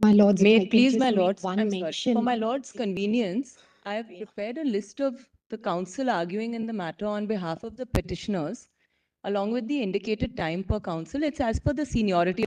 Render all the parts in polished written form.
My lords, May if I it could please just my make lords, one I'm sorry. mention. For my lords' convenience, I have prepared a list of the counsel arguing in the matter on behalf of the petitioners, along with the indicated time per counsel. It's as per the seniority.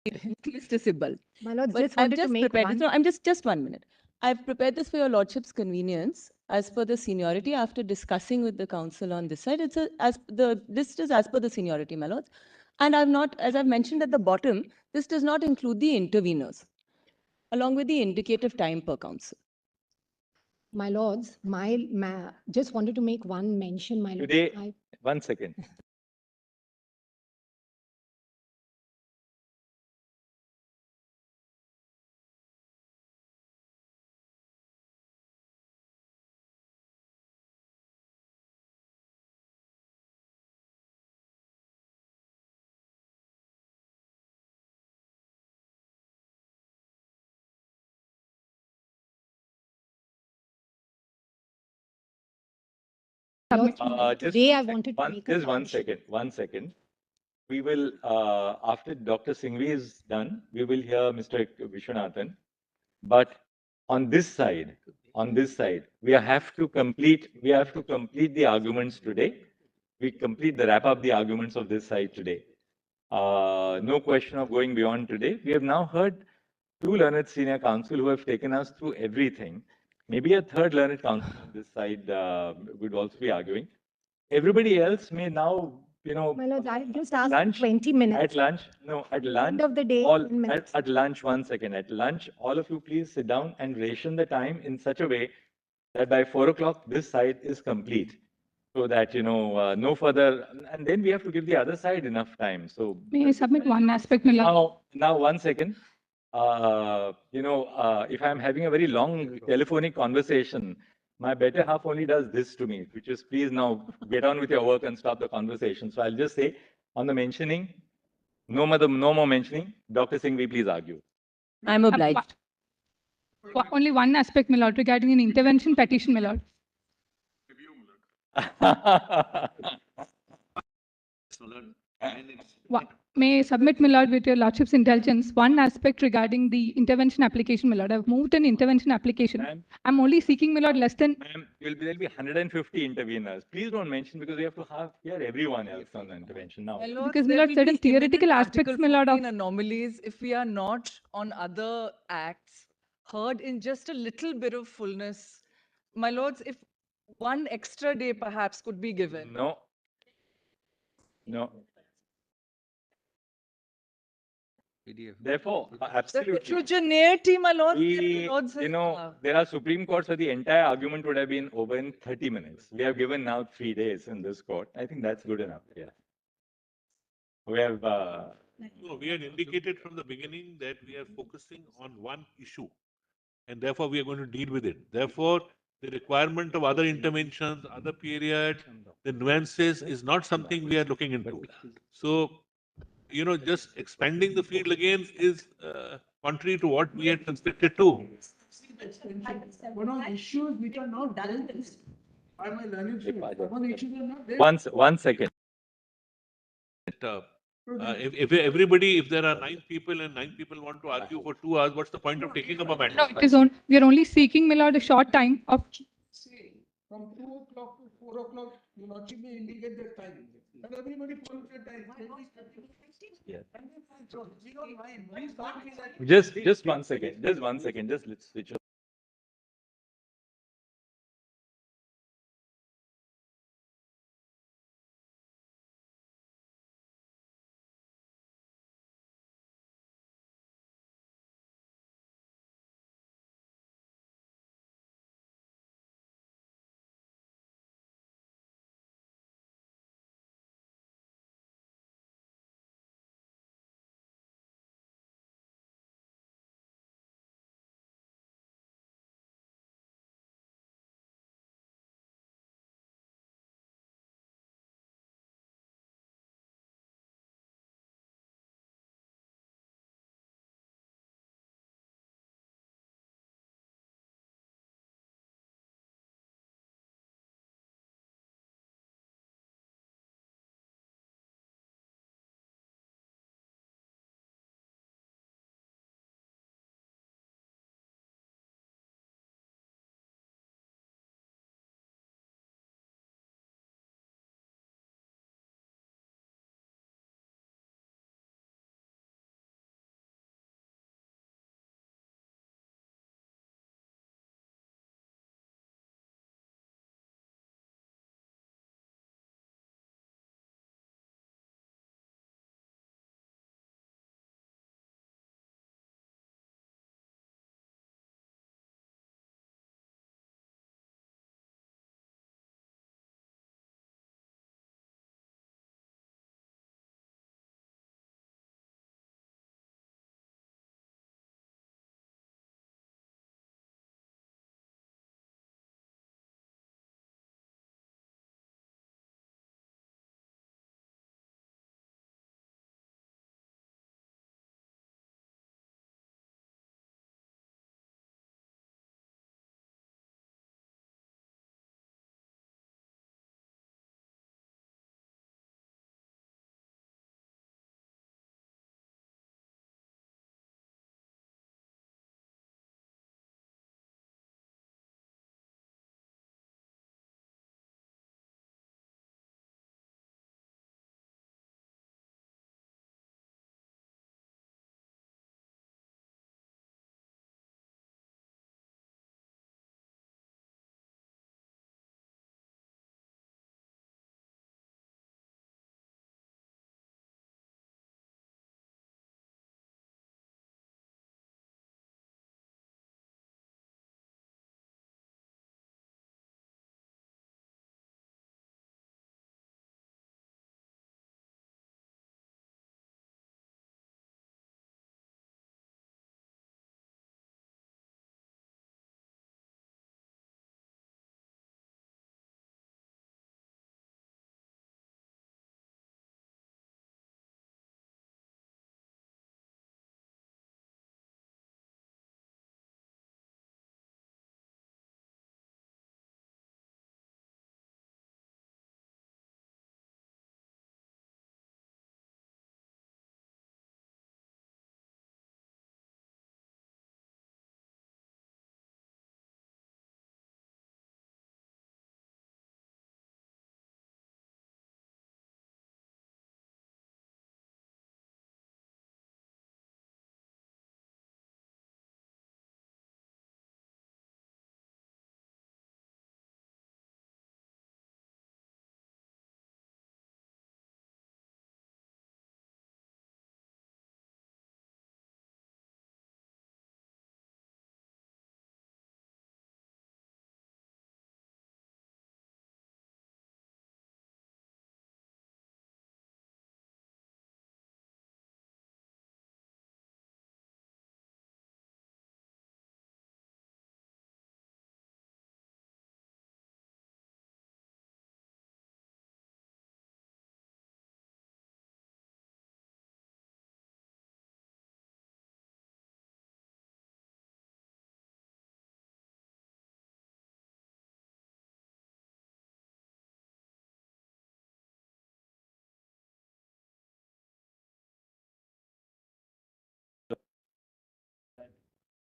Mr. Sibal. My lords, But just I've wanted to just make prepared one. this. No, I'm just 1 minute. I've prepared this for your lordship's convenience as per the seniority. After discussing with the council on this side, as the list is as per the seniority, my lords. And I've not, as I've mentioned at the bottom, this does not include the interveners, along with the indicative time per council. My lords, just wanted to make one mention, my lords. Today, 1 second. Today I wanted to make a just 1 mention. second, 1 second. We will, after Dr. Singhvi is done, we will hear Mr. Vishwanathan. But on this side, we have to complete the arguments today. We complete the wrap up the arguments of this side today. No question of going beyond today. We have now heard two learned senior counsel who have taken us through everything. Maybe a third learned counsel on this side would also be arguing. Everybody else may now, My lords, I just asked for lunch, 20 minutes. at lunch, End of the day, 10 minutes. at lunch, 1 second, at lunch, all of you please sit down and ration the time in such a way that by 4 o'clock, this side is complete. So that, no further, and then we have to give the other side enough time. So May I submit one aspect, my lord? now 1 second. If I'm having a very long telephonic conversation, my better half only does this to me, which is please now get on with your work and stop the conversation. So I'll just say on the mentioning, no more mentioning. Dr. Singhvi, please argue. I'm obliged. Only one aspect, my lord, regarding an intervention petition, my lord. May I submit, my lord, with your lordship's indulgence, one aspect regarding the intervention application, my lord. I've moved an intervention application. I'm only seeking, my lord, less than... Ma'am, there'll be 150 interveners. Please don't mention because we have to hear everyone else on the intervention now. Because, my lord, certain theoretical aspects, my lord, of... anomalies if we are not on other acts heard in just a little bit of fullness. My lords, if one extra day perhaps could be given. No. Therefore, The absolutely. heterogeneity, my lords, the lords There are Supreme Courts where the entire argument would have been over in 30 minutes. We have given now 3 days in this court. I think that's good enough. Yeah. We have. No, we had indicated from the beginning that we are focusing on one issue, and therefore we are going to deal with it. Therefore, the requirement of other interventions, other periods, the nuances is not something we are looking into. So, just expanding the field again is contrary to what we had constricted to. One of the issues which are not dealt by my learned students, one of the issues are not dealt. 1 second. If there are 9 people and 9 people want to argue for 2 hours, what's the point of taking up a matter? No, it is on. We are only seeking, my lord, a short time of... Say, from 2 o'clock to 4 o'clock, you lordship may indicate the time. And everybody follows the time. Yes. So, we don't mind. Please don't be like. Just 1 second. Just 1 second. Just let's switch off.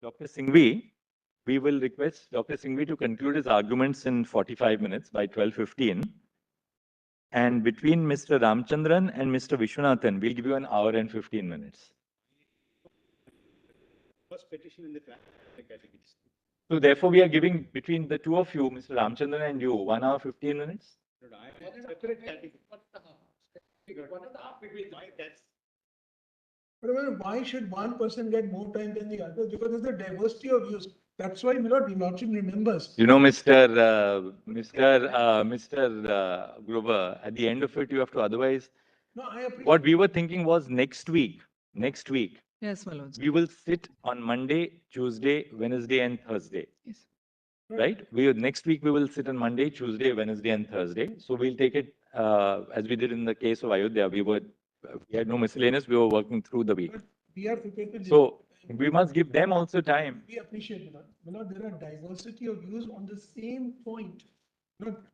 Dr. Singhvi, we will request Dr. Singhvi to conclude his arguments in 45 minutes by 12:15. And between Mr. Ramchandran and Mr. Vishwanathan, we'll give you an hour and 15 minutes. First petition in the categories. So therefore, we are giving between the two of you, Mr. Ramchandran and you, 1 hour, 15 minutes. But why should one person get more time than the other? Because there's a diversity of views. That's why Lordship remembers. You know, Mr. Grover, at the end of it, you have to otherwise. No, I appreciate. What we were thinking was next week, Yes, my lords. we will sit on Monday, Tuesday, Wednesday, and Thursday. Yes. Right? Next week we will sit on Monday, Tuesday, Wednesday, and Thursday. So we'll take it as we did in the case of Ayodhya. We had no miscellaneous. We were working through the week. But we are prepared to. So we must give them also time. We appreciate it. There are diversity of views on the same point.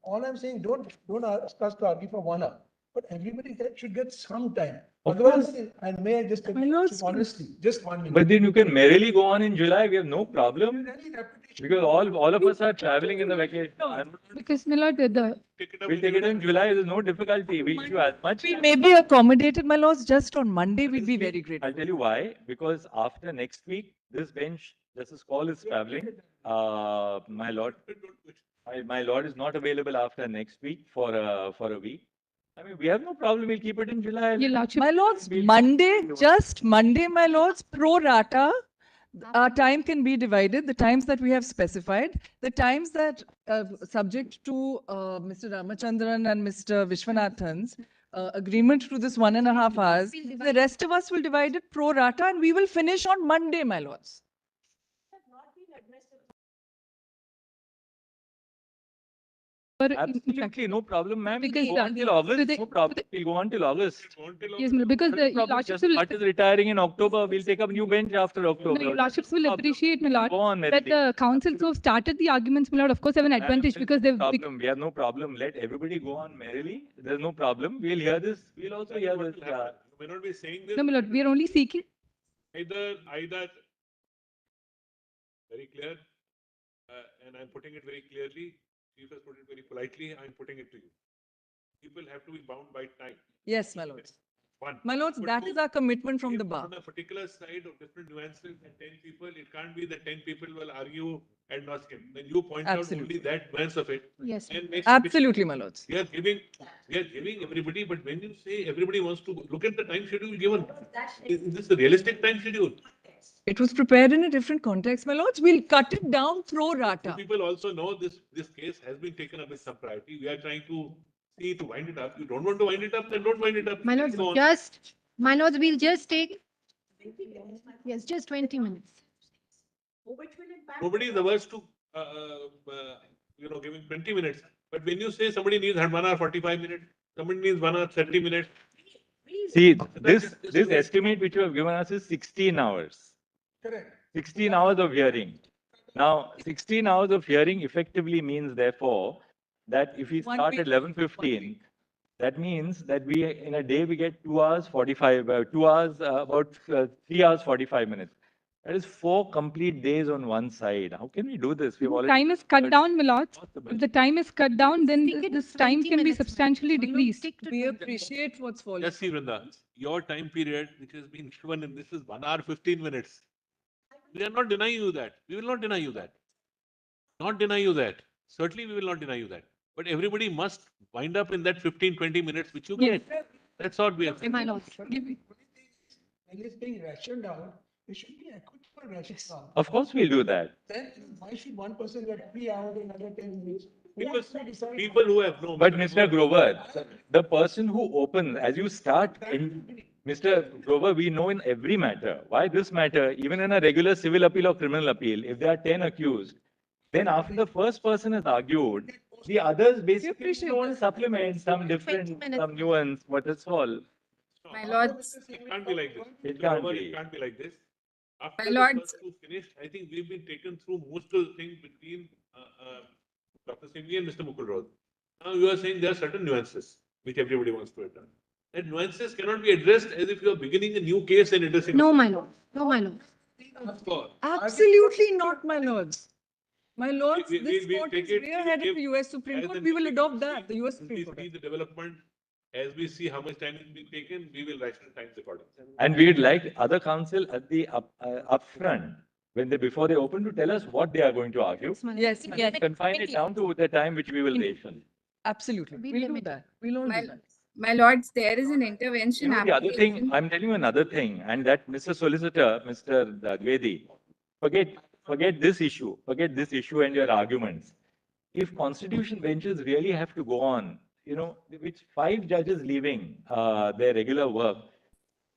All I'm saying, don't ask us to argue for 1 hour, but everybody should get some time. Of Otherwise, course. and may I just My lords, honestly, just 1 minute. But then you can merrily go on in July. We have no problem Any repetition. because all of us are traveling in the vacation. Because my lord, the Take it up We'll take it in July. There's no difficulty. We issue as much. We may be accommodated, my lords, just on Monday, we'd be very grateful. I'll tell you why. Because after next week, this bench, Justice Kaul is traveling. My lord is not available after next week for a week. I mean, we have no problem. We'll keep it in July. Your Lordship, My lords, Monday, just Monday, my lords, pro rata, our time can be divided, the times that we have specified, the times that, subject to Mr. Ramachandran and Mr. Vishwanathan's agreement to this 1.5 hours, the rest of us will divide it pro rata and we will finish on Monday, my lords. in fact, Absolutely, no problem, ma'am. Because Go the- on till so August. the- No problem. We'll go on till August. yes, my lord, because the No problem. Lordships Just will, Bhatt is retiring in October. We'll take up new bench after no, October. your Lordships will No problem. appreciate, my lord, Go on, that merrily. the councils who have started the arguments, my lord, of course, have an Ma'am, advantage there's because no they've. problem. We have no problem. Let everybody go on merrily. There's no problem. We'll hear this. We'll also hear this. You may not be saying this. No, my lord, we are only seeking. Either very clear, and I'm putting it very clearly. Chief has put it very politely. I'm putting it to you. People have to be bound by time. Yes, my lords. One. My lords, But that two, is our commitment from if the bar. On a particular side of different nuances and 10 people, it can't be that 10 people will argue ad nauseam. Then you point out only Absolutely. that nuance of it. Yes. And makes Absolutely, my lords. We are giving everybody, but when you say everybody wants to look at the time schedule given, is this a realistic time schedule? It was prepared in a different context, my lords. We'll cut it down pro rata. People also know this case has been taken up with some priority. We are trying to see to wind it up. You don't want to wind it up, then don't wind it up. My lords, Go on. my lords, we'll just take, yes, just 20 minutes. Nobody is averse to, giving 20 minutes. But when you say somebody needs 1 hour 45 minutes, somebody needs 1 hour 30 minutes. See, this estimate which you have given us is 16 hours. Correct. 16 hours of hearing. Now, 16 hours of hearing effectively means therefore that if we 1 start week. at 11:15, that means that in a day we get 2 hours 45, 2 hours, about 3 hours 45 minutes. That is 4 complete days on one side. How can we do this? We've already. Time is cut down, my lords. Possible. If the time is cut down, then Stick it this to time 20 can be minutes, ma'am. substantially My lords, decreased. stick to We 20 appreciate what's falling. Just see, Vrinda, your time period, which has been given, and this is 1 hour 15 minutes. We are not denying you that. We will not deny you that. Not deny you that. Certainly, we will not deny you that. But everybody must wind up in that 15, 20 minutes which you get. That's what we are saying. My lords. When it's being rationed out, it should be equitable rationing out. Of course, we'll do that. Then why should one person get 3 hours and another 10 minutes? Because people who have no. But Mr. Grover, the person who opens, as you start, Mr. Grover, we know in every matter. Why this matter? Even in a regular civil appeal or criminal appeal, if there are 10 accused, then after the first person has argued, the others basically appreciate don't supplement some different, 20 minutes. some nuance, what is all. My lords. It can't be like this. It can't However, be. It can't be like this. After My the lords. first two finished, I think we've been taken through most of the things between Dr. Singhvi and Mr. Mukul Roy. Now you are saying there are certain nuances which everybody wants to address. That nuances cannot be addressed as if you are beginning a new case and addressing. No, my lord. No, my lord. Absolutely not, my lords. My lords, We- this we court take is it, way we'll ahead of give the US Supreme as Court. and We when will adopt that, the US As Supreme we Court. see the development, as we see how much time is being taken, we will ration times accordingly. And we'd like other counsel at the upfront, when they, before they open, to tell us what they are going to argue. Yes, ma'am. Yes. Confine it down to the time which we will ration. Absolutely. We We'll do limit it. that. We'll all My, do that. my lords, there is an You intervention know, the other thing, application. I'm telling you another thing, and that Mr. Solicitor, Mr. Dwivedi, forget this issue and your arguments. If constitution benches really have to go on, you know, with 5 judges leaving their regular work,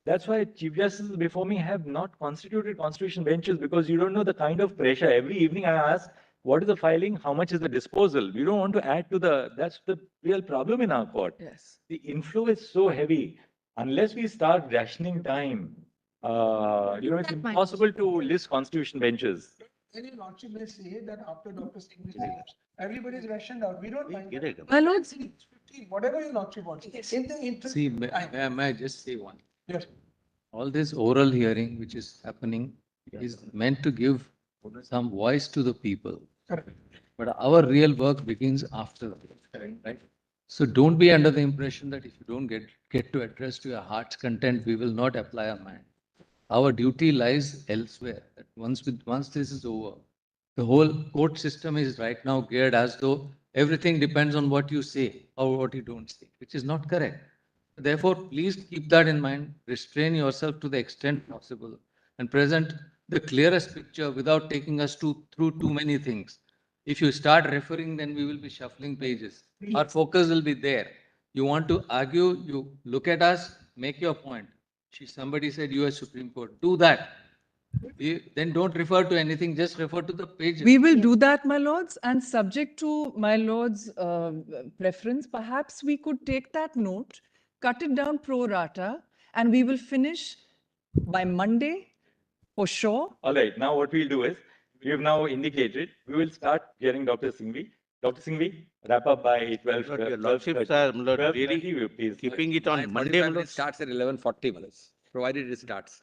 that's why Chief Justices before me have not constituted constitution benches, because you don't know the kind of pressure. Every evening I ask, what is the filing? How much is the disposal? We don't want to add to that's the real problem in our court. Yes. The inflow is so heavy. Unless we start rationing time, you know, it's That might- impossible to list constitution benches. Then your lordship may say that after Dr. Singh leaves, everybody is rationed out. We don't mind. Get it. My lords, 15, whatever your lordship wants. In the interest. See, of time. may I just say one? Yes. All this oral hearing which is happening is meant to give some voice to the people. Correct. But our real work begins after, that, right? So don't be under the impression that if you don't get to address to your heart's content, we will not apply our mind. Our duty lies elsewhere. That once this is over, the whole court system is right now geared as though everything depends on what you say or what you don't say, which is not correct. Therefore, please keep that in mind, restrain yourself to the extent possible and present the clearest picture without taking us through too many things. If you start referring, then we will be shuffling pages. Our focus will be there. You want to argue, you look at us, make your point. Somebody said US Supreme Court, do that. Then don't refer to anything, just refer to the pages. we will do that, my lords, and subject to my lord's preference, perhaps we could take that note, cut it down pro rata, and we will finish by Monday for sure. All right, now what we'll do is, we have now indicated, we will start hearing Dr. Singhvi. Dr. Singhvi, wrap up by 12. Lord, your lordships are, Lord, really 12:30, please. keeping it on Monday. my lord. Starts at 11:40, provided it starts.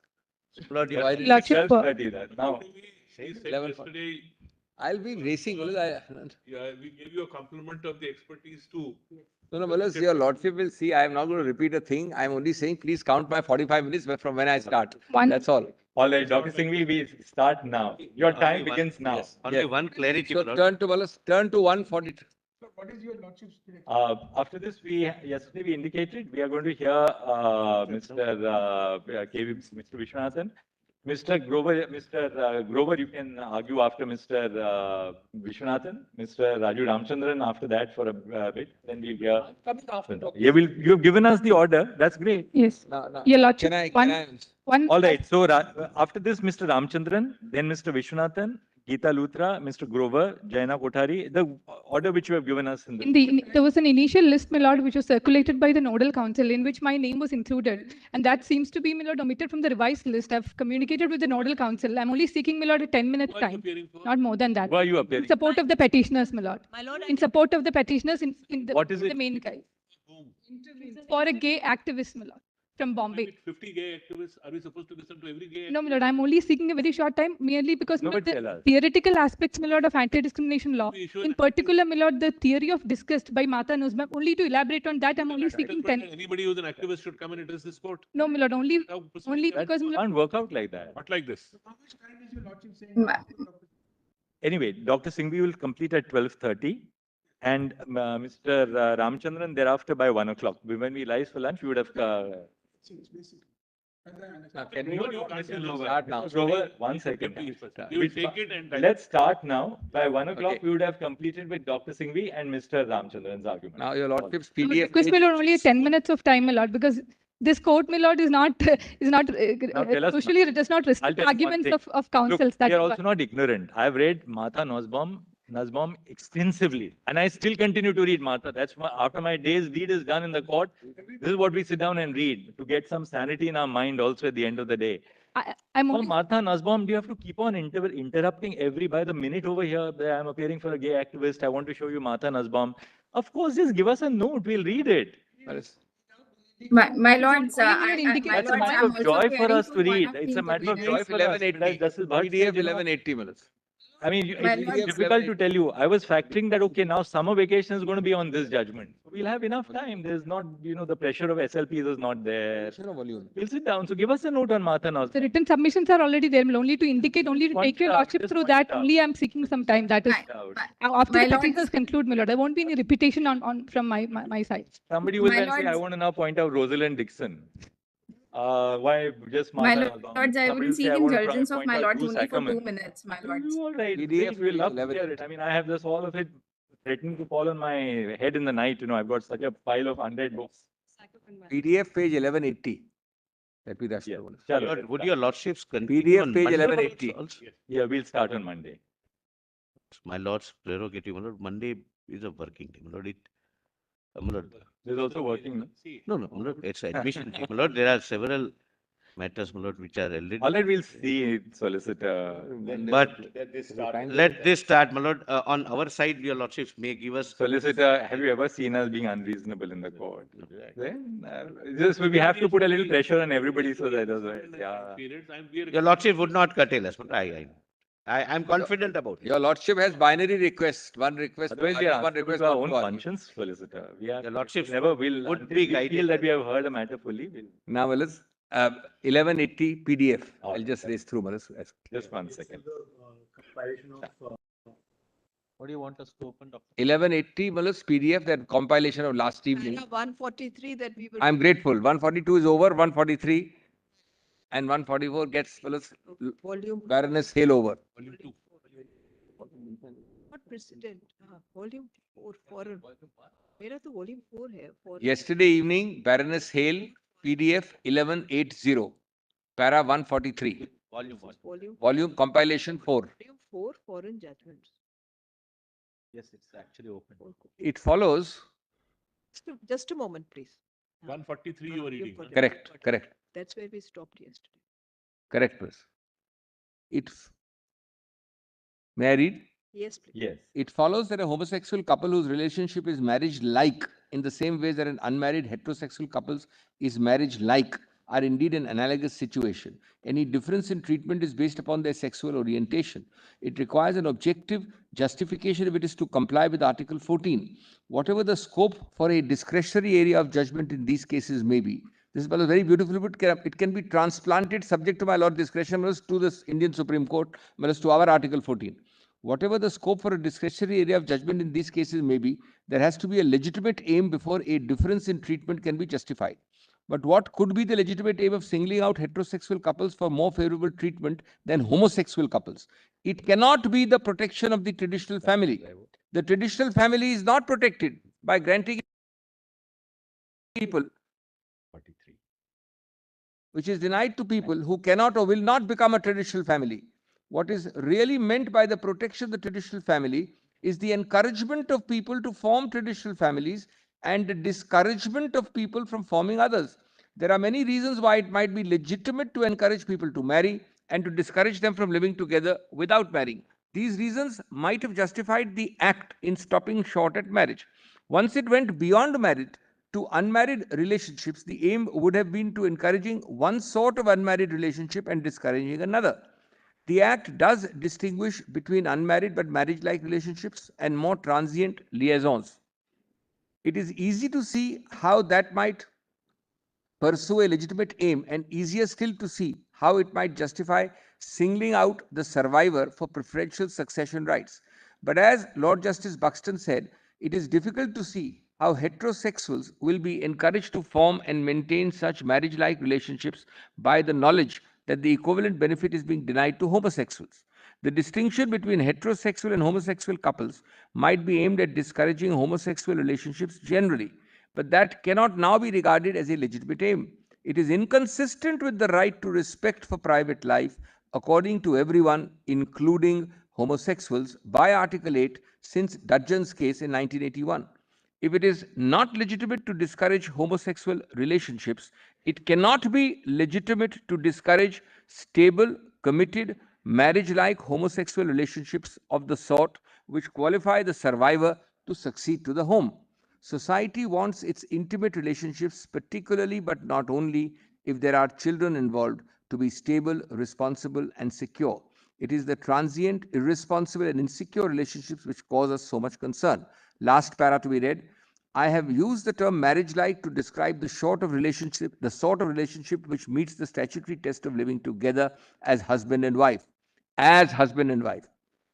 Lord, your- Provided- Lordship, 12:30 then. Now, He said 11:40. yesterday, I'll be racing. yeah, we gave you a compliment of the expertise too. No, your lordship will see. I am not going to repeat a thing. I'm only saying, please count my 45 minutes from when I start. One- That's all. all right, Dr. Singhvi, we start now. Your time Only one- begins now. yes, Only Yes. one clarity, So my lord. turn to 140. So what is your lordship's direction? After this, yesterday we indicated we are going to hear Mr. Vishwanathan. Mr. Grover, you can argue after Mr. Vishwanathan. Mr. Raju Ramchandran after that for a bit. Then we'll hear. You have given us the order. That's great. Yes. No. Your lordship, Can I? one. All right. So after this, Mr. Ramchandran, then Mr. Vishwanathan, Geeta Luthra, Mr. Grover, Jaina Kothari, the order which you have given us in the. There was an initial list, my lord, which was circulated by the nodal council in which my name was included. And that seems to be, my lord, omitted from the revised list. I've communicated with the nodal council. I'm only seeking, my lord, a 10-minute Who are you time, appearing for? not more than that. Who are you In appearing? support of the petitioners, my lord. My lord, In support of the petitioners in the, What is the it? main guy. Whom? For a gay activist, my lord, from Bombay. With 50 gay activists, are we supposed to listen to every gay? No, my lord, I'm only seeking a very short time merely because No, my lord, but the tell us. theoretical aspects, my lord, of anti-discrimination law. We issue In an- particular, my lord, the theory of disgust by Mata Nuzma, only to elaborate on that, I'm only Activist, seeking but 10. Anybody who's an activist should come and address this court. No, my lord, only Now, proceed. Only That because, my lord, can't work out like that. Not like this. How much time is your lordship saying? Ma- Anyway, Dr. Singhvi will complete at 12:30 and Mr. Ramchandran thereafter by 1 o'clock. When we rise for lunch, we would have. Basically. Can No, we you can't tell start now? Grover, 1 second. You will take it and. Let's start now. By 1 o'clock, Okay. we would have completed with Dr. Singhvi and Mr. Ramchandran's argument. Now, your lordship's I would PDF. request, my lord, only 10 minutes of time, my lord, because this court, my lord, is not tell us usually it does not I'll respect tell you one arguments thing. of Look, councils. we That are is why. also not ignorant. I've read Mata Nazbom extensively, and I still continue to read Mata. After my day's deed is done in the court, this is what we sit down and read to get some sanity in our mind also at the end of the day. I'm For only, Mata Nazbom, do you have to keep on interrupting by the minute over here? I'm appearing for a gay activist. I want to show you Mata Nazbom. Of course, just give us a note. We'll read it. My lords, Only when it indicates my That's a lords, matter I'm of also joy for hearing us from to one read. of It's the a matter of joy interveners. for us. 1180. As Justice Bhatt PDF said, you know, 1180, Malas. I mean, My it's lords- difficult to tell you. I was factoring that, okay, now summer vacation is going to be on this judgment. We'll have enough time. There's not, you know, the pressure of SLPs is not there. We'll sit down. So give us a note on Matha now. The written submissions are already there, only to indicate, only to Point take your it out, lordship just through point it that, out. only I'm seeking some time, that is, after My the petitions lords- conclude, my lord, there won't be any repetition on from my side. Somebody will My then say, I lords- want to now point out Rosalind Dixon. Why just My Martha? lords, I Somebody will will say, seek I want to indulgence of point my out lords Bruce only for 2 Ackerman. minutes, my lords. All right, PDF we'll love to 11. hear it. I mean, I have this all of it threatening to fall on my head in the night. You know, I've got such a pile of unread books. PDF page 1180. Let me rush Yeah. through one. Chalo, Would your lordships continue PDF on page Monday 1180. also? yeah, we'll start on Monday. My lord's prerogative, my lord, Monday is a working day, my lord. My lord, There's also working. No? no, my lord, it's admission day, my lord. There are several matters, my lord, which are already. All right, we'll see, solicitor. But let this start, my lord. On our side, your lordships may give us. Solicitor, have you ever seen us being unreasonable in the court? Then, just we have to put a little pressure on everybody so that yeah. Your lordship would not curtail us, but I'm confident about it. Your lordship has binary request. One request. Otherwise, for we argue, are one answerable request to our not own to argue. conscience, solicitor. We are Your lordships never will would until be we guided feel that by- we have heard a matter fully. We'll, Now, Malas, 1180 PDF. All I'll right. just raise through, Malas. just 1 second. What do you want us to open, Doctor? 1180, Malas, PDF, that compilation of last evening. 143 that we were. I'm grateful. 142 is over, 143 and 144 gets Malas, Volume, Baroness Hale over. not precedent, volume 4, foreign. Where are the volume 4 here? Foreign. Yesterday evening, Baroness Hale, PDF 1180, para 143. Volume one. Volume compilation 4. Volume 4, foreign judgments. Yes, it's actually open. It follows, Just a moment, please. 143 you were reading. huh? correct. That's where we stopped yesterday. Correct, please. May I read? Yes, please. Yes. It follows that a homosexual couple whose relationship is marriage-like in the same way that an unmarried heterosexual couple is marriage-like are indeed an analogous situation. Any difference in treatment is based upon their sexual orientation. It requires an objective justification if it is to comply with Article 14. Whatever the scope for a discretionary area of judgment in these cases may be. This is very beautiful, but it can be transplanted subject to my Lord discretion to the Indian Supreme Court, to our Article 14. Whatever the scope for a discretionary area of judgment in these cases may be, there has to be a legitimate aim before a difference in treatment can be justified. But what could be the legitimate aim of singling out heterosexual couples for more favorable treatment than homosexual couples? It cannot be the protection of the traditional family. The traditional family is not protected by granting people, 43. which is denied to people who cannot or will not become a traditional family. What is really meant by the protection of the traditional family is the encouragement of people to form traditional families and the discouragement of people from forming others. There are many reasons why it might be legitimate to encourage people to marry and to discourage them from living together without marrying. These reasons might have justified the act in stopping short at marriage. Once it went beyond marriage to unmarried relationships, the aim would have been to encouraging one sort of unmarried relationship and discouraging another. The Act does distinguish between unmarried but marriage-like relationships and more transient liaisons. It is easy to see how that might pursue a legitimate aim, and easier still to see how it might justify singling out the survivor for preferential succession rights. But as Lord Justice Buxton said, it is difficult to see how heterosexuals will be encouraged to form and maintain such marriage-like relationships by the knowledge that the equivalent benefit is being denied to homosexuals. The distinction between heterosexual and homosexual couples might be aimed at discouraging homosexual relationships generally, but that cannot now be regarded as a legitimate aim. It is inconsistent with the right to respect for private life according to everyone, including homosexuals, by Article 8 since Dudgeon's case in 1981. If it is not legitimate to discourage homosexual relationships, it cannot be legitimate to discourage stable, committed, marriage-like homosexual relationships of the sort which qualify the survivor to succeed to the home. Society wants its intimate relationships, particularly but not only if there are children involved, to be stable, responsible, and secure. It is the transient, irresponsible, and insecure relationships which cause us so much concern. Last para to be read. I have used the term marriage-like to describe the sort of relationship which meets the statutory test of living together as husband and wife. As husband and wife.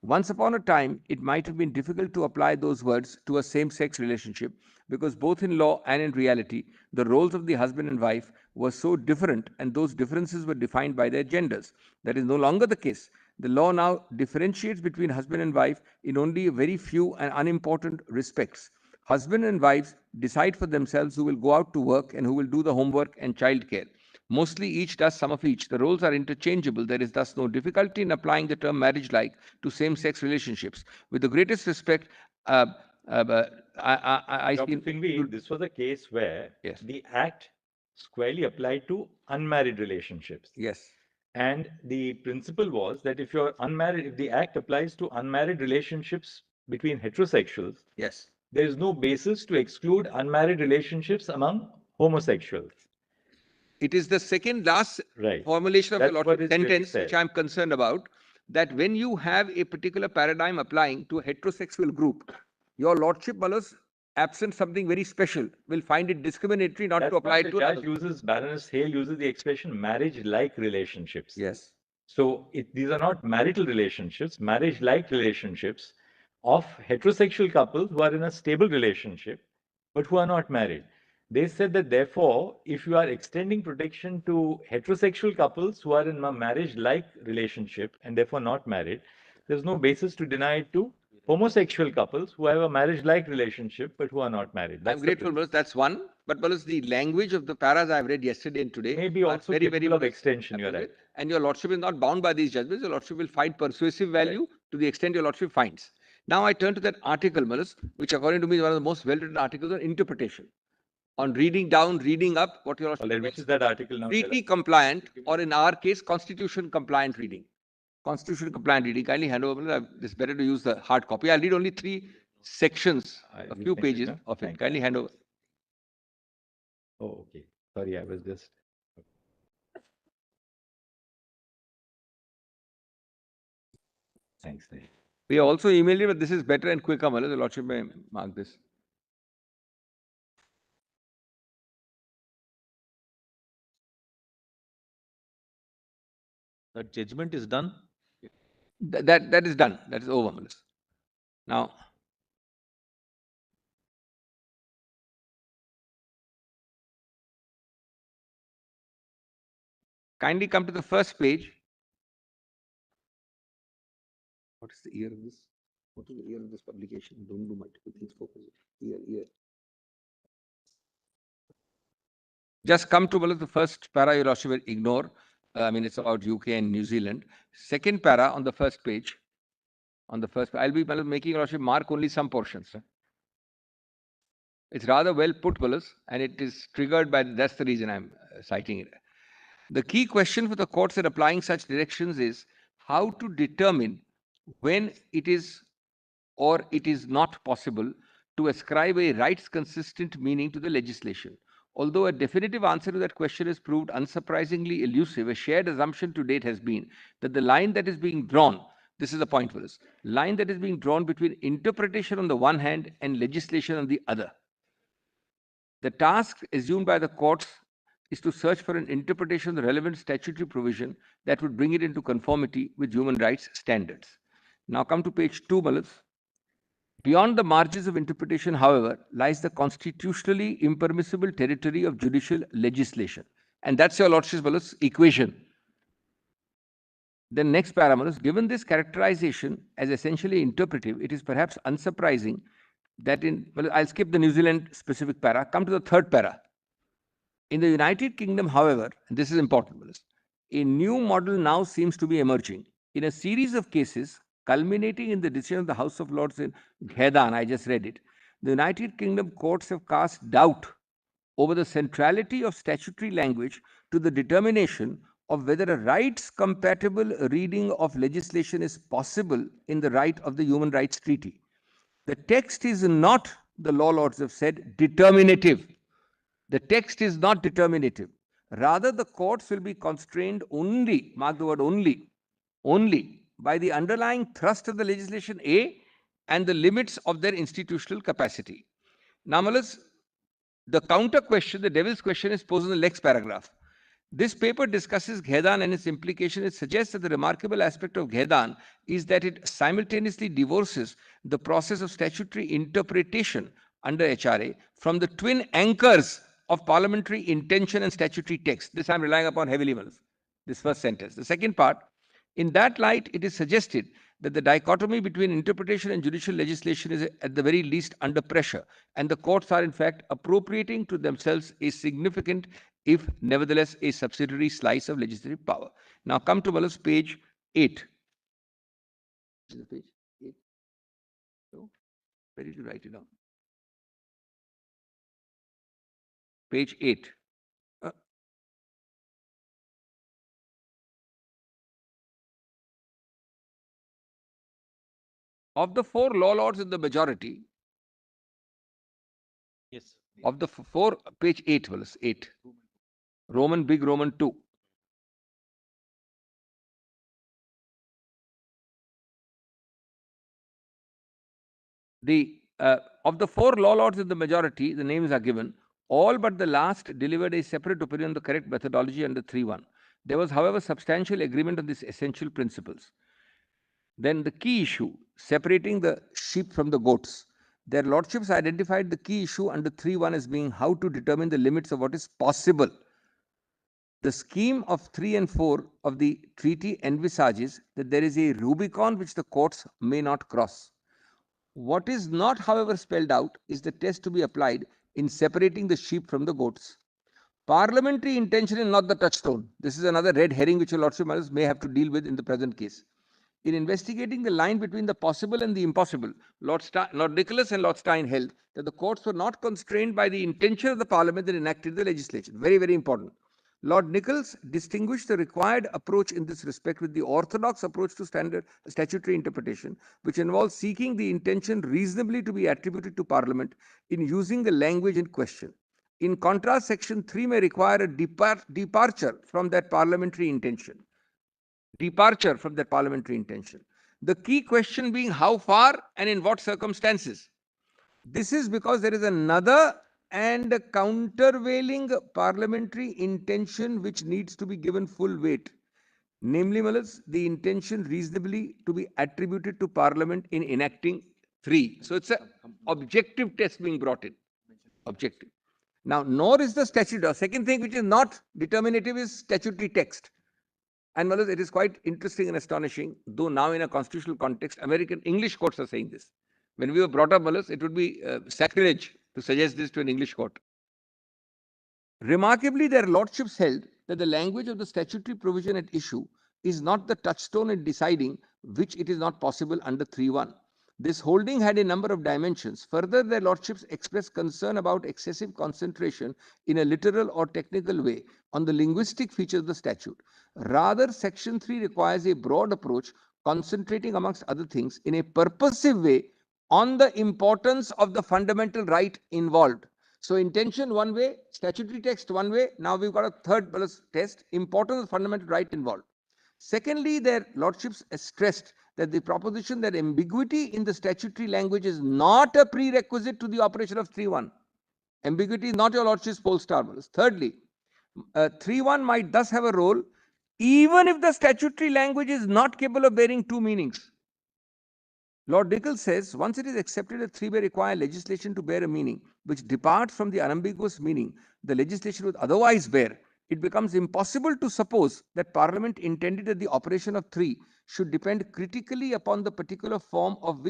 Once upon a time, it might have been difficult to apply those words to a same-sex relationship because both in law and in reality, the roles of the husband and wife were so different and those differences were defined by their genders. That is no longer the case. The law now differentiates between husband and wife in only a very few and unimportant respects. Husband and wives decide for themselves who will go out to work and who will do the homework and childcare. Mostly each does some of each. The roles are interchangeable. There is thus no difficulty in applying the term marriage-like to same-sex relationships. With the greatest respect, I Dr. Singhvi, this was a case where Yes. the Act squarely applied to unmarried relationships. Yes. And the principle was that if you're unmarried, if the Act applies to unmarried relationships between heterosexuals, Yes. there is no basis to exclude unmarried relationships among homosexuals. It is the second last Right. formulation of That's the what Lordship is really sentence said. which I'm concerned about, that when you have a particular paradigm applying to a heterosexual group, your Lordship, Malas, absent something very special, will find it discriminatory not That's to apply why it the to judge another. uses, Baroness Hale uses the expression marriage-like relationships. Yes. So these are not marital relationships, marriage-like relationships of heterosexual couples who are in a stable relationship, but who are not married. They said that therefore, if you are extending protection to heterosexual couples who are in a marriage-like relationship and therefore not married, there's no basis to deny it to homosexual couples who have a marriage-like relationship but who are not married. I'm grateful, Malas, that's one. But Malas, the language of the paras I've read yesterday and today Maybe are also very, capable of Malas, extension, you're right. and your Lordship is not bound by these judgments. Your Lordship will find persuasive value to the extent your Lordship finds. Now I turn to that article, Malas, which according to me is one of the most well-written articles on interpretation. On reading down, reading up, what your Lordship Well, which is that article now? treaty compliant, or in our case, constitution compliant reading. Constitution compliant reading. Kindly hand over. Malas, it's better to use the hard copy. I'll read only 3 sections, a few pages of it. Kindly hand over. Oh, okay. Sorry, I was just. Thanks. We also emailed you, but this is better and quicker, Malas. The Lordship may mark this. The judgment is done. That is done. That is over, Malas. Now, kindly come to the first page. What is the year of this? What is the year of this publication? Don't do multiple things. Focus. Year. Just come to Malas, the first para. Your Lordship will ignore. I mean, it's about UK and New Zealand. Second para on the first page. On the first, I'll be Malas, making Your Lordship mark only some portions. It's rather well put, Malas, and it is triggered by, that's the reason I'm citing it. The key question for the courts in applying such directions is how to determine when it is or it is not possible to ascribe a rights-consistent meaning to the legislation. Although a definitive answer to that question has proved unsurprisingly elusive, a shared assumption to date has been that the line that is being drawn, this is the point for us, line that is being drawn between interpretation on the one hand and legislation on the other. The task assumed by the courts is to search for an interpretation of the relevant statutory provision that would bring it into conformity with human rights standards. Now come to page 2, Malas. Beyond the margins of interpretation, however, lies the constitutionally impermissible territory of judicial legislation. And that's your Lordship's, Malas, equation. The next para, Malas, given this characterization as essentially interpretive, it is perhaps unsurprising that well, I'll skip the New Zealand specific para, come to the third para. In the United Kingdom, however, and this is important, Malas, a new model now seems to be emerging. In a series of cases, culminating in the decision of the House of Lords in Ghedan, I just read it, the United Kingdom courts have cast doubt over the centrality of statutory language to the determination of whether a rights-compatible reading of legislation is possible in the right of the Human Rights Treaty. The text is not the law lords have said determinative. The text is not determinative. Rather, the courts will be constrained only, mark the word only, by the underlying thrust of the legislation A and the limits of their institutional capacity. Now, the counter question, the devil's question, is posed in the next paragraph. This paper discusses Ghedan and its implication. It suggests that the remarkable aspect of Ghedan is that it simultaneously divorces the process of statutory interpretation under HRA from the twin anchors of parliamentary intention and statutory text. This I'm relying upon heavily, this first sentence. The second part, in that light, it is suggested that the dichotomy between interpretation and judicial legislation is at the very least under pressure, and the courts are in fact appropriating to themselves a significant, if nevertheless a subsidiary slice of legislative power. Now come to page 8. This is page 8. So, where did you write it down? Page 8. Of the 4 law lords in the majority, Yes. of the 4, page 8, 8. Roman, big Roman 2. Of the 4 law lords in the majority, the names are given. All but the last delivered a separate opinion on the correct methodology under 3.1. There was, however, substantial agreement on these essential principles. Then the key issue, separating the sheep from the goats. Their lordships identified the key issue under 3.1 as being how to determine the limits of what is possible. The scheme of 3 and 4 of the treaty envisages that there is a Rubicon which the courts may not cross. What is not, however, spelled out is the test to be applied in separating the sheep from the goats. Parliamentary intention is not the touchstone. This is another red herring which your lordship may have to deal with in the present case. In investigating the line between the possible and the impossible, Lord Nicholas and Lord Stein held that the courts were not constrained by the intention of the Parliament that enacted the legislation. Very, very important. Lord Nichols distinguished the required approach in this respect with the orthodox approach to standard statutory interpretation, which involves seeking the intention reasonably to be attributed to Parliament in using the language in question. In contrast, Section 3 may require a departure from that parliamentary intention. The key question being how far and in what circumstances. This is because there is another and countervailing parliamentary intention which needs to be given full weight. Namely, the intention reasonably to be attributed to Parliament in enacting 3. So it's an objective test being brought in. Objective. Now, nor is the statute. The second thing which is not determinative is statutory text. And it is quite interesting and astonishing, though now in a constitutional context, American English courts are saying this. When we were brought up, it would be sacrilege to suggest this to an English court. Remarkably, their lordships held that the language of the statutory provision at issue is not the touchstone in deciding which it is not possible under 3.1. This holding had a number of dimensions. Further, their lordships expressed concern about excessive concentration in a literal or technical way on the linguistic features of the statute. Rather, Section 3 requires a broad approach, concentrating amongst other things in a purposive way on the importance of the fundamental right involved. So intention one way, statutory text one way. Now we've got a third test, importance of fundamental right involved. Secondly, their lordships stressed that the proposition that ambiguity in the statutory language is not a prerequisite to the operation of 3.1. Ambiguity is not your lordship's pole star. Thirdly, 3.1 might thus have a role even if the statutory language is not capable of bearing 2 meanings. Lord Nichols says, once it is accepted that 3 may require legislation to bear a meaning which departs from the unambiguous meaning the legislation would otherwise bear, it becomes impossible to suppose that Parliament intended that the operation of 3 should depend critically upon the particular form of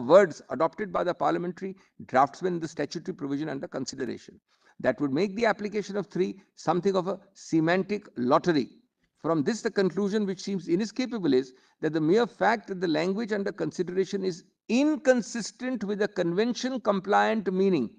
words adopted by the parliamentary draftsman in the statutory provision under consideration. That would make the application of 3 something of a semantic lottery. From this, the conclusion which seems inescapable is that the mere fact that the language under consideration is inconsistent with a convention-compliant meaning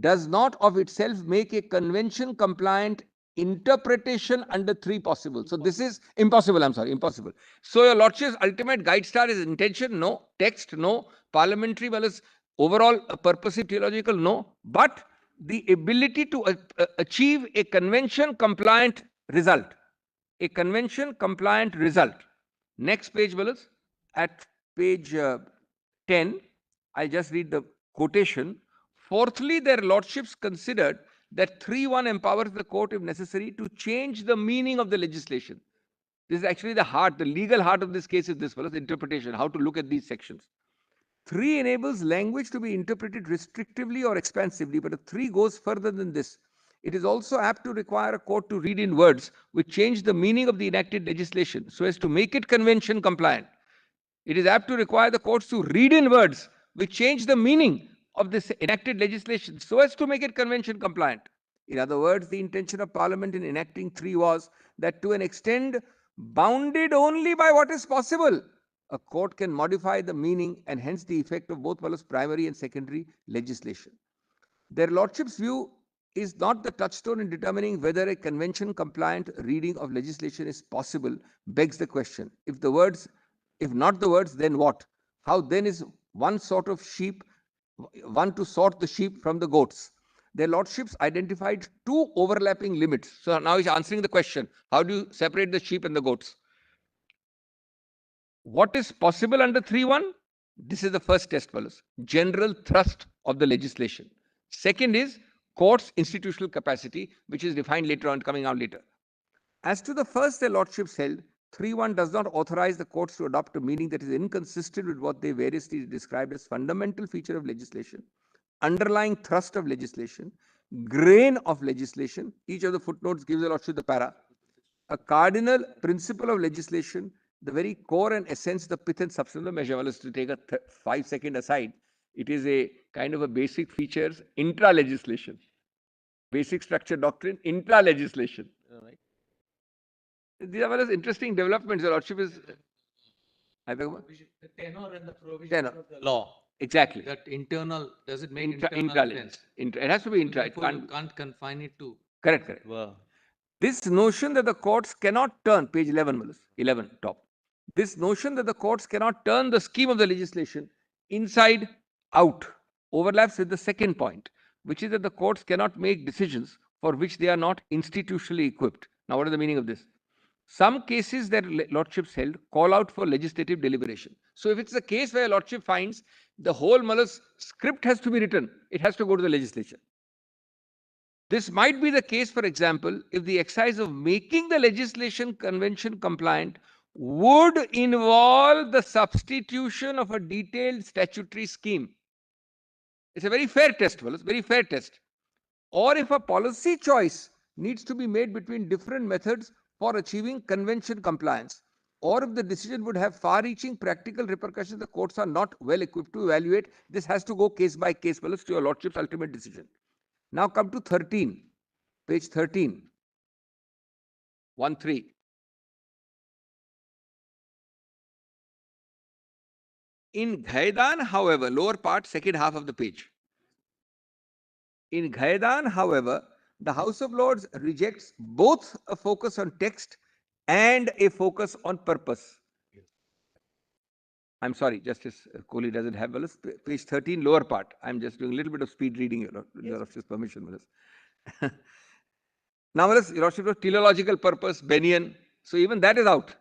does not of itself make a convention-compliant interpretation under 3 possible. So this is impossible, I'm sorry, impossible. So your lordship's ultimate guide star is intention, no. Text, no. Parliamentary, well, is overall purposive theological, no. But the ability to achieve a convention compliant result. A convention compliant result. Next page, Willis, at page 10, I'll just read the quotation. Fourthly, their lordships considered that 3(1) empowers the court, if necessary, to change the meaning of the legislation. This is actually the heart, the legal heart of this case is this, Willis, interpretation, how to look at these sections. 3 enables language to be interpreted restrictively or expansively, but a 3 goes further than this. It is also apt to require a court to read in words which change the meaning of the enacted legislation so as to make it convention compliant. It is apt to require the courts to read in words which change the meaning of this enacted legislation so as to make it convention compliant. In other words, the intention of Parliament in enacting 3 was that to an extent bounded only by what is possible, a court can modify the meaning and hence the effect of both primary and secondary legislation. Their lordship's view is not the touchstone in determining whether a convention compliant reading of legislation is possible, begs the question. If not the words, then what? How then is one to sort the sheep from the goats? Their lordships identified 2 overlapping limits. So now he's answering the question, how do you separate the sheep and the goats? What is possible under 3(1)? This is the first test, fellows. General thrust of the legislation. Second is court's institutional capacity, which is defined later on, coming out later. As to the first, their lordships held, 3(1) does not authorize the courts to adopt a meaning that is inconsistent with what they variously described as fundamental feature of legislation, underlying thrust of legislation, grain of legislation. Each of the footnotes gives the lordship the para. A cardinal principle of legislation, the very core and essence, the pith and substance of the measure. Well, to take a 5-second aside, it is a kind of a basic features intra-legislation. Basic structure doctrine, intra-legislation. Right. These are very interesting developments. The lordship is... The tenor and the provision of the law. Exactly. That internal, does it make Intra-lens. It has to be intra. You can't confine it to... Correct. Wow. This notion that the courts cannot turn, page 11, 11, top. This notion that the courts cannot turn the scheme of the legislation inside out overlaps with the second point, which is that the courts cannot make decisions for which they are not institutionally equipped. Now, what is the meaning of this? Some cases that lordships held call out for legislative deliberation. So, if it's a case where a lordship finds the whole script has to be written, it has to go to the legislature. This might be the case, for example, if the exercise of making the legislation convention compliant would involve the substitution of a detailed statutory scheme. It's a very fair test, fellows, very fair test. Or if a policy choice needs to be made between different methods for achieving convention compliance, or if the decision would have far-reaching practical repercussions, the courts are not well equipped to evaluate. This has to go case by case, fellows, to your lordship's ultimate decision. Now come to 13, page 13, 1-3. In Ghaidan, however, lower part, second half of the page. In Ghaidan, however, the House of Lords rejects both a focus on text and a focus on purpose. I'm sorry, Justice Kohli doesn't have page 13, lower part. I'm just doing a little bit of speed reading, Your Lordship's permission. Now, Your Lordship, teleological purpose, Bennion. So even that is out.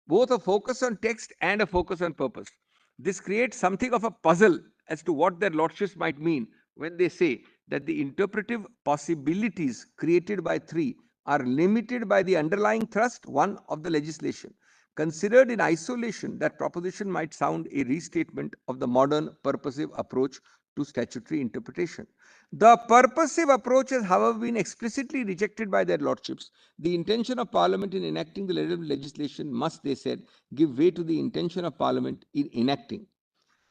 Both a focus on text and a focus on purpose. This creates something of a puzzle as to what their lordships might mean when they say that the interpretive possibilities created by 3 are limited by the underlying thrust, 1, of the legislation. Considered in isolation, that proposition might sound a restatement of the modern purposive approach to statutory interpretation. The purposive approach has, however, been explicitly rejected by their lordships. The intention of Parliament in enacting the relevant legislation must, they said, give way to the intention of Parliament in enacting.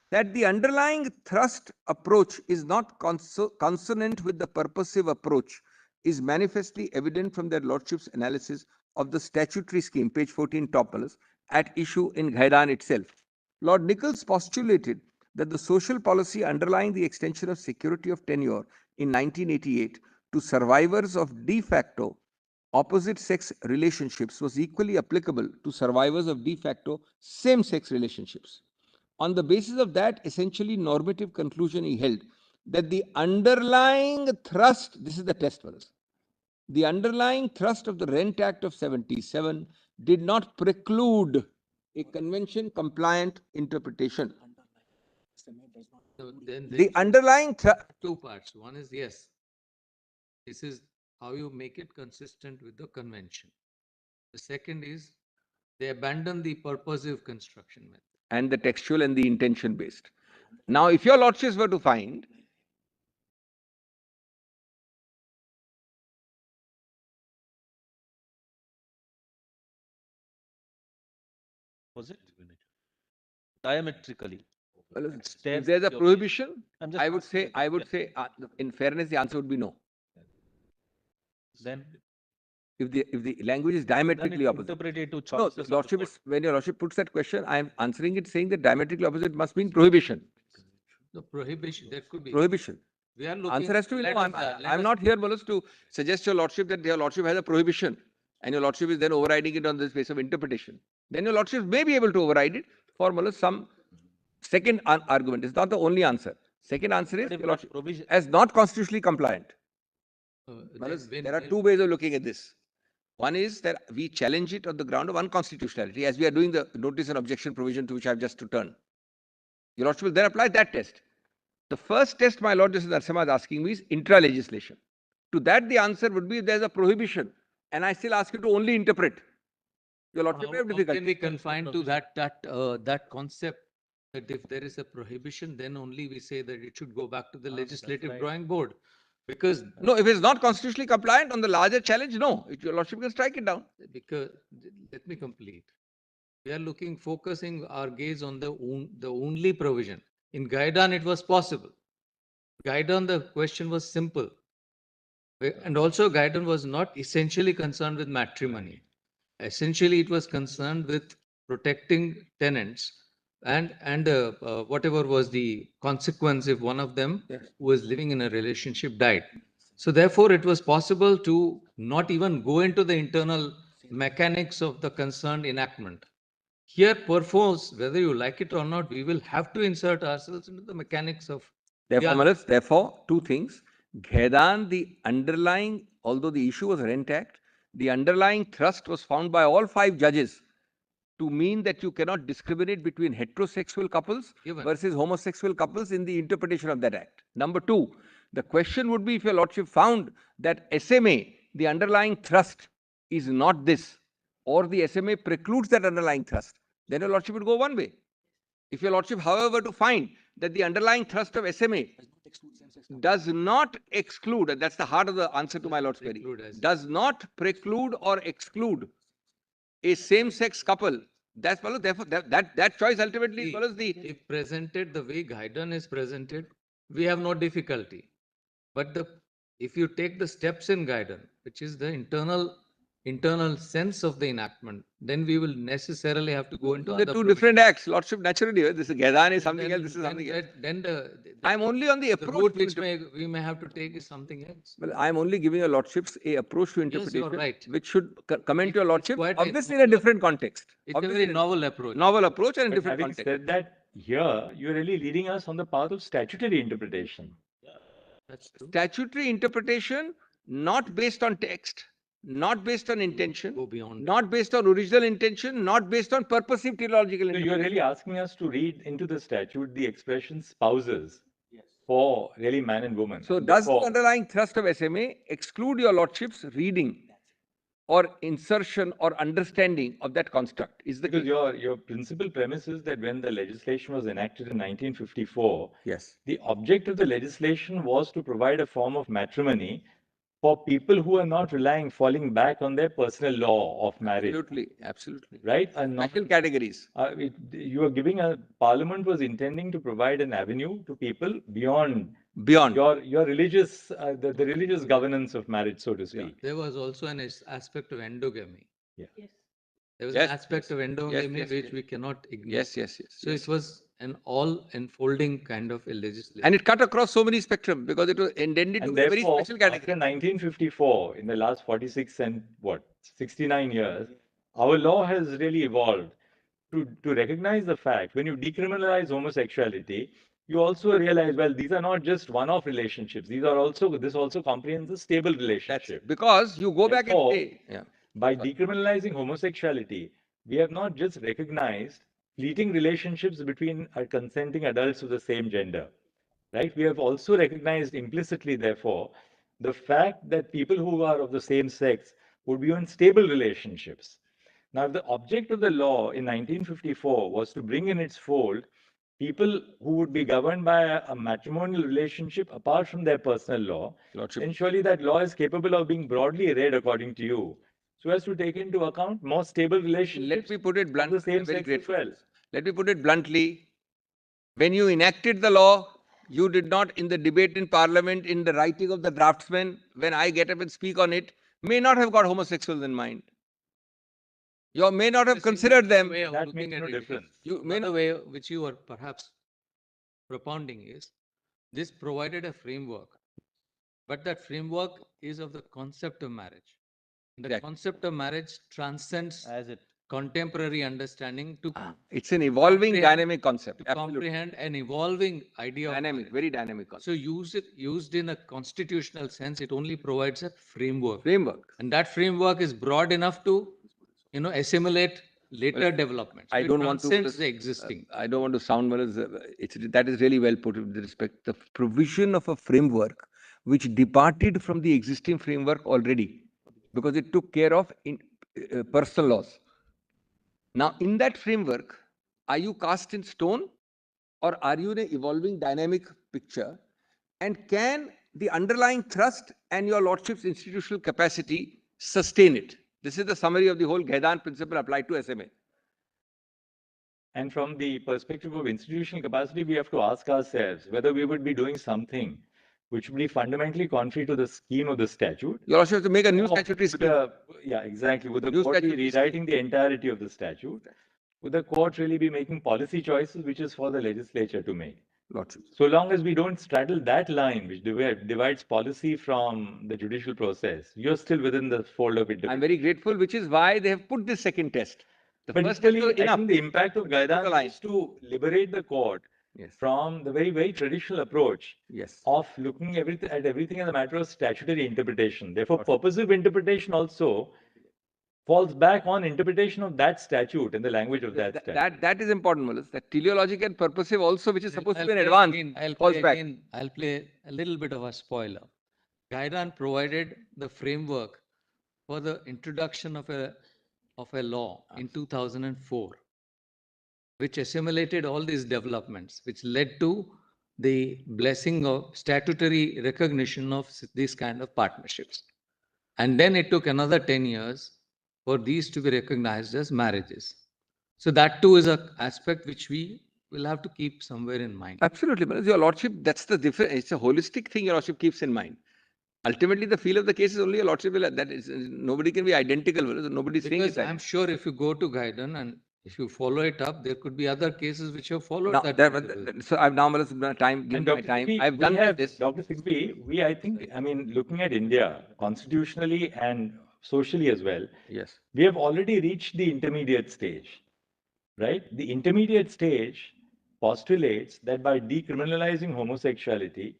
That the underlying thrust approach is not consonant with the purposive approach is manifestly evident from their lordships' analysis of the statutory scheme, page 14, top, at issue in Ghaidan itself. Lord Nichols postulated that the social policy underlying the extension of security of tenure in 1988 to survivors of de facto opposite sex relationships was equally applicable to survivors of de facto same sex relationships. On the basis of that essentially normative conclusion, he held that the underlying thrust, this is the test for us, the underlying thrust of the Rent Act of 77 did not preclude a convention compliant interpretation. So then The there underlying two parts. One is yes, this is how you make it consistent with the convention. The second is they abandon the purposive construction method. and the textual and the intention based. Now, if your lordships were to find Was it? Diametrically. well, It if stares there's a at your prohibition, I'm just I would asking say, the I would question. say, in fairness, the answer would be no. Then If the language is diametrically opposite. interpret it to No, choices the of the lordship court. is, when your lordship puts that question, I am answering it saying that diametrically opposite must mean prohibition. The prohibition, there could be. Prohibition. We are looking. Answer has to be let no. us, let I'm us- not here, Malas, to suggest your lordship that your lordship has a prohibition and your lordship is then overriding it on the basis of interpretation. Then your lordship may be able to override it for Malas some second argument. It's not the only answer. Second answer is But if your that lordship provision, as not constitutionally compliant. then Malas, when there are we- two ways of looking at this. One is that we challenge it on the ground of unconstitutionality, as we are doing the notice and objection provision to which I have just returned. Your lordship will then apply that test. The first test, my lord, Justice Narasimha is asking me is intra-legislation. To that, the answer would be there's a prohibition, and I still ask you to only interpret. Your lordship may have How can difficulty. we confine to that concept that if there is a prohibition, then only we say that it should go back to the legislative right. drawing board? Because, No, if it's not constitutionally compliant on the larger challenge, no, your lordship can strike it down. let me complete. We are focusing our gaze on the only provision. In Gaidan, it was possible. Gaidan, the question was simple. And also Gaidan was not essentially concerned with matrimony. Essentially, it was concerned with protecting tenants and whatever was the consequence if one of them who was living in a relationship died. So therefore, it was possible to not even go into the internal mechanics of the concerned enactment. Here, perforce, whether you like it or not, we will have to insert ourselves into the mechanics of. Therefore, Yeah. Malas, therefore, two things. Ghedan, the underlying, although the issue was Rent Act, the underlying thrust was found by all 5 judges to mean that you cannot discriminate between heterosexual couples Given. versus homosexual couples in the interpretation of that act. Number 2, the question would be if your lordship found that SMA, the underlying thrust is not this, or the SMA precludes that underlying thrust, then your lordship would go one way. If your lordship, however, were to find that the underlying thrust of SMA does not exclude, and that's the heart of the answer to my lord's query, Preclude as- does not preclude or exclude a same-sex couple, that's follows, therefore, that choice ultimately See, follows the, If presented the way Gaidan is presented, we have no difficulty. But if you take the steps in Gaidan, which is the internal sense of the enactment, then we will necessarily have to go into the other two provisions. different acts, lordship naturally, this is Ghedan is something Then- else, this is then something else. Then I'm only on the the approach. route to which inter- we may have to take is something else. Well, I'm only giving your lordships a approach to Yes, you're interpretation, right. which should commend It's- your it's lordship, quite a obviously in a novel- different context. It's a Obviously very novel approach. novel approach and in But different having context. said that, here you're really leading us on the path of statutory interpretation. That's true. Statutory interpretation, not based on text, not based on intention, Go beyond. not based on original intention, not based on purposive teleological So you're interpretation. really asking us to read into the statute the expression spouses for really man and woman. So And does the therefore- underlying thrust of SMA exclude your lordship's reading or insertion or understanding of that construct? Is the Because case? your principal premise is that when the legislation was enacted in 1954, Yes. the object of the legislation was to provide a form of matrimony for people who are not falling back on their personal law of marriage, Absolutely, absolutely. right? And not, Special categories. you are giving Parliament was intending to provide an avenue to people beyond Beyond. your religious, the religious governance of marriage, so to speak. There was also an aspect of endogamy. Yeah. Yes. There was Yes, an aspect yes. of endogamy yes, which yes. we cannot ignore. Yes, yes, yes. So yes. it was an all enfolding kind of a legislation. And it cut across so many spectrum because it was intended to And be a very therefore, special after category. 1954, in the last 46 and 69 years, our law has really evolved to recognize the fact when you decriminalize homosexuality, you also realize, well, these are not just one-off relationships. This also comprehends a stable That's relationship. because you go back and Therefore, say, yeah. By decriminalizing homosexuality, we have not just recognized fleeting relationships between consenting adults of the same gender, right? We have also recognized implicitly, therefore, the fact that people who are of the same sex would be in stable relationships. Now, if the object of the law in 1954 was to bring in its fold people who would be governed by a matrimonial relationship apart from their personal law, Lordship. then surely that law is capable of being broadly read according to you, so as to take into account more stable relationships Let me put it of bluntly. the same very sex as grateful. well. Let me put it bluntly. When you enacted the law, you did not, in the debate in Parliament, in the writing of the draftsman, when I get up and speak on it, may not have got homosexuals in mind. You may not have considered them. Way of That looking makes at no it. difference. You may Another not. way which you are perhaps propounding is this provided a framework, but that framework is of the concept of marriage. The Exactly. concept of marriage transcends As it. contemporary understanding to It's an evolving comprehend- dynamic concept. to Absolutely. comprehend an evolving idea of Dynamic, marriage. very dynamic concept. So used in a constitutional sense, it only provides a framework. Framework. And that framework is broad enough to, assimilate later developments. I So it don't want to. transcends the existing. I don't want to sound well. That is really well put with respect. The provision of a framework which departed from the existing framework already, because it took care of personal laws. Now, in that framework, are you cast in stone, or are you in an evolving dynamic picture? And can the underlying thrust and your lordship's institutional capacity sustain it? This is the summary of the whole Ghaidan principle applied to SMA. And from the perspective of institutional capacity, we have to ask ourselves whether we would be doing something which would be fundamentally contrary to the scheme of the statute. You also have to make a new or statutory would scheme. Yeah, exactly. Would the New court be statutory scheme. rewriting the entirety of the statute? Would the court really be making policy choices, which is for the legislature to make? Lordship. So long as we don't straddle that line, which divides policy from the judicial process, you're still within the fold of it. I'm very grateful, which is why they have put this second test. The But first test equally, was I enough. think the impact of Put a Ghaidan line. is to liberate the court Yes. from the very, very traditional approach Yes. of looking at everything as a matter of statutory interpretation. Therefore, purposive interpretation also falls back on interpretation of that statute and the language of that statute. That is important, Malas. That teleological and purposive also, which is supposed to be in play advance, again- falls back. I'll play a little bit of a spoiler. Ghaidan provided the framework for the introduction of a law in 2004, which assimilated all these developments, which led to the blessing of statutory recognition of these kind of partnerships. And then it took another 10 years for these to be recognized as marriages. So that too is an aspect which we will have to keep somewhere in mind. Absolutely, Malas. Your lordship, that's the difference. It's a holistic thing your lordship keeps in mind. Ultimately, the feel of the case is only your lordship will. That is, nobody can be identical. Nobody is saying Because it. I'm sure if you go to Ghaidan and if you follow it up, there could be other cases which have followed Now, that. that, so I've now, Malas, time, given And my Dr. time. Sigby, I've done this. Dr. Sigby, I think, looking at India constitutionally and socially as well, Yes. we have already reached the intermediate stage, right? The intermediate stage postulates that by decriminalizing homosexuality,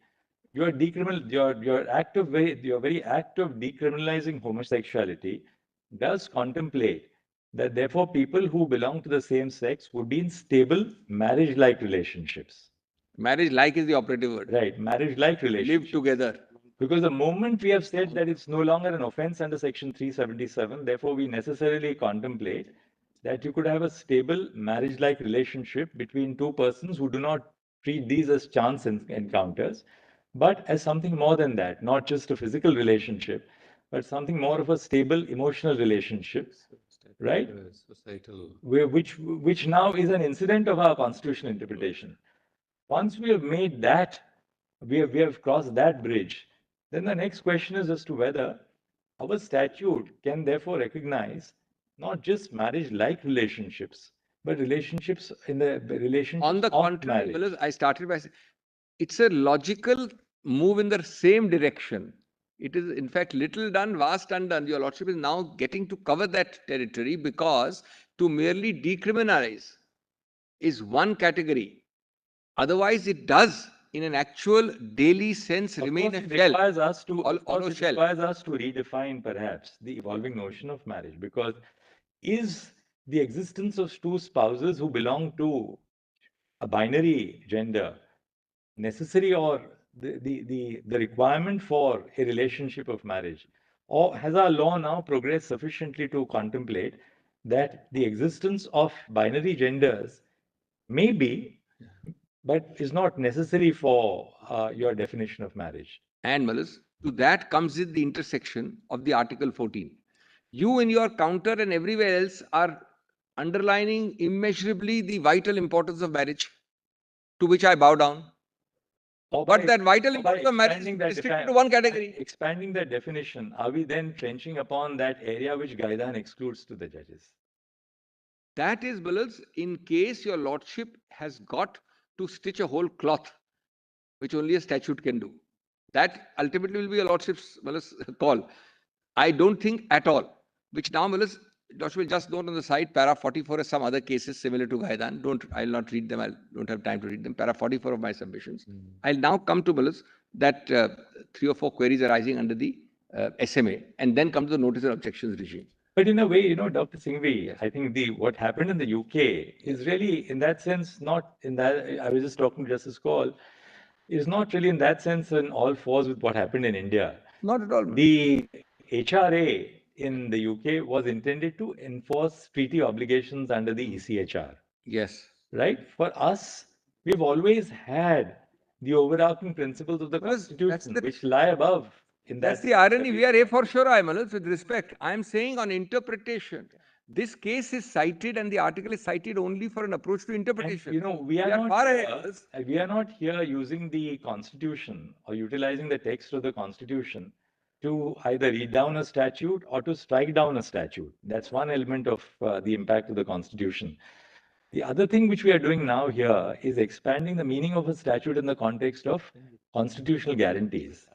your very act of decriminalizing homosexuality does contemplate that therefore people who belong to the same sex would be in stable marriage-like relationships. Marriage-like is the operative word. Right, marriage-like relationships. Live together. Because the moment we have said that it's no longer an offense under Section 377, therefore we necessarily contemplate that you could have a stable marriage-like relationship between two persons who do not treat these as chance encounters, but as something more than that, not just a physical relationship, but something more of a stable emotional relationship, right? Societal. Which now is an incident of our constitutional interpretation. Once we have made that, we have crossed that bridge, then the next question is as to whether our statute can therefore recognize not just marriage-like relationships, but relationships in the relationships On the of contrary, marriage. Mills, I started by saying, it's a logical move in the same direction. It is, in fact, little done, vast undone. Your Lordship is now getting to cover that territory, because to merely decriminalize is one category. Otherwise, it does, in an actual daily sense, Of remain course, a it shell. requires us to, Hollow of course, it shell. requires us to redefine perhaps the evolving notion of marriage, because is the existence of two spouses who belong to a binary gender necessary, or the requirement for a relationship of marriage? Or has our law now progressed sufficiently to contemplate that the existence of binary genders may be, but is not necessary for your definition of marriage? And Malas, to that comes in the intersection of the Article 14. You in your counter and everywhere else are underlining immeasurably the vital importance of marriage, to which I bow down. But that vital importance of marriage is restricted to one category. Expanding that definition, are we then trenching upon that area which Gaidan excludes to the judges? That is, Malas, in case your Lordship has got to stitch a whole cloth, which only a statute can do. That ultimately will be your Lordship's call. I don't think at all, which now Lordship will just note on the side, para 44 has some other cases similar to Gaidan. I'll not read them. I don't have time to read them. Para 44 of my submissions. I'll now come to that 3 or 4 queries arising under the SMA, and then come to the notice and objections regime. But in a way, Dr. Singhvi, I think what happened in the UK is really, in that sense, not in that, I was just talking to Justice Kaul, is not really in that sense in all fours with what happened in India. Not at all. The HRA in the UK was intended to enforce treaty obligations under the ECHR. Yes. Right? For us, we've always had the overarching principles of the Constitution, which lie above. That's the irony. We are a for sure, Malas, with respect. I am saying on interpretation. This case is cited and the article is cited only for an approach to interpretation. And, we are not here using the Constitution or utilizing the text of the Constitution to either read down a statute or to strike down a statute. That's one element of the impact of the Constitution. The other thing which we are doing now here is expanding the meaning of a statute in the context of constitutional guarantees.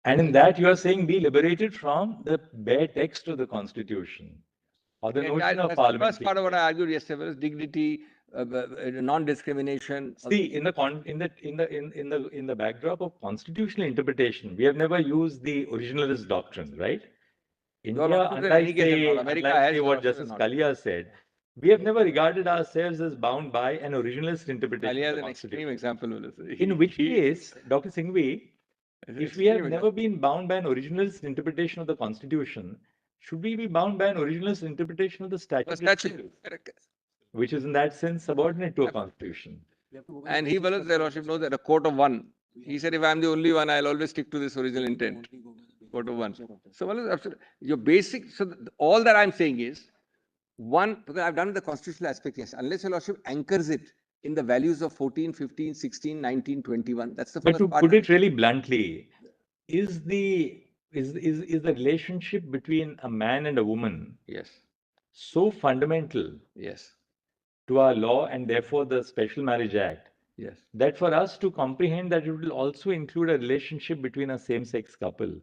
And in that, you are saying be liberated from the bare text of the Constitution or the notion of parliament. The first part of what I argued yesterday was dignity, non-discrimination. See, in the backdrop of constitutional interpretation, we have never used the originalist doctrine, right? India, unlike say what Justice Kalia said, we have never regarded ourselves as bound by an originalist interpretation. Kalia is an extreme example. In which case, Dr. Singhvi, if we have never been bound by an originalist interpretation of the Constitution, should we be bound by an originalist interpretation of the statute? Which is in that sense subordinate to a Constitution. And he, Their Lordship knows that a court of one. He said, if I'm the only one, I'll always stick to this original intent. Court of one. So, your basic, all that I'm saying is, one, because I've done the constitutional aspect, yes, unless your Lordship anchors it in the values of 14, 15, 16, 19, 21. That's the first part. But to put it really bluntly, is the relationship between a man and a woman so fundamental to our law and therefore the Special Marriage Act that for us to comprehend that it will also include a relationship between a same-sex couple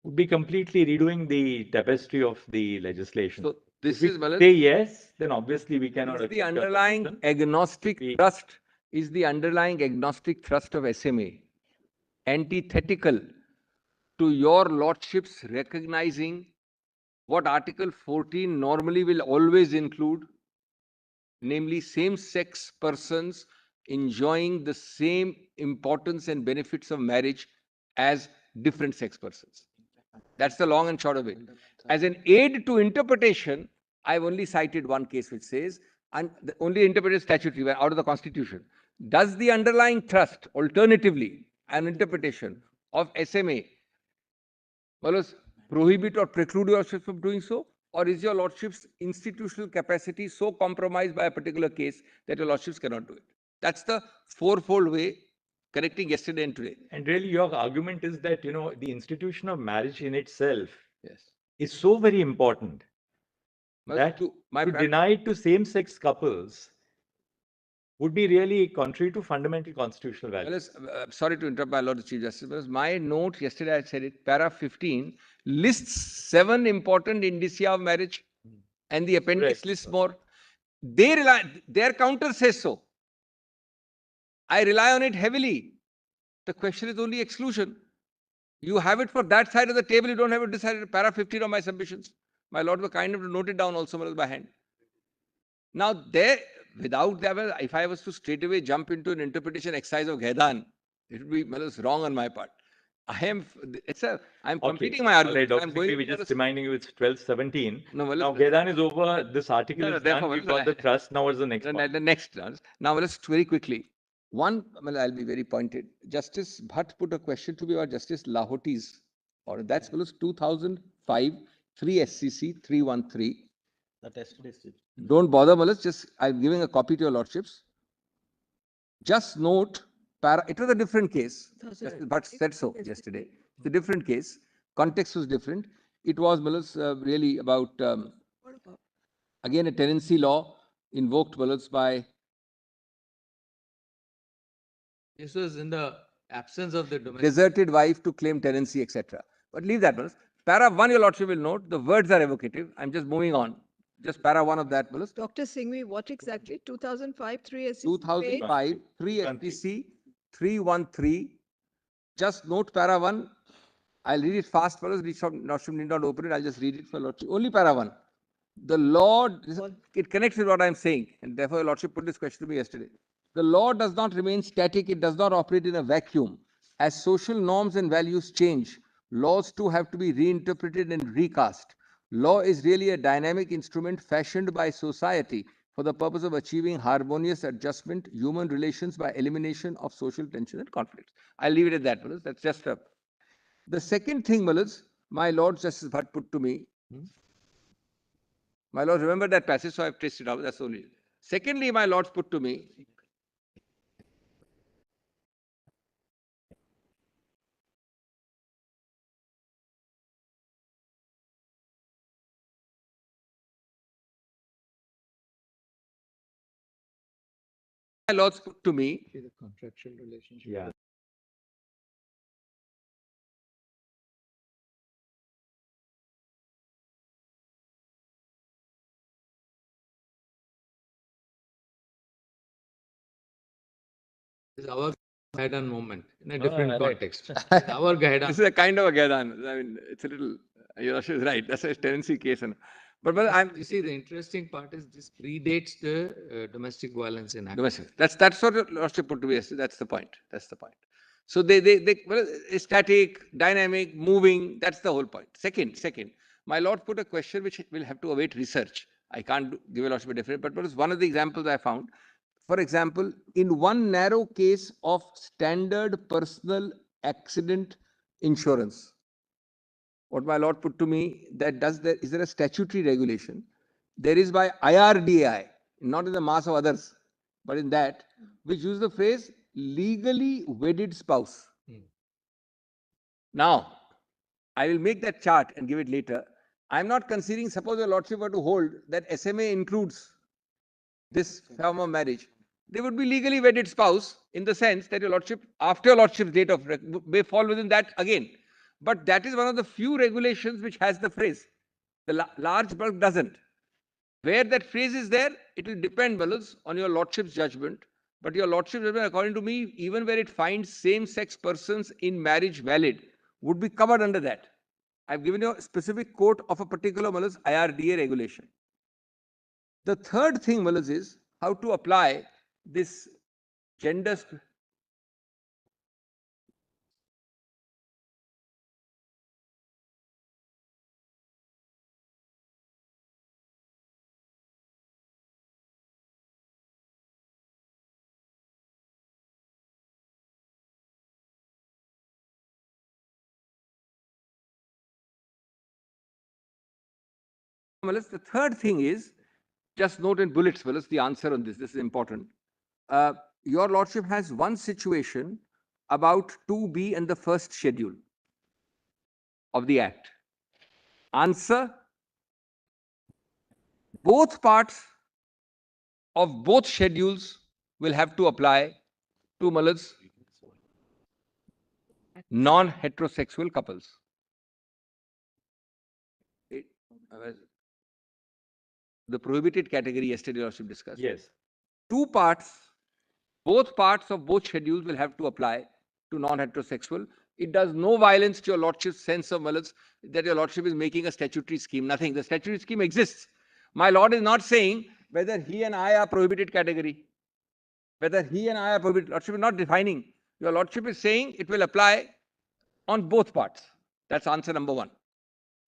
would be completely redoing the tapestry of the legislation. So this is say yes, then obviously we cannot. The underlying agnostic thrust is the underlying agnostic thrust of SMA, antithetical to your Lordship's recognizing what Article 14 normally will always include, namely same-sex persons enjoying the same importance and benefits of marriage as different sex persons. That's the long and short of it. As an aid to interpretation, I've only cited one case which says, and only interpreted statutory out of the Constitution. Does the underlying thrust, alternatively, an interpretation of SMA, prohibit or preclude your Lordship from doing so? Or is your Lordship's institutional capacity so compromised by a particular case that your Lordships cannot do it? That's the fourfold way, connecting yesterday and today. And really your argument is that, the institution of marriage in itself is so very important that my to pra- deny it to same-sex couples would be really contrary to fundamental constitutional Well, values. sorry to interrupt, my Lord the Chief Justice, but my note yesterday, I said it, para 15 lists 7 important indicia of marriage, and the appendix Correct. lists more. Their counter says so. I rely on it heavily. The question is only exclusion. You have it for that side of the table, you don't have it decided. Para 15 of my submissions. My Lord were kind enough to note it down also by hand. Now, there, without that, if I was to straight away jump into an interpretation exercise of Ghaidan, it would be wrong on my part. I'm completing my All right, argument. Dr. I'm Singhvi, going we're just reminding you it's 12:17. No, Now, Gedan is over. This article No, no, is done. therefore, We've got the trust. Now, what's the next one? the next one. Now, let's very quickly. One, I'll be very pointed. Justice Bhatt put a question to me about Justice Lahoti's order. That's 2005, 3 SCC 313. That yesterday's date. Don't bother, just I'm giving a copy to your lordships. Just note, it was a different case. Justice Bhatt said so yesterday. It's a different case. Context was different. It was really about, again, a tenancy law invoked by. This was in the absence of the domestic. Deserted wife to claim tenancy, etc. But leave that, Para 1, your lordship will note, the words are evocative. I'm just moving on. Just para 1 of that, Dr. Singhvi, what exactly? 2005, 3 SCC? 2005, 3 SPC 313. Just note para 1. I'll read it fast, lordship need not open it. I'll just read it for lordship. Only para 1. The law, it connects with what I'm saying, and therefore your lordship put this question to me yesterday. The law does not remain static. It does not operate in a vacuum. As social norms and values change, laws too have to be reinterpreted and recast. Law is really a dynamic instrument fashioned by society for the purpose of achieving harmonious adjustment, human relations by elimination of social tension and conflicts. I'll leave it at that, That's just a. The second thing, my Lord Justice Bhatt put to me. My Lord, remember that passage, so I've traced it out. That's only. Secondly, my Lords put to me. My Lords put to me. The contractual relationship. Yeah. It's our Gaidan moment in a different right. context. It's our Gaidan. This is a kind of a Gaidan. I mean, it's a little, your Lordship is right. That's a tenancy case. But You see, the interesting part is this predates the Domestic Violence in Act. Domestic. That's what your Lordship put to me yesterday. That's the point. That's the point. So they static, dynamic, moving. That's the whole point. Second, my Lord put a question which will have to await research. I can't give a Lordship a definite, but was one of the examples I found. For example, in one narrow case of standard personal accident insurance, what my Lord put to me, is there a statutory regulation? There is by IRDAI, not in the mass of others, but in that, which use the phrase legally wedded spouse. Now, I will make that chart and give it later. I'm not considering, suppose your Lordship were to hold that SMA includes this form of marriage. They would be legally wedded spouse in the sense that your Lordship, after your Lordship's date of may fall within that again. But that is one of the few regulations which has the phrase. The large bulk doesn't. Where that phrase is there, it will depend, on your Lordship's judgment. But your Lordship's judgment, according to me, even where it finds same-sex persons in marriage valid, would be covered under that. I've given you a specific quote of a particular IRDA regulation. The third thing, is how to apply this gender. The third thing is, just note in bullets, the answer on this. This is important. Your Lordship has one situation about 2B and the first schedule of the Act. Answer, both parts of both schedules will have to apply to Malad's non-heterosexual couples. The prohibited category yesterday also discussed. Yes. Two parts, both parts of both schedules will have to apply to non-heterosexual. It does no violence to your lordship's sense of Malad's that your lordship is making a statutory scheme. Nothing. The statutory scheme exists. My lord is not saying whether he and I are prohibited category. Whether he and I are prohibited. Lordship is not defining. Your lordship is saying it will apply on both parts. That's answer number one.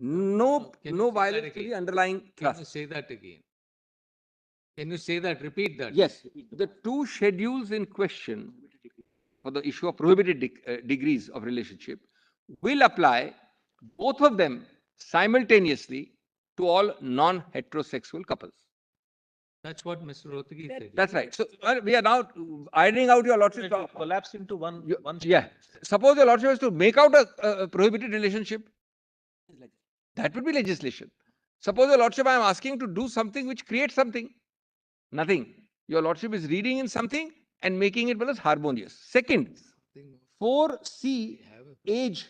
No, Can you no say that violence to again? the underlying Can you trust. say that again? Can you say that? Repeat that. Yes, the two schedules in question for the issue of prohibited degrees of relationship will apply, both of them simultaneously, to all non-heterosexual couples. That's what Mr. Rohtgi said. That's right. So we are now ironing out your lordship's. It will collapse into one. Yeah. Suppose your lordship has to make out a prohibited relationship. That would be legislation. Suppose your lordship, I am asking to do something which creates something. Nothing. Your lordship is reading in something and making it well as harmonious. Second, 4C age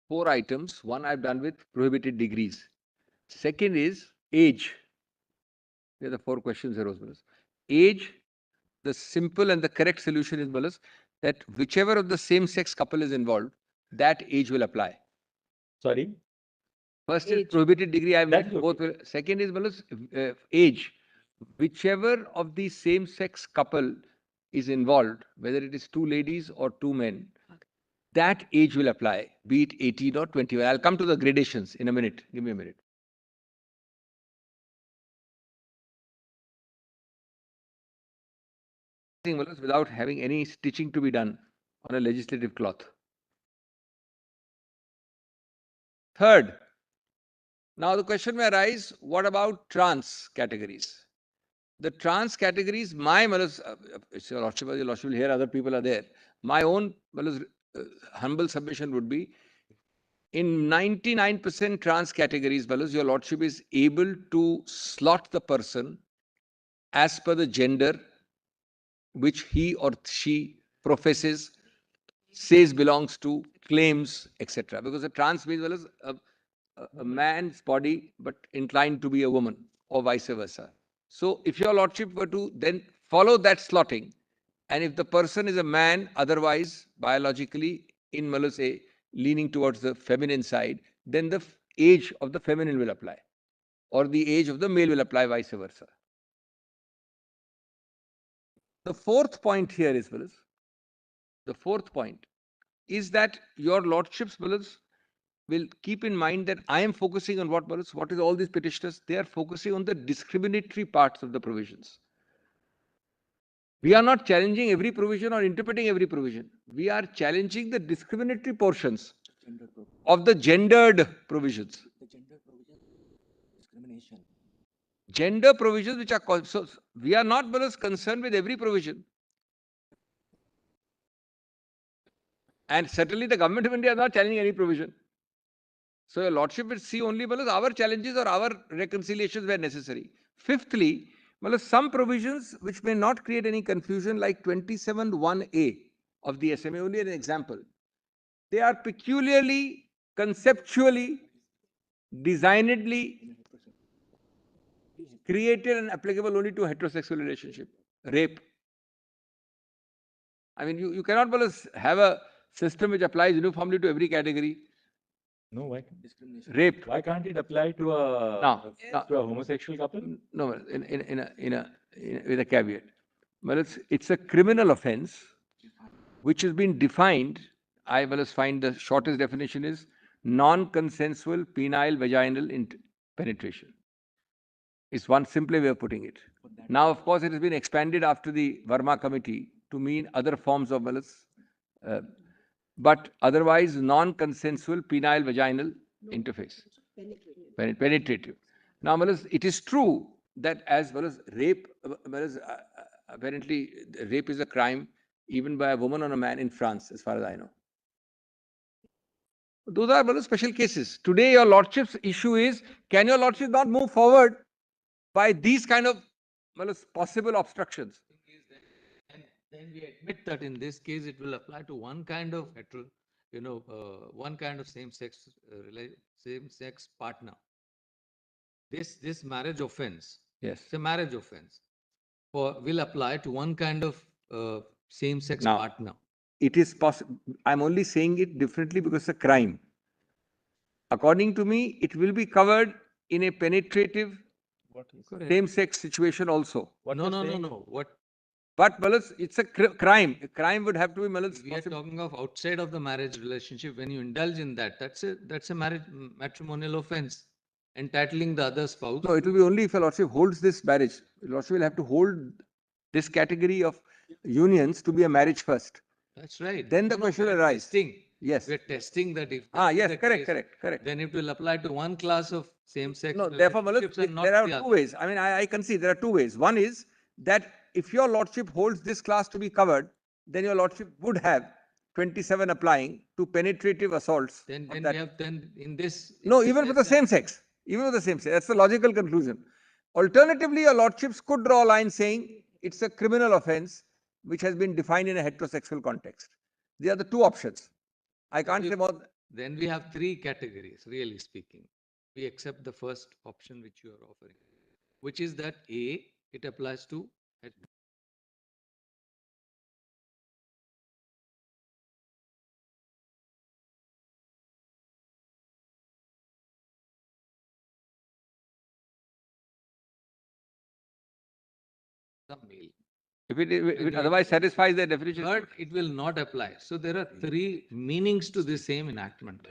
4 items. One I've done with prohibited degrees. Second is age. There are the 4 questions there was. Age, the simple and the correct solution is Balas, that whichever of the same sex couple is involved, that age will apply. Sorry? First is Age. prohibited degree. I That's meant both. Second is Balas, age. Whichever of the same sex couple is involved, whether it is 2 ladies or 2 men, that age will apply, be it 18 or 21. I'll come to the gradations in a minute. Give me a minute. Without having any stitching to be done on a legislative cloth. Third, now the question may arise, what about trans categories? The trans categories, my your Lordship will hear other people are there. My own humble submission would be, in 99% trans categories, your Lordship is able to slot the person as per the gender which he or she professes, says belongs to, claims, etc. Because a trans means a man's body but inclined to be a woman, or vice versa. So if your Lordship were to then follow that slotting, and if the person is a man, otherwise biologically in say leaning towards the feminine side, then the age of the feminine will apply, or the age of the male will apply, vice versa. The fourth point here is, the fourth point is that your Lordship's will keep in mind that I am focusing on what is all these petitioners? They are focusing on the discriminatory parts of the provisions. We are not challenging every provision or interpreting every provision. We are challenging the discriminatory portions of the gendered provisions. Gender provisions which are called, so we are not concerned with every provision. And certainly the government of India is not challenging any provision. So your Lordship will see only our challenges or our reconciliations where necessary. Fifthly, some provisions which may not create any confusion, like 27(1)(a) of the SMA, only an example. They are peculiarly, conceptually, designedly created and applicable only to a heterosexual relationship. Rape. I mean, you cannot have a system which applies uniformly to every category. No, why? Rape. Why can't it apply to a homosexual couple? No, with a caveat. Well, it's a criminal offence which has been defined. I find the shortest definition is non-consensual penile vaginal penetration. It's one simple way of putting it. Now, of course, it has been expanded after the Verma committee to mean other forms of but otherwise non-consensual penile vaginal interface. Penetrative. Now, it is true that as well as rape, apparently rape is a crime even by a woman or a man in France, as far as I know. Those are special cases. Today, your Lordship's issue is, can your Lordship not move forward by these kind of possible obstructions? And then we admit that in this case, it will apply to one kind of one kind of same-sex partner. This marriage offense, yes, it's a marriage offense, will apply to one kind of same-sex partner. It is possible. I'm only saying it differently because it's a crime. According to me, it will be covered in a penetrative same-sex situation also. No. But it's a crime. A crime would have to be we are talking of outside of the marriage relationship. When you indulge in that, that's a matrimonial offense, entitling the other spouse. No, it will be only if a Lordship holds this marriage. Lordship will have to hold this category of unions to be a marriage first. That's right. Then the question will arise. Testing. Yes. We're testing that if yes, correct. Then it will apply to one class of same-sex. No, therefore, there are two ways. I mean, I can see there are two ways. One is that if your Lordship holds this class to be covered, then your Lordship would have 27 applying to penetrative assaults. Then we have in this. No, even for the same sex. Even with the same sex. That's the logical conclusion. Alternatively, your Lordships could draw a line saying it's a criminal offense which has been defined in a heterosexual context. These are the two options. I can't say more. then we have three categories, really speaking. We accept the first option which you are offering, which is that A, it applies to the male. If it otherwise satisfies the definition. But it will not apply. So there are three meanings to the same enactment.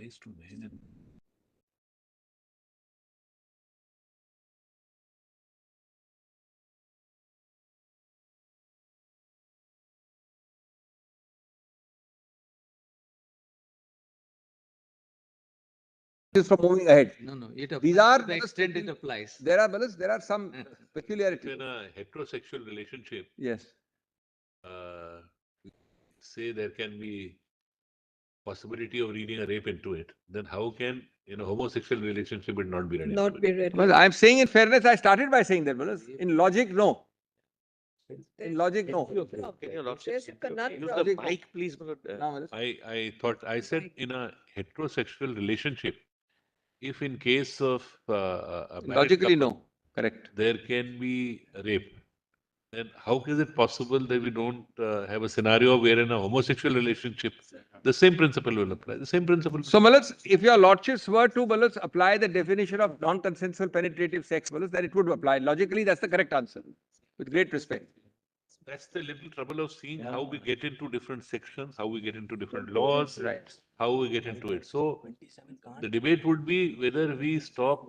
Is from moving ahead. No, it applies These are to the extent it applies. There are some peculiarities. In a heterosexual relationship, Yes. say there can be possibility of reading a rape into it, then how can in a homosexual relationship it not be read? Not be read. Well, I'm saying in fairness, I started by saying that, Manas. In logic, no. In logic, no. Can your lordship There's a conundrum. use the mic, please? No, Manas. I thought I said in a heterosexual relationship, if in case of a married Logically, couple, no. Correct. there can be rape. Then how is it possible that we don't have a scenario where in a homosexual relationship, the same principle will apply? The same principle. So, Malas, if your lordships were to, Malas, apply the definition of non-consensual penetrative sex, Malas, then it would apply. Logically, that's the correct answer. With great respect. That's the little trouble of seeing how we get into different sections, how we get into different laws, Right. how we get into it. So the debate would be whether we stop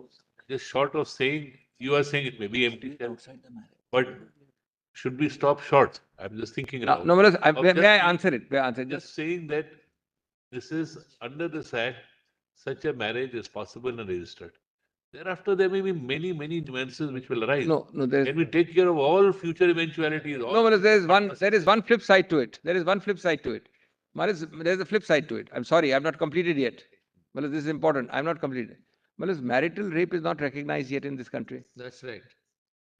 just short of saying, you are saying it may be empty shell, but should we stop short? I'm just thinking No, now. no, Malas, of may just I answer it? May I answer it? Just saying that this is under this act, such a marriage is possible and registered. Thereafter, there may be many, many nuances which will arise. No, there is. Can we take care of all future eventualities? No, Manas, there is one flip side to it. There is one flip side to it. Manas, there is a flip side to it. I'm sorry, I'm not completed yet. Manas, this is important. I'm not completed. Manas, marital rape is not recognized yet in this country. That's right.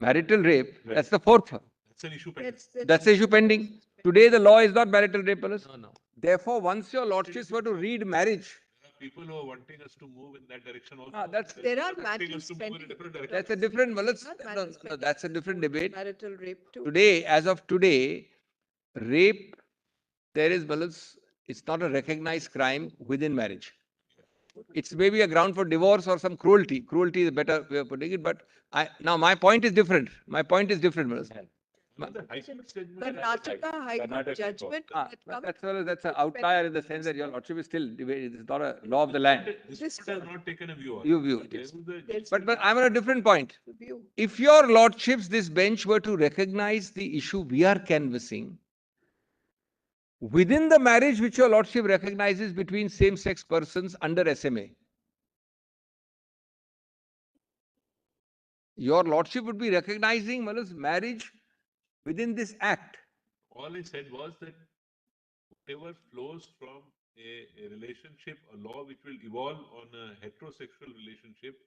Marital rape, that's the fourth. That's an issue. pending. That's the issue pending. Today, the law is not marital rape, Manas. No. Therefore, once your lordships were to read marriage, There are people who are wanting us to move in that direction also. that's There are Wanting matters us to move in a pending. different direction. that's a different, Manas. Not No, matters no, pending. that's a different debate. Marital rape too. Today, as of today, rape, there is, Manas, it's not a recognized crime within marriage. It's maybe a ground for divorce or some cruelty. Cruelty is a better way of putting it, but now my point is different. My point is different, Manas. The High Court judgment- Karnataka High Court Karnataka judgment Ah, that comes. that's an outlier in the sense that your lordship is still debated. It's not a law of the land. This This court has not taken a view on You it. view it, There yes. was a- There's But I'm on a different point. a view. If your lordships, this bench were to recognize the issue we are canvassing, within the marriage which your lordship recognizes between same-sex persons under SMA, your lordship would be recognizing, Manas, marriage within this act. All I said was that whatever flows from a relationship, a law which will evolve on a heterosexual relationship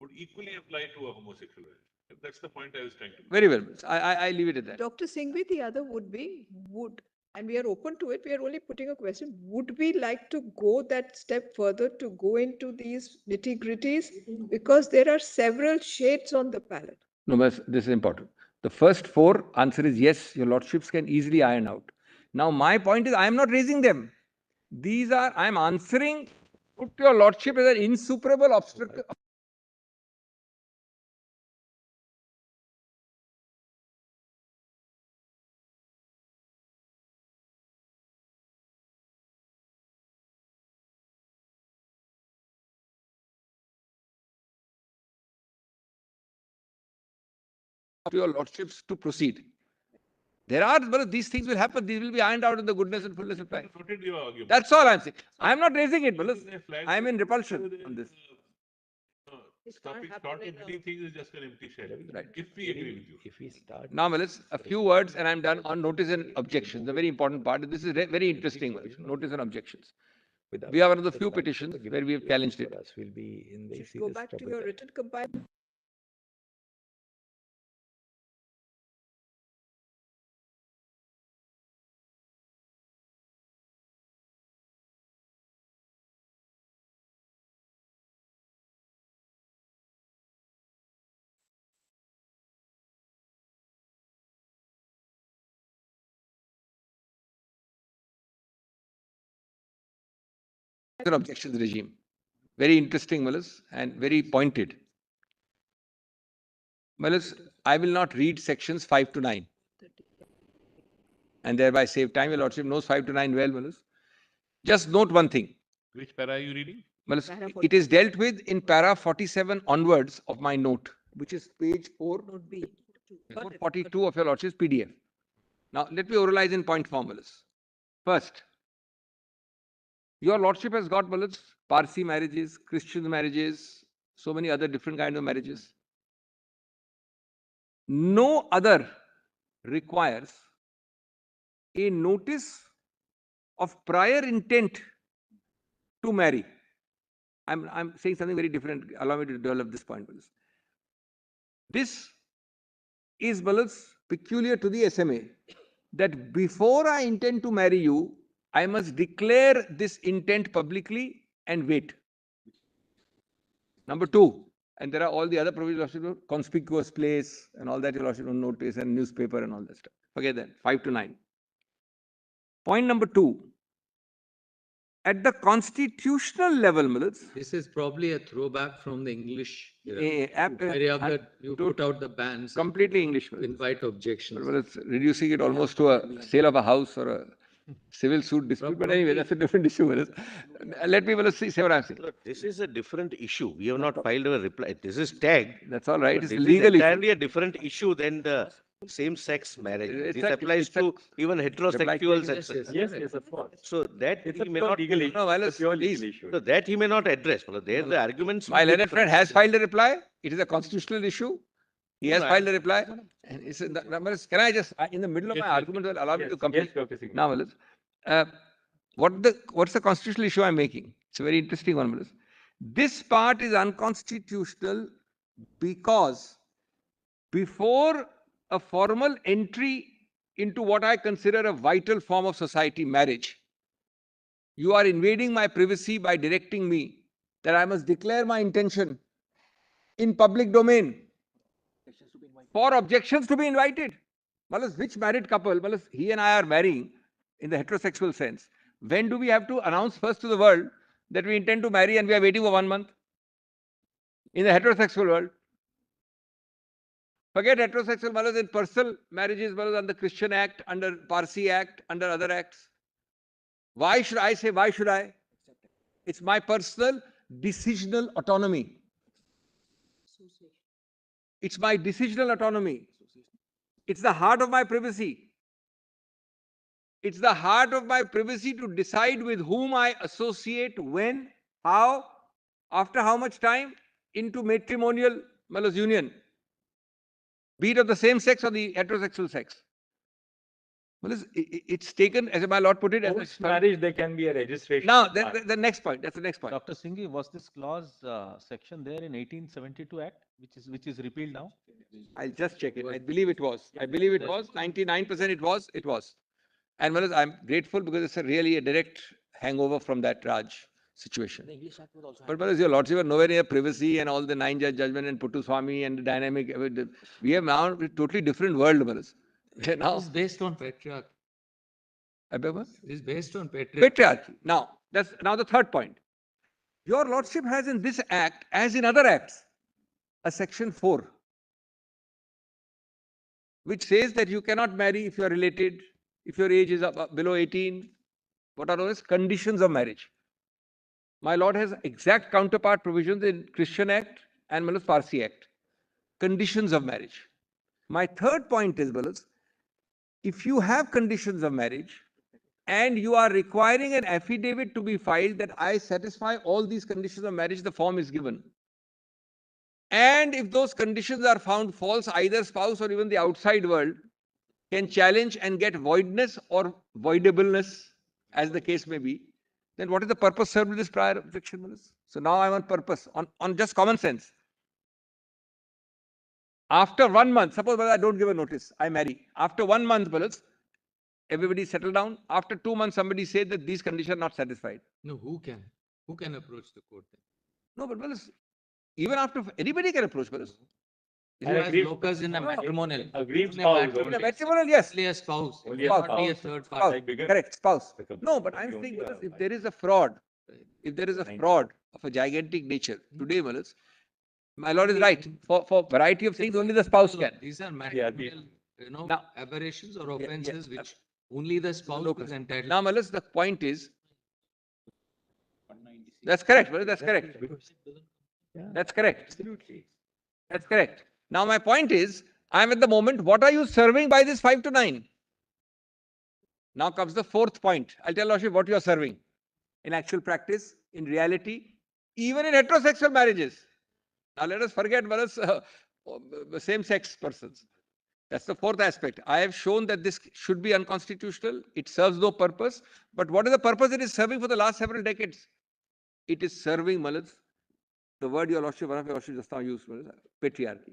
would equally apply to a homosexual relationship. That's the point I was trying to make. Very well. I leave it at that. Dr. Singhvi, the other would, and we are open to it. We are only putting a question. Would we like to go that step further to go into these nitty-gritties? Because there are several shades on the palette. No, but this is important. The first four answer is yes, your lordships can easily iron out. Now, my point is, I am not raising them. These are, I am answering, put your lordship as an insuperable obstacle. To your lordships to proceed. There are, but these things will happen. These will be ironed out in the goodness and fullness of time. Noted your argument. That's all I'm saying. I'm not raising it, Malas. There is a flag I'm in to- repulsion there on is this. a- Stopping short of many things is just an empty shell. Right. If we agree with you. If we start. Now, Malas, a few words and I'm done on notice and objections. The very important part. This is very interesting. Malas, notice and objections. We are one of the few petitions where we have challenged it. Will be in very Go serious back to trouble your then. written compile. An objections regime. Very interesting, Malas, and very pointed. Malas, I will not read sections 5 to 9. And thereby save time. Your Lordship knows 5 to 9 well, Malas. Just note one thing. Which para are you reading? Malas, it is dealt with in para 47 onwards of my note, which is page 442 of your Lordship's PDF. Now, let me oralize in point form, Malas. First, your Lordship has got, Malas, Parsi marriages, Christian marriages, so many other different kinds of marriages. No other requires a notice of prior intent to marry. I'm saying something very different. Allow me to develop this point, Malas. This is, Malas, peculiar to the SMA, that before I intend to marry you, I must declare this intent publicly and wait. Number two, and there are all the other provisions of conspicuous place and all that you'll also notice, and newspaper and all that stuff. Forget that. 5 to 9. Point number 2. At the constitutional level, Malas, This is probably a throwback from the English era. Completely Area that you put out the bans, English. Malas. invite objections. Well, it's reducing it almost to a sale of a house or a civil suit dispute. But anyway, that's a different issue. Malas. Let me, Malas, say what I'm saying. Look, this is a different issue. We have not filed a reply. This is tagged. That's all right. But It's a this legal is issue. entirely a different issue than the same-sex marriage. It's This a- applies it's a- to even heterosexuals. Yes, etc. yes. Yes, of course. So that It's he a may pure not. legal issue. No, Malas, It's a pure please. legal issue. So that he may not address. Well, there the arguments. My will be learned friend different. has filed a reply. It is a constitutional issue. He has No, filed a reply. And it's Malas, can I just, in the middle of Yes, my yes. argument, allow me Yes, to complete? yes, Dr. Singh. Now, Malas, what's the constitutional issue I'm making? It's a very interesting one, Malas. This part is unconstitutional because before a formal entry into what I consider a vital form of society, marriage, you are invading my privacy by directing me that I must declare my intention in public domain for objections to be invited. Malas, which married couple, Malas, he and I are marrying in the heterosexual sense. When do we have to announce first to the world that we intend to marry and we are waiting for 1 month? In the heterosexual world. Forget heterosexual, Malas, in personal marriages, Malas, under Christian Act, under Parsi Act, under other acts. Why should I say, why should I? It's my personal decisional autonomy. It's my decisional autonomy. It's the heart of my privacy. It's the heart of my privacy to decide with whom I associate, when, how, after how much time, into matrimonial, Malas, union. Be it of the same sex or the heterosexual sex. Malas, it's taken, as my Lord put it, as Post a marriage, there can be a registration. Now, the next point, that's the next point. Dr. Singhi, was this clause section there in 1872 Act, which is repealed now? I'll just check it. I believe it was. I believe it was. 99% it was. It was. And Malas, I'm grateful because it's really a direct hangover from that Raj situation. But Malas, your Lordship are nowhere near privacy and all the 9-judge judgment and Puttu Swami and the dynamic. We have now a totally different world, Malas. Now, It's based on patriarchy. I beg what? It's based on patriarchy. Patriarchy. Now, that's now the third point. Your Lordship has in this act, as in other acts, a section 4, which says that you cannot marry if you are related, if your age is below 18, what are those conditions of marriage. My Lord has exact counterpart provisions in Christian Act and Malas Parsi Act. Conditions of marriage. My third point is, Malas, if you have conditions of marriage and you are requiring an affidavit to be filed that I satisfy all these conditions of marriage, the form is given. And if those conditions are found false, either spouse or even the outside world can challenge and get voidness or voidableness, as the case may be, then what is the purpose served with this prior objection, Malas? So now I'm on purpose, on just common sense. After 1 month, suppose I don't give a notice, I marry. After 1 month, Malas, everybody settle down. After 2 months, somebody said that these conditions are not satisfied. No, who can? Who can approach the court then? No, but Malas, even after, anybody can approach, Malas. Who And has aggrieved- locus in a matrimonial? Aggrieved In a spouse matrimonial- only. Matrimonial, yes. Only a spouse. Only It a cannot be a spouse. third Spouse. party. Like bigger- Correct, spouse. like a- No, but I'm only saying, a Malas, if wife. there is a fraud, If there is a fraud of a gigantic nature today, my lord is right. For variety of things, only the spouse can. These are Yeah, material, Now- aberrations or yeah, offenses yeah. which only the spouse No is question. entitled. Now, the point is, that's correct, that's correct. That's correct. Absolutely. That's correct. Now, my point is, I am at the moment, what are you serving by this 5 to 9? Now comes the fourth point. I'll tell Lordship what you are serving. In actual practice, in reality, even in heterosexual marriages. Now let us forget same-sex persons. That's the fourth aspect. I have shown that this should be unconstitutional. It serves no purpose. But what is the purpose it is serving for the last several decades? It is serving, the word your Lordship, one of your Lordship just now used, patriarchy.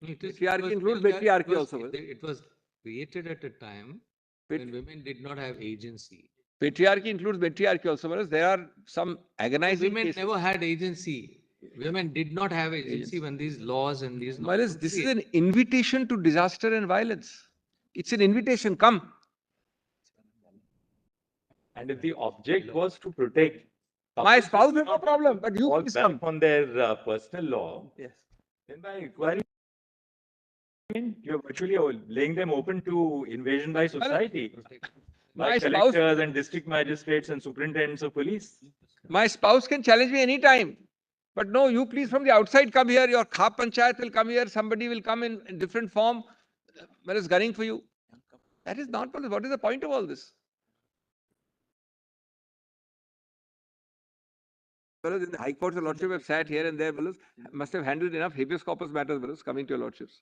Patriarchy includes patriarchy also. It was created at a time when women did not have agency. Patriarchy includes matriarchy also. There are some agonizing Women cases. never had agency. Women did not have agency when these laws and these norms were This is created. an invitation to disaster and violence. It's an invitation, come. And if the object was to protect. My couples spouse who has no not problem, but you fall please back come. on their personal law, Yes. then by requiring, you're virtually laying them open to invasion by society, by My spouse, collectors and district magistrates and superintendents of police. my spouse can challenge me anytime. But no, you please from the outside come here, your Khap Panchayat will come here, somebody will come in different form, where is gunning for you. That is not possible. What is the point of all this? In the High Courts, the Lordship have sat here and there, must have handled enough habeas corpus matters, coming to your Lordships.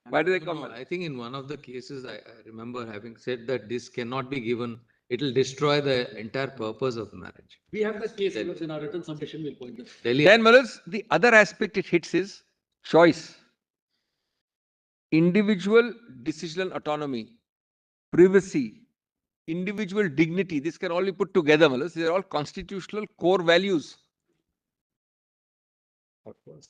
Why do they come? No, I think in one of the cases, I remember having said that this cannot be given. It will destroy the entire purpose of marriage. We have the case in our written submission, we'll point this. Then, the other aspect it hits is choice. Individual decisional autonomy, privacy, individual dignity. This can all be put together, These are all constitutional core values. Of course.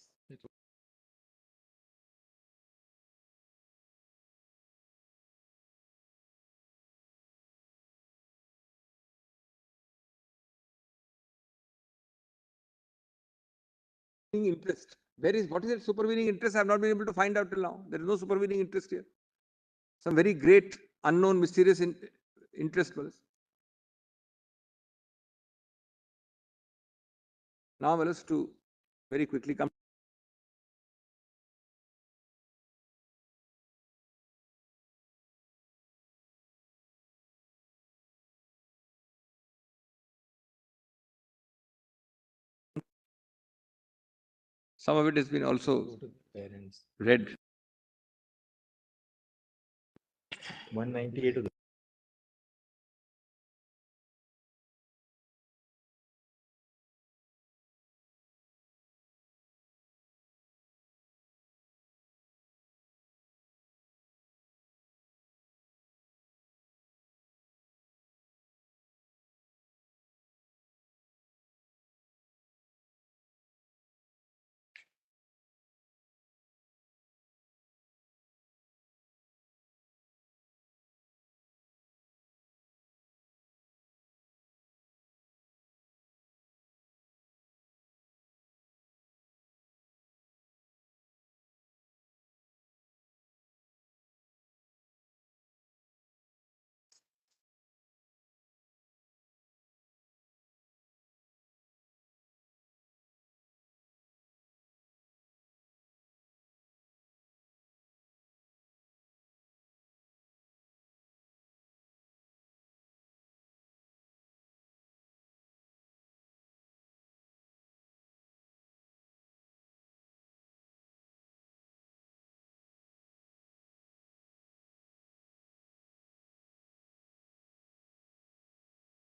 Interest. What is that supervening interest? I have not been able to find out till now. There is no supervening interest here. Some very great, unknown, mysterious interest. Now, to very quickly come. Some of it has been also read. 198 of the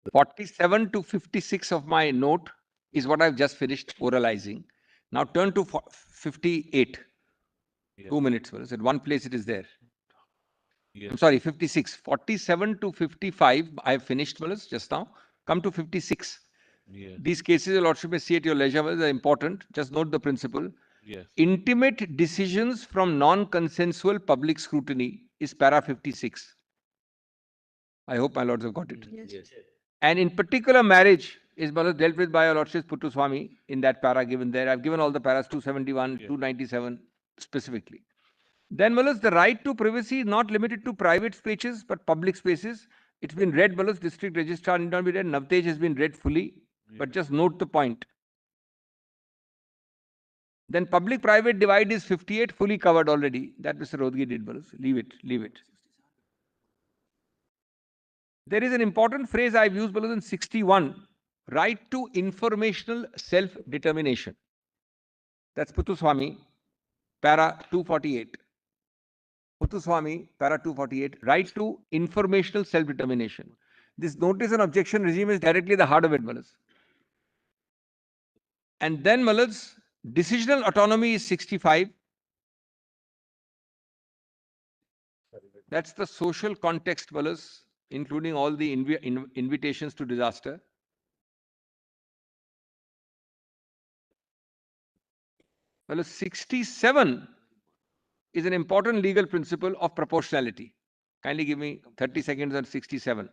The 47 to 56 of my note is what I've just finished oralizing. Now turn to 58. Yes. 2 minutes. At one place it is there. Yes. I'm sorry, 56. 47 to 55, I have finished just now. Come to 56. Yes. These cases, your Lordship may see at your leisure, are important. Just note the principle. Yes. Intimate decisions from non-consensual public scrutiny is para 56. I hope my lords have got it. Yes. And in particular, marriage is dealt with by Your Lordship Puttu Swami in that para given there. I've given all the paras 271, 297 specifically. Then, the right to privacy is not limited to private spaces but public spaces. It's been read, District Registrar need not be read. Navtej has been read fully, but just note the point. Then public-private divide is 58, fully covered already. That Mr. Rodgi did, leave it. There is an important phrase I've used, in 61, right to informational self-determination. That's Puttu Swami, para 248. Puttu Swami, para 248, right to informational self-determination. This notice and objection regime is directly the heart of it, And then, decisional autonomy is 65. That's the social context, including all the invitations to disaster. Well, 67 is an important legal principle of proportionality. Kindly give me 30 seconds on 67.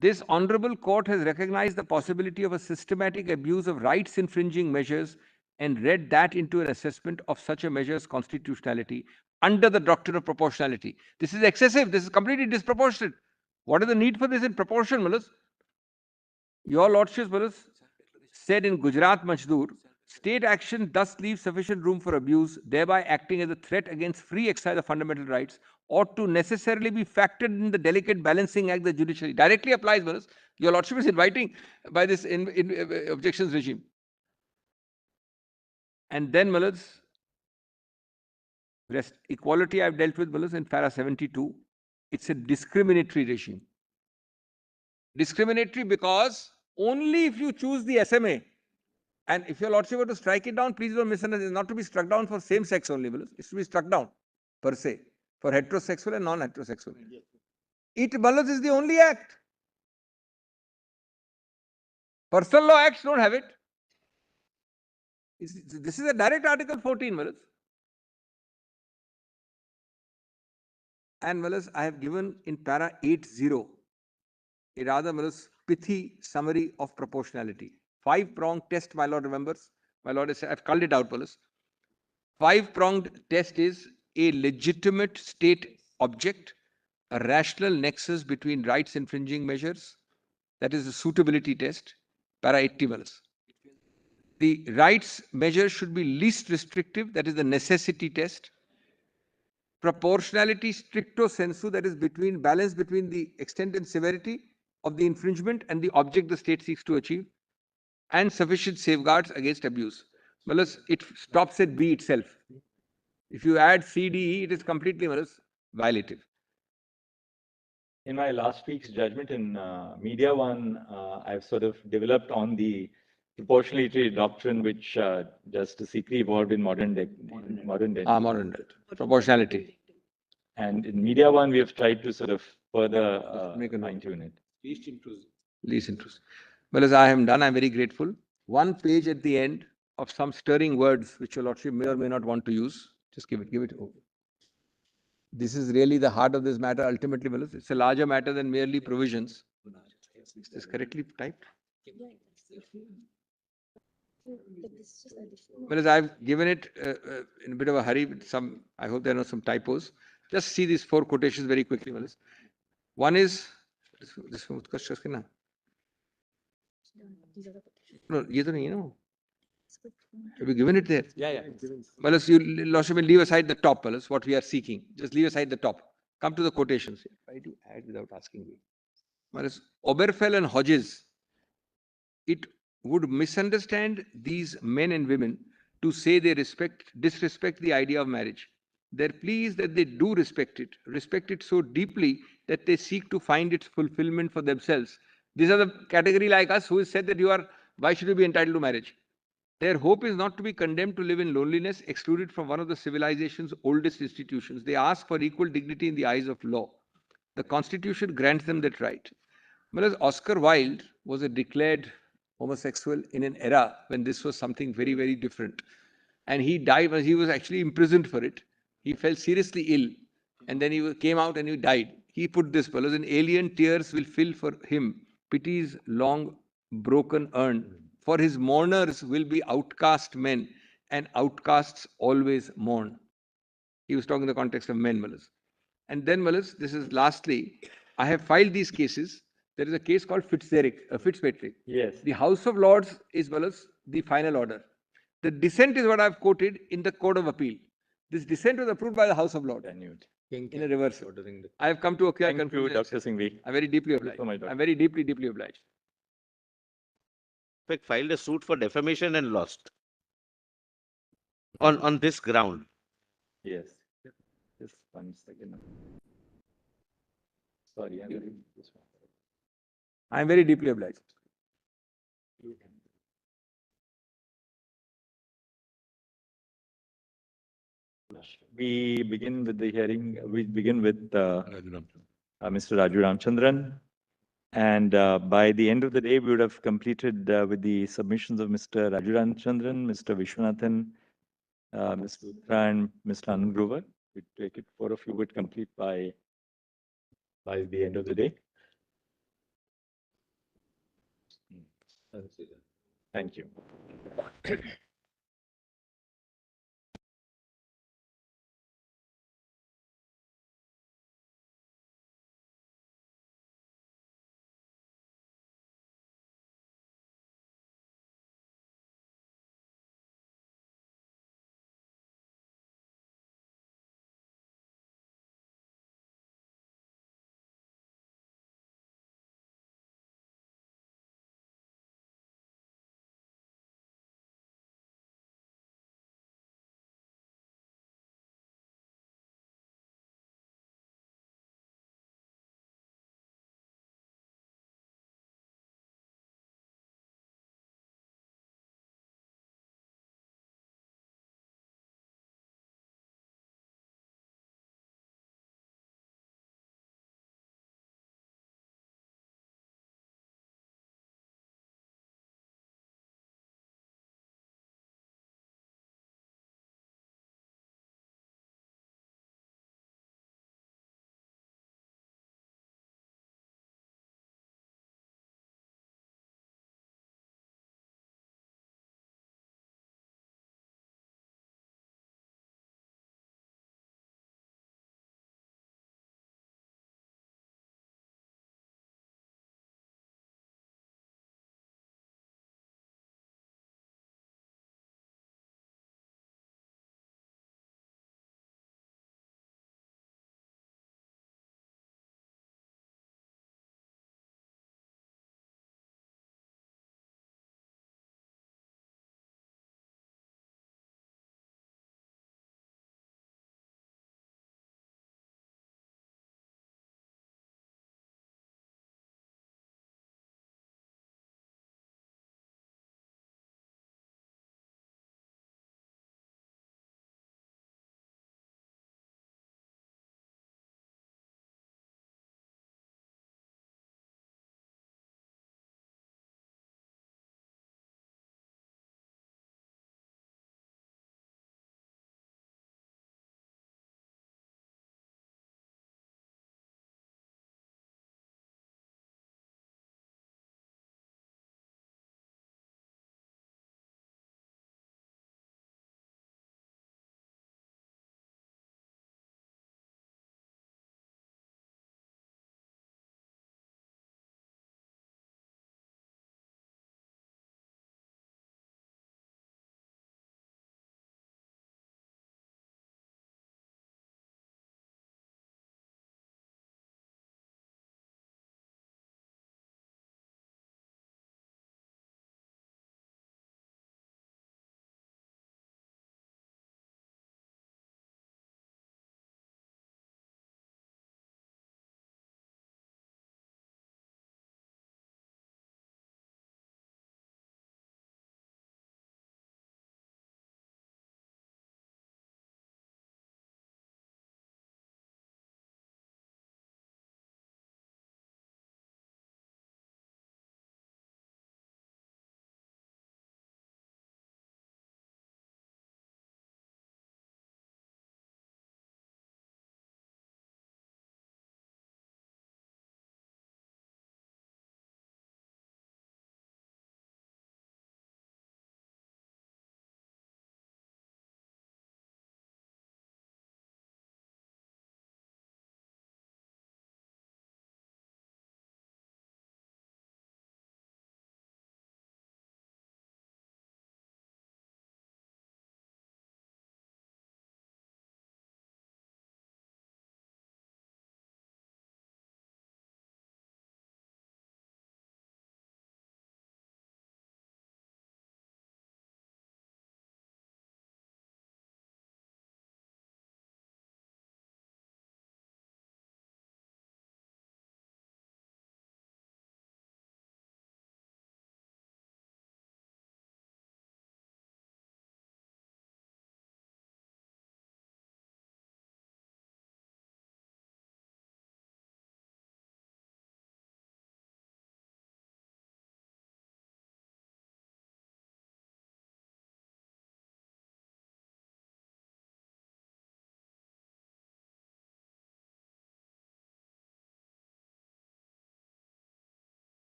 This honorable court has recognized the possibility of a systematic abuse of rights infringing measures and read that into an assessment of such a measure's constitutionality under the doctrine of proportionality. This is excessive. This is completely disproportionate. What is the need for this in proportion, Your Lordships, said in Gujarat Majdoor, state action thus leaves sufficient room for abuse, thereby acting as a threat against free exercise of fundamental rights, ought to necessarily be factored in the delicate balancing act the judiciary directly applies. Your Lordship is inviting by this objections regime. And then, equality I've dealt with, in para 72. It's a discriminatory regime. Discriminatory because only if you choose the SMA, and if Your Lordship were to strike it down, please don't misunderstand, it's not to be struck down for same sex only, it's to be struck down per se, for heterosexual and non-heterosexual. It, is the only act. Personal law acts don't have it. This is a direct Article 14, And I have given in para 80 a rather pithy summary of proportionality. 5-pronged test, my lord remembers. My lord, I've called it out, 5-pronged test is a legitimate state object, a rational nexus between rights infringing measures. That is the suitability test. Para 80. The rights measure should be least restrictive. That is the necessity test. Proportionality stricto sensu, that is balance between the extent and severity of the infringement and the object the state seeks to achieve, and sufficient safeguards against abuse. It stops at B itself. If you add C, D, E, it is completely violative. In my last week's judgment in Media One, I've sort of developed on the proportionality doctrine, which Justice Sikri evolved in modern day. Modern proportionality. And in Media One, we have tried to sort of further fine-tune it. Least intrusive. Well, as I am done, I'm very grateful. One page at the end of some stirring words, which Your Lordship may or may not want to use. Just give it. This is really the heart of this matter. Ultimately, it's a larger matter than merely provisions. Is this correctly typed? Well, as I've given it in a bit of a hurry with some, I hope there are some typos. Just see these 4 quotations very quickly. One is this one. No, ye to nahi, no. Have you given it there? Yeah. Well, you Lordship will leave aside the top, what we are seeking. Just leave aside the top. Come to the quotations. Why do you add without asking me? Well, Oberfell and Hodges, it would misunderstand these men and women to say they disrespect the idea of marriage. Their plea is that they do respect it so deeply that they seek to find its fulfillment for themselves. These are the category like us who has said that why should you be entitled to marriage? Their hope is not to be condemned to live in loneliness, excluded from one of the civilization's oldest institutions. They ask for equal dignity in the eyes of law. The Constitution grants them that right. Whereas Oscar Wilde was a declared homosexual in an era when this was something very, very different. And he died, he was actually imprisoned for it. He fell seriously ill. And then he came out and he died. He put this, an alien tears will fill for him pity's long broken urn. For his mourners will be outcast men, and outcasts always mourn. He was talking in the context of men, Malas. And then, Malas, this is lastly, I have filed these cases. There is a case called Fitzpatrick. Yes. The House of Lords is, Malas, the final order. The dissent is what I've quoted in the Court of Appeal. This dissent was approved by the House of Lords in a reverse. I have come to a clear Thank you, conclusion. Dr. Singhvi. I'm very deeply Thank you obliged. so much, Doctor. I'm very deeply obliged. In fact, filed a suit for defamation and lost. On this ground. Yes. Just 1 second. Sorry, I'm reading this one. I'm very deeply obliged. We begin with the hearing. We begin with Mr. Raju Ramchandran. And by the end of the day, we would have completed with the submissions of Mr. Raju Ramchandran, Mr. Vishwanathan, Mr. Uttara, and Mr. Anand Grover. We take it, 4 of you would complete by the end of the day. Thank you.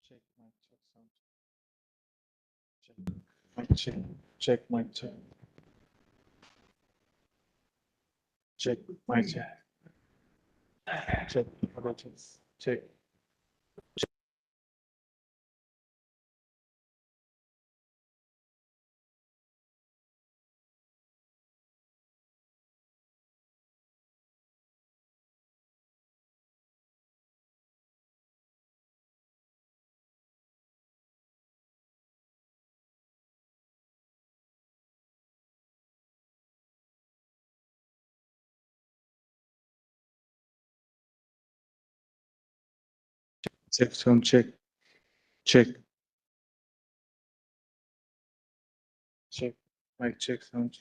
Check, mic, check, sound. Check, mic, check, mic, check. Check, mic, check. Check, audio checks, check. Check, sound, check. Check. Check, mic, check, sound.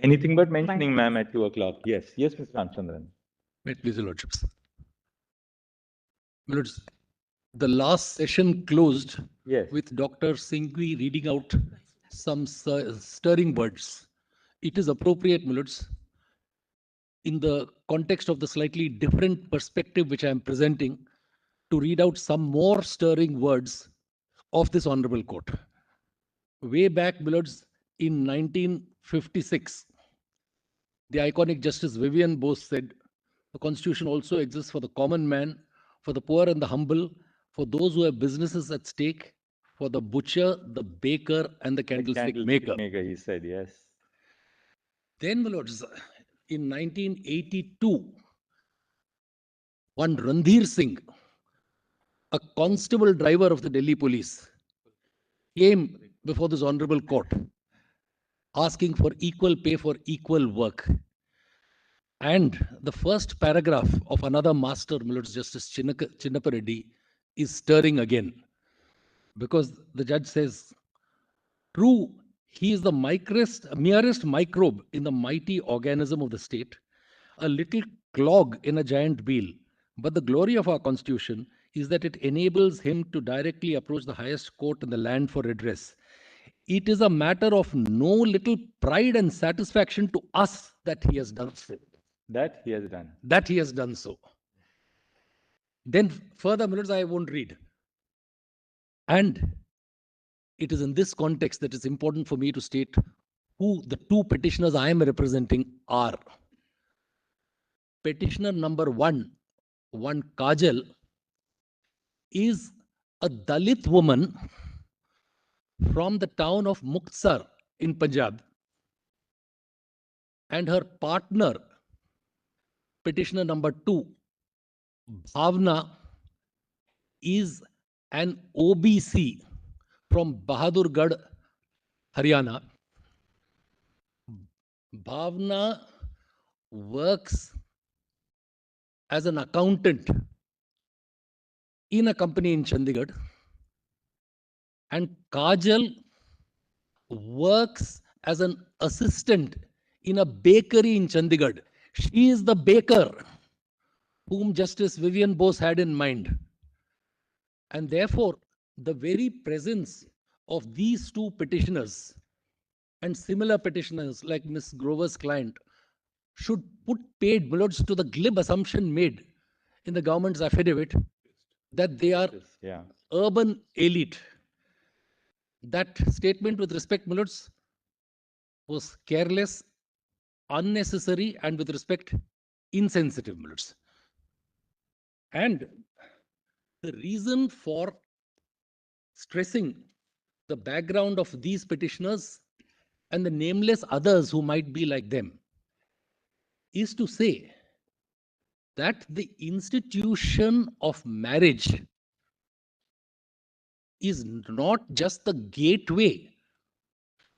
Anything but mentioning, ma'am, at 2 o'clock. Yes, yes, Mr. Ramchandran. May it please your lordships. My lords, the last session closed Yes. with Dr. Singhvi reading out some stirring words. It is appropriate, my lords, in the context of the slightly different perspective which I am presenting, to read out some more stirring words of this honorable court. Way back, my lords, in 1956, the iconic Justice Vivian Bose said, the Constitution also exists for the common man, for the poor and the humble, for those who have businesses at stake, for the butcher, the baker, and the candlestick maker. He said, yes. Then, my lords, in 1982, one Randhir Singh, a constable driver of the Delhi police, came before this honorable court asking for equal pay for equal work. And the first paragraph of another master, my lords, Justice Chinnappa Reddy, is stirring again. Because the judge says, true, he is the merest microbe in the mighty organism of the state, a little clog in a giant wheel. But the glory of our constitution is that it enables him to directly approach the highest court in the land for redress. It is a matter of no little pride and satisfaction to us that he has done so. That he has done. That he has done so. Then further, my lords, I won't read. And it is in this context that it's important for me to state who the two petitioners I am representing are. Petitioner number one Kajal, is a Dalit woman from the town of Muktsar in Punjab. And her partner, petitioner number 2, Bhavna, is an OBC from Bahadurgarh, Haryana. Bhavna works as an accountant in a company in Chandigarh, and Kajal works as an assistant in a bakery in Chandigarh. She is the baker whom Justice Vivian Bose had in mind. And therefore, the very presence of these two petitioners and similar petitioners like Ms. Grover's client should put paid bullets to the glib assumption made in the government's affidavit that they are urban elite. That statement, with respect, my lords, was careless, unnecessary, and with respect, insensitive, my lords. And the reason for stressing the background of these petitioners and the nameless others who might be like them is to say that the institution of marriage is not just the gateway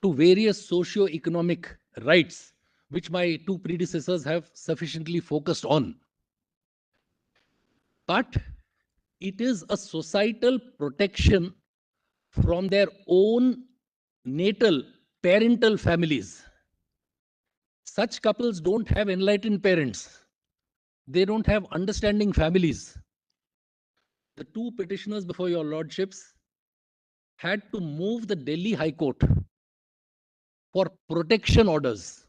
to various socio-economic rights, which my two predecessors have sufficiently focused on, but it is a societal protection from their own natal parental families. Such couples don't have enlightened parents. They don't have understanding families. The two petitioners before your lordships had to move the Delhi High Court for protection orders.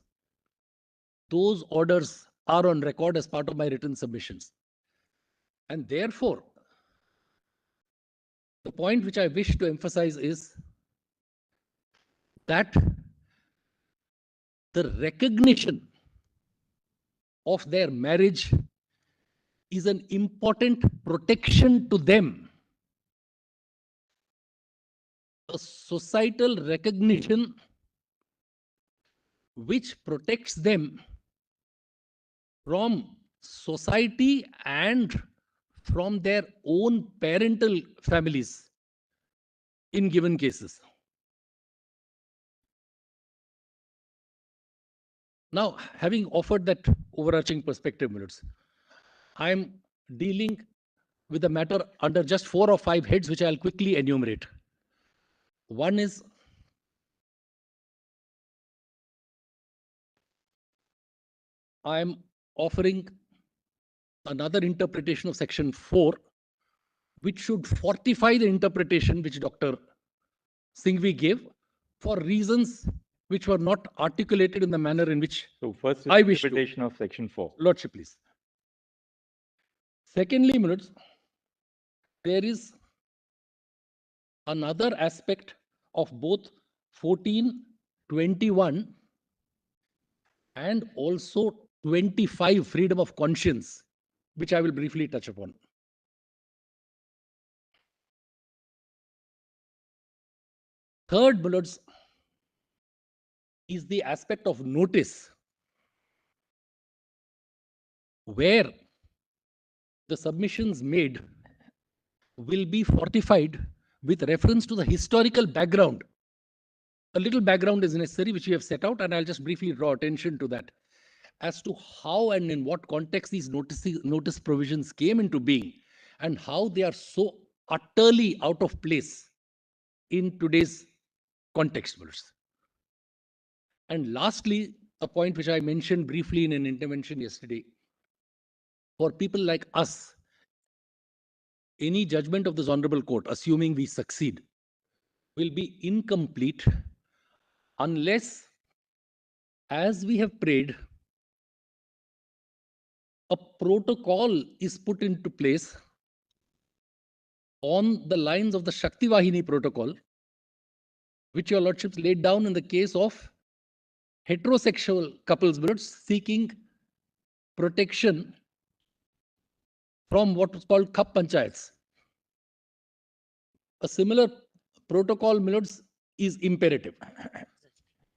Those orders are on record as part of my written submissions. And therefore, the point which I wish to emphasize is that the recognition of their marriage is an important protection to them. A societal recognition which protects them from society and from their own parental families in given cases. Now, having offered that overarching perspective, I am dealing with the matter under just 4 or 5 heads, which I'll quickly enumerate. One is I am offering another interpretation of section 4, which should fortify the interpretation which Dr. Singhvi gave for reasons which were not articulated in the manner in which So first is I wish to. interpretation of section 4. Lordship, please. Secondly, my lords, there is another aspect of both 1421 and also 25 freedom of conscience, which I will briefly touch upon. Third, my lords, is the aspect of notice, where the submissions made will be fortified with reference to the historical background. A little background is necessary, which we have set out, and I'll just briefly draw attention to that as to how and in what context these notice provisions came into being and how they are so utterly out of place in today's context. And lastly, a point which I mentioned briefly in an intervention yesterday, for people like us, any judgment of this honorable court, assuming we succeed, will be incomplete unless, as we have prayed, a protocol is put into place on the lines of the Shakti Vahini protocol, which your lordships laid down in the case of heterosexual couples seeking protection from what was called Khap Panchayats. A similar protocol, milords, is imperative.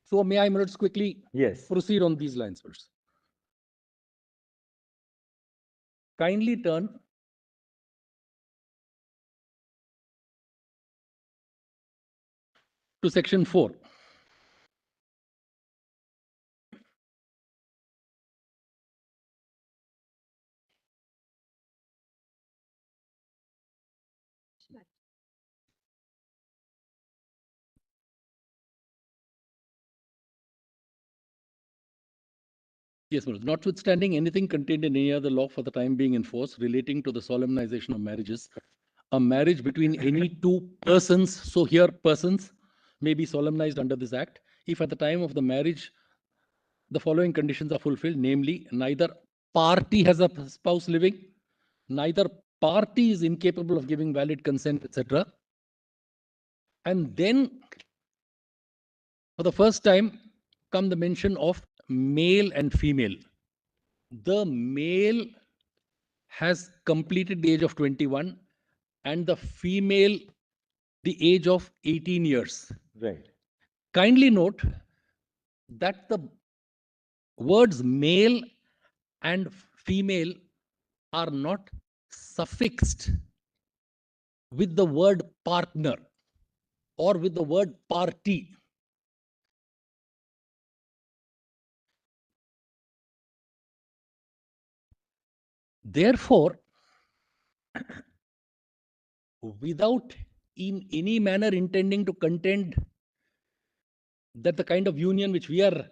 So may I, milords, quickly proceed on these lines, milords. Kindly turn to section 4. Yes, Manoj. Notwithstanding anything contained in any other law for the time being in force relating to the solemnization of marriages, a marriage between any two persons, so here persons, may be solemnized under this act if at the time of the marriage the following conditions are fulfilled, namely, neither party has a spouse living, neither party is incapable of giving valid consent, etc. And then, for the first time, come the mention of male and female. The male has completed the age of 21 and the female the age of 18 years. Right. Kindly note that the words male and female are not suffixed with the word partner or with the word party. Therefore, without in any manner intending to contend that the kind of union which we are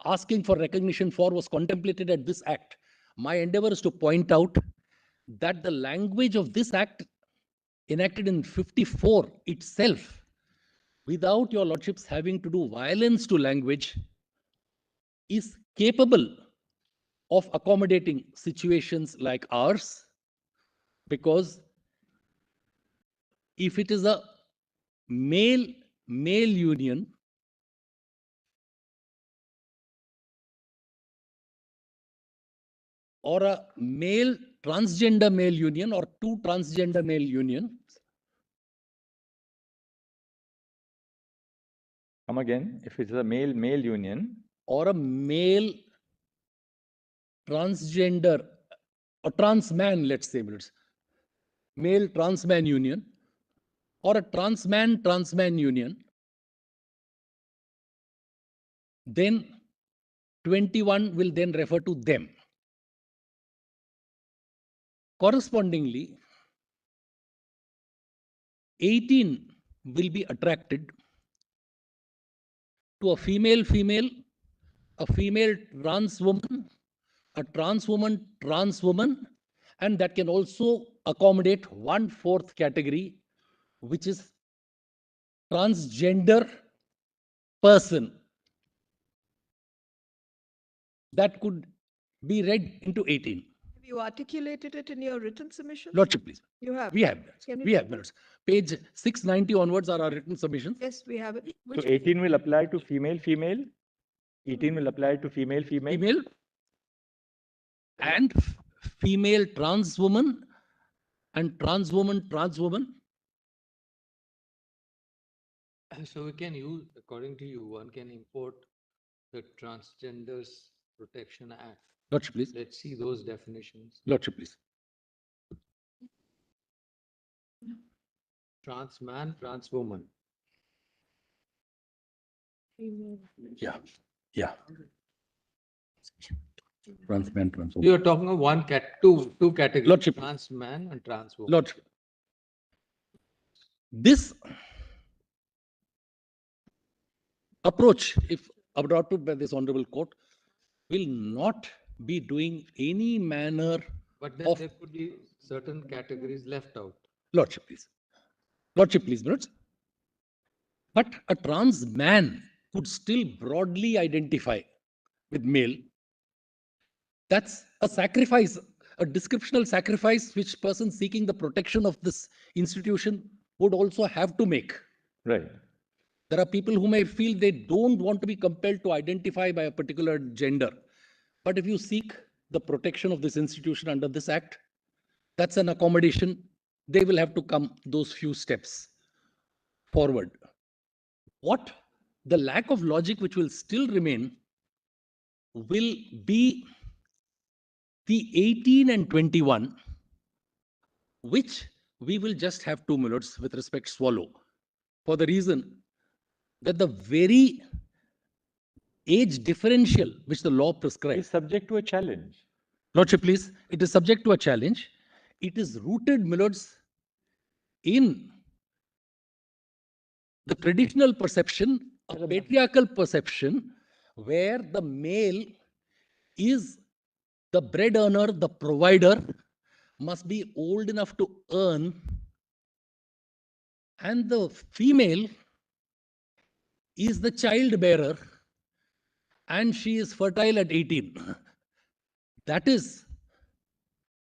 asking for recognition for was contemplated at this act, my endeavor is to point out that the language of this act enacted in 54 itself, without your lordships having to do violence to language, is capable of accommodating situations like ours, because if it is a male union, or a male transgender male union, or two transgender male unions. Come again, if it's a male union. Or a male transgender, or trans man, let's say, male trans man union, or a trans man union, then 21 will then refer to them. Correspondingly, 18 will be attracted to a female a female trans woman, a trans woman, and that can also accommodate 1/4 category, which is transgender person. That could be read into 18. Have you articulated it in your written submission? Lordship, please. You have? We have that. Can you We take have it? minutes. Page 690 onwards are our written submissions. Yes, we have it. So Which, 18 will apply to female, female. 18 will apply to female, female. Female and female trans woman and trans woman. So we can use, according to you, one can import the Transgenders Protection Act. Lordship, please. Let's see those definitions. Lordship, please. Trans man, trans woman. Yeah. Trans man, trans woman. You are talking of two categories. Lordship. Trans man and trans woman. Lordship. This approach, if adopted by this honorable court, will not be doing any manner But then of there could be certain categories left out. Lordship, please. Lordship, please, minutes. But a trans man could still broadly identify with male. That's a sacrifice, a descriptional sacrifice which person seeking the protection of this institution would also have to make. Right. There are people who may feel they don't want to be compelled to identify by a particular gender. But if you seek the protection of this institution under this act, that's an accommodation. They will have to come those few steps forward. What the lack of logic which will still remain will be the 18 and 21, which we will just have 2 minutes with respect swallow, for the reason that the very age differential which the law prescribes Is subject to a challenge. Lordship, please. It is subject to a challenge. It is rooted, milords, in the traditional perception, a patriarchal perception, where the male is the bread earner, the provider, must be old enough to earn, and the female is the child bearer, and she is fertile at 18. That is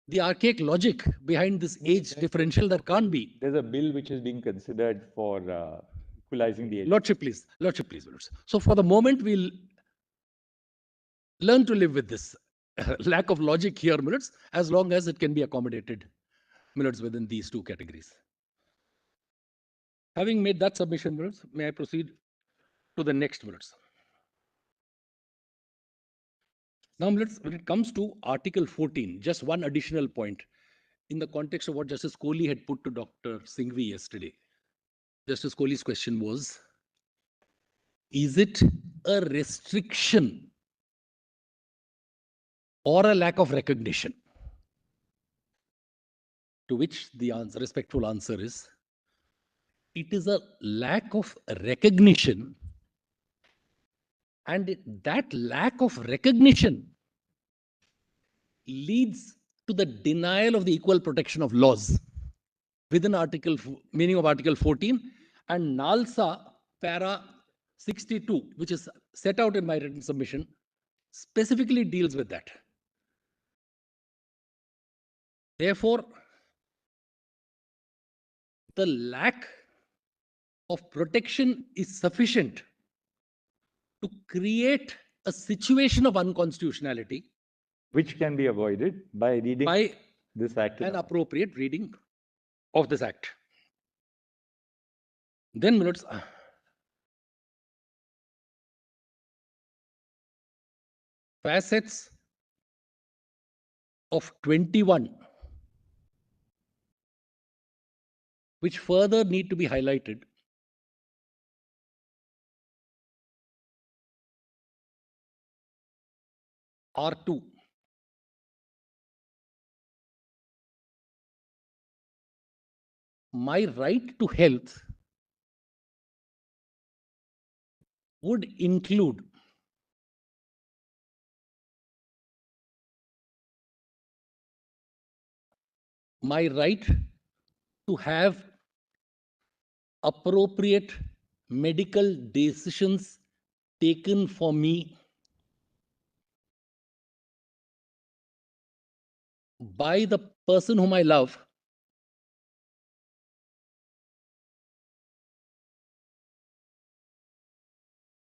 the archaic logic behind this age differential. That can't be. There's a bill which is being considered for equalizing the age. Lordship, please. Lordship, please. Lords. So for the moment, we'll learn to live with this lack of logic here, milords, as long as it can be accommodated, milords, within these 2 categories. Having made that submission, milords, may I proceed to the next, milords? Now, when it comes to Article 14, just one additional point in the context of what Justice Kohli had put to Dr. Singhvi yesterday. Justice Kohli's question was, is it a restriction or a lack of recognition? To which the respectful answer is, it is a lack of recognition, and that lack of recognition leads to the denial of the equal protection of laws within meaning of Article 14, and NALSA para 62, which is set out in my written submission, specifically deals with that. Therefore, the lack of protection is sufficient to create a situation of unconstitutionality, which can be avoided by reading by this act. an appropriate reading of this act. Then, minutes. Facets of 21, which further need to be highlighted, are 2. My right to health would include my right to have appropriate medical decisions taken for me by the person whom I love,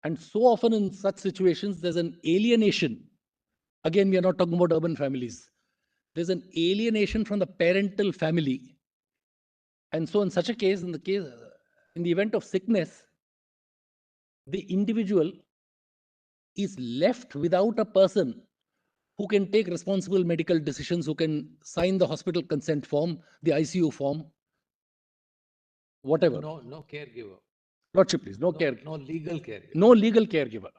and so often in such situations, there's an alienation. Again, we are not talking about urban families. There's an alienation from the parental family. And so in such a case, in the event of sickness, the individual is left without a person who can take responsible medical decisions, who can sign the hospital consent form, the ICU form, whatever. No caregiver. Lordship, please, no No legal caregiver. no legal caregiver.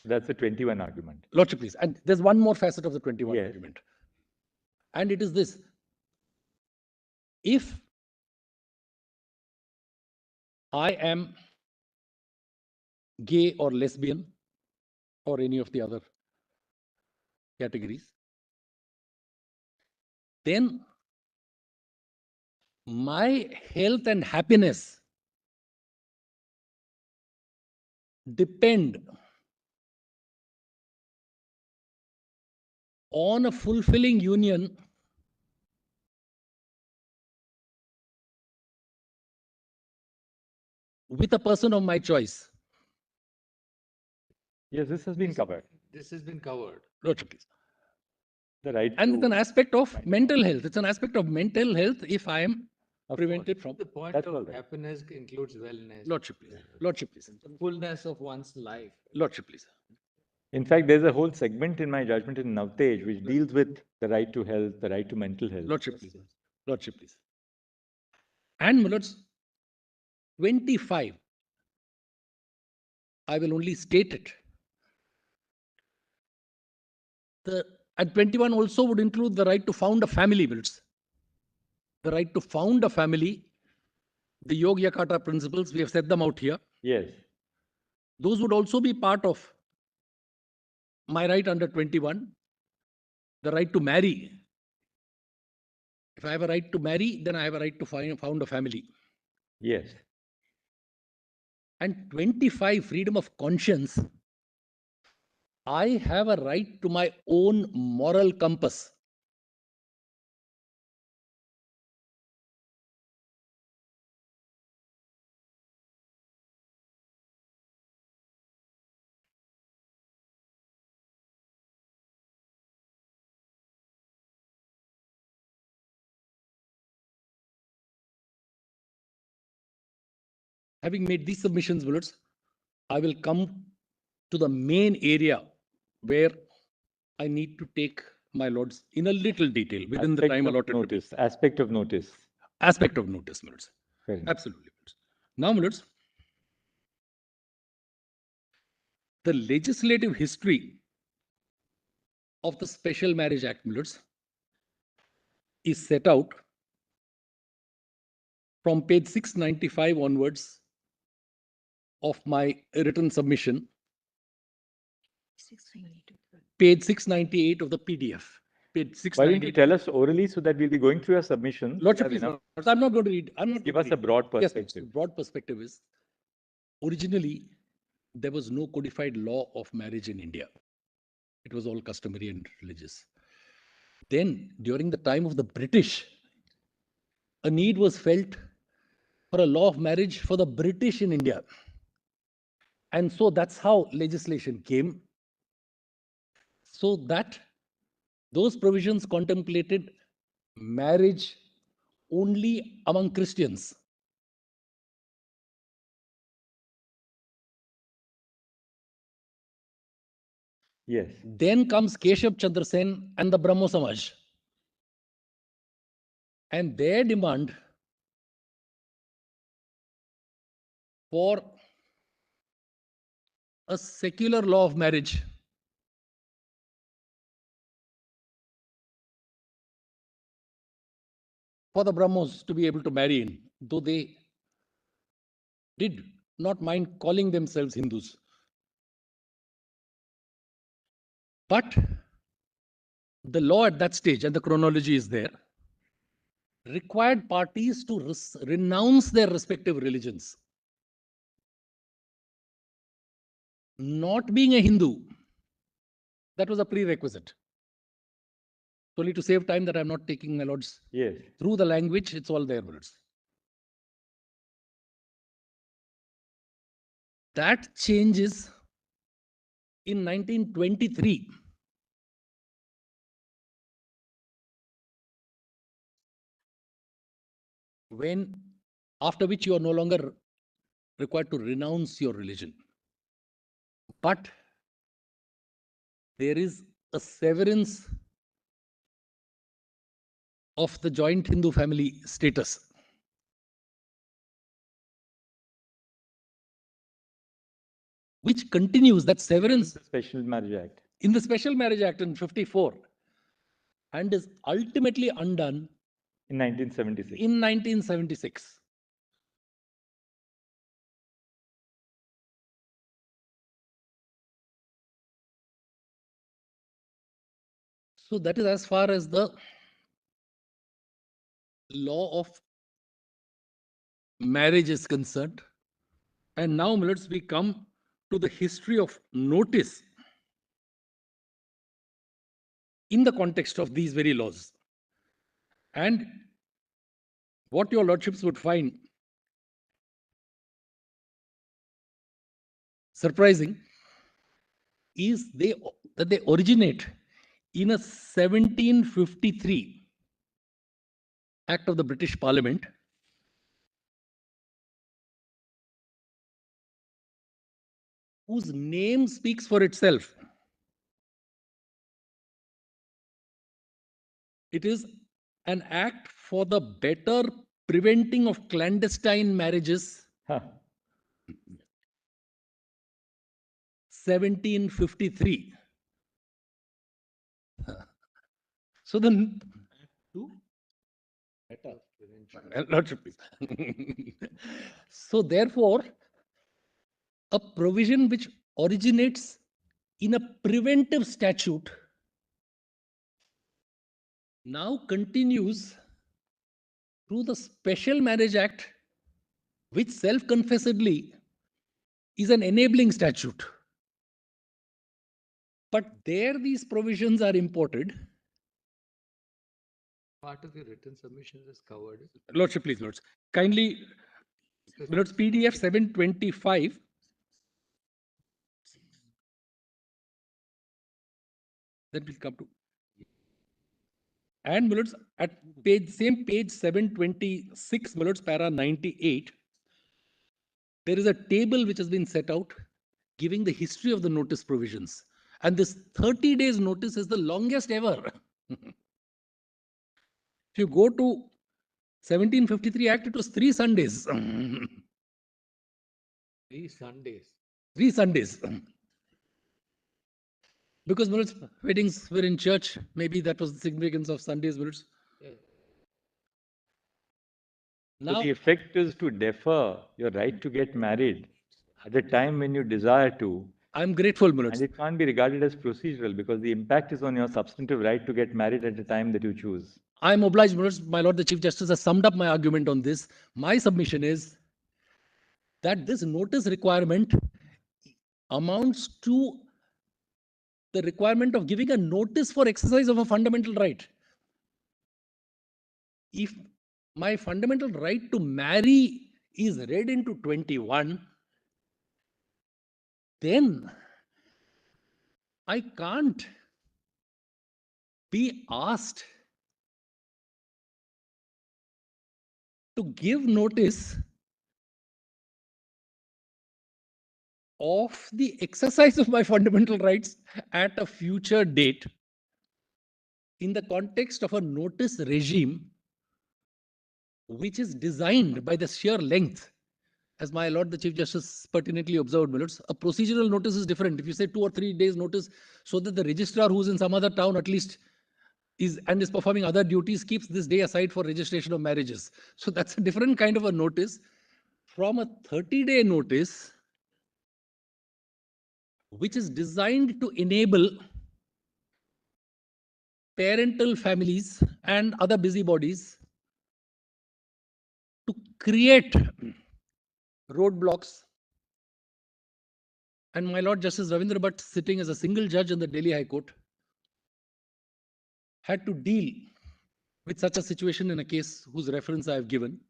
That's the 21 argument. Lordship, please. And there's one more facet of the 21 Yes. argument. And it is this. If I am gay or lesbian or any of the other categories, then my health and happiness depend on a fulfilling union with a person of my choice. Yes, this has been covered. This has been covered. Lordship, please. The right And it's to- an aspect of mental health. It's an aspect of mental health if I am Of prevented from. The point That's all of right. happiness includes wellness. Lordship, please. Lordship, please. The fullness of one's life. Lordship, please. In fact, there's a whole segment in my judgment in Navtej which deals with the right to health, the right to mental health. Lordship, please. Lordship, please. And my lords, 25, I will only state it. And 21 also would include the right to found a family, my lords. The right to found a family, the Yogyakarta principles, we have set them out here. Yes. Those would also be part of my right under 21, the right to marry. If I have a right to marry, then I have a right to found a family. Yes. And 25, freedom of conscience. I have a right to my own moral compass. Having made these submissions, bullets, I will come to the main area where I need to take my lords in a little detail within the Aspect time of allotted. to me. notice. Aspect of notice. Aspect of notice, my lords. Fair enough. Absolutely. my lords. Now, my lords, the legislative history of the Special Marriage Act, my lords, is set out from page 695 onwards of my written submission, page 698 of the PDF, page Why don't you 698. tell us orally so that we'll be going through your submission? Lordship, please, Lords, I'm not going to read. I'm not Give going us to a read. broad Yes, perspective. the broad perspective is, originally, there was no codified law of marriage in India. It was all customary and religious. Then, during the time of the British, a need was felt for a law of marriage for the British in India. And so that's how legislation came. So that those provisions contemplated marriage only among Christians. Yes. Then comes Keshav Chandra Sen and the Brahmo Samaj. And their demand for a secular law of marriage for the Brahmos to be able to marry in, though they did not mind calling themselves Hindus. But the law at that stage, and the chronology is there, required parties to renounce their respective religions. Not being a Hindu, that was a prerequisite. Only to save time that I'm not taking my lords through the language, it's all there, words. That changes in 1923. After which you are no longer required to renounce your religion. But there is a severance of the joint Hindu family status. Which continues, that severance. The Special Marriage Act. In the Special Marriage Act in 54, and is ultimately undone in 1976. In 1976. So that is as far as the law of marriage is concerned. And now let's we come to the history of notice in the context of these very laws. And what your lordships would find surprising is that they originate in a 1753 Act of the British Parliament, whose name speaks for itself. It is an act for the better preventing of clandestine marriages. 1753. So then, so therefore, a provision which originates in a preventive statute now continues through the Special Marriage Act, which self-confessedly is an enabling statute. But there these provisions are imported. Part of the written submissions is covered. Lordship, please, Lords. Kindly, Lords, PDF 725. Then please come to. And Lords, at same page 726, Lords, para 98, there is a table which has been set out giving the history of the notice provisions. And this 30 days notice is the longest ever. If you go to 1753 Act, it was 3 Sundays. 3 Sundays. 3 Sundays. Because weddings were in church, maybe that was the significance of Sundays. Yeah. Now, so the effect is to defer your right to get married at the time when you desire to. I'm grateful, Mulot. And it can't be regarded as procedural because the impact is on your substantive right to get married at the time that you choose. I'm obliged, my Lord the Chief Justice has summed up my argument on this. My submission is that this notice requirement amounts to the requirement of giving a notice for exercise of a fundamental right. If my fundamental right to marry is read into 21, then I can't be asked to give notice of the exercise of my fundamental rights at a future date in the context of a notice regime which is designed by the sheer length. As my Lord the Chief Justice pertinently observed, Millards, a procedural notice is different. If you say 2 or 3 days notice, so that the registrar who's in some other town at least is performing other duties, keeps this day aside for registration of marriages. So that's a different kind of a notice from a 30-day notice, which is designed to enable parental families and other busybodies to create roadblocks. And my Lord Justice Ravindra Bhatt, sitting as a single judge in the Delhi High Court, had to deal with such a situation in a case whose reference I have given,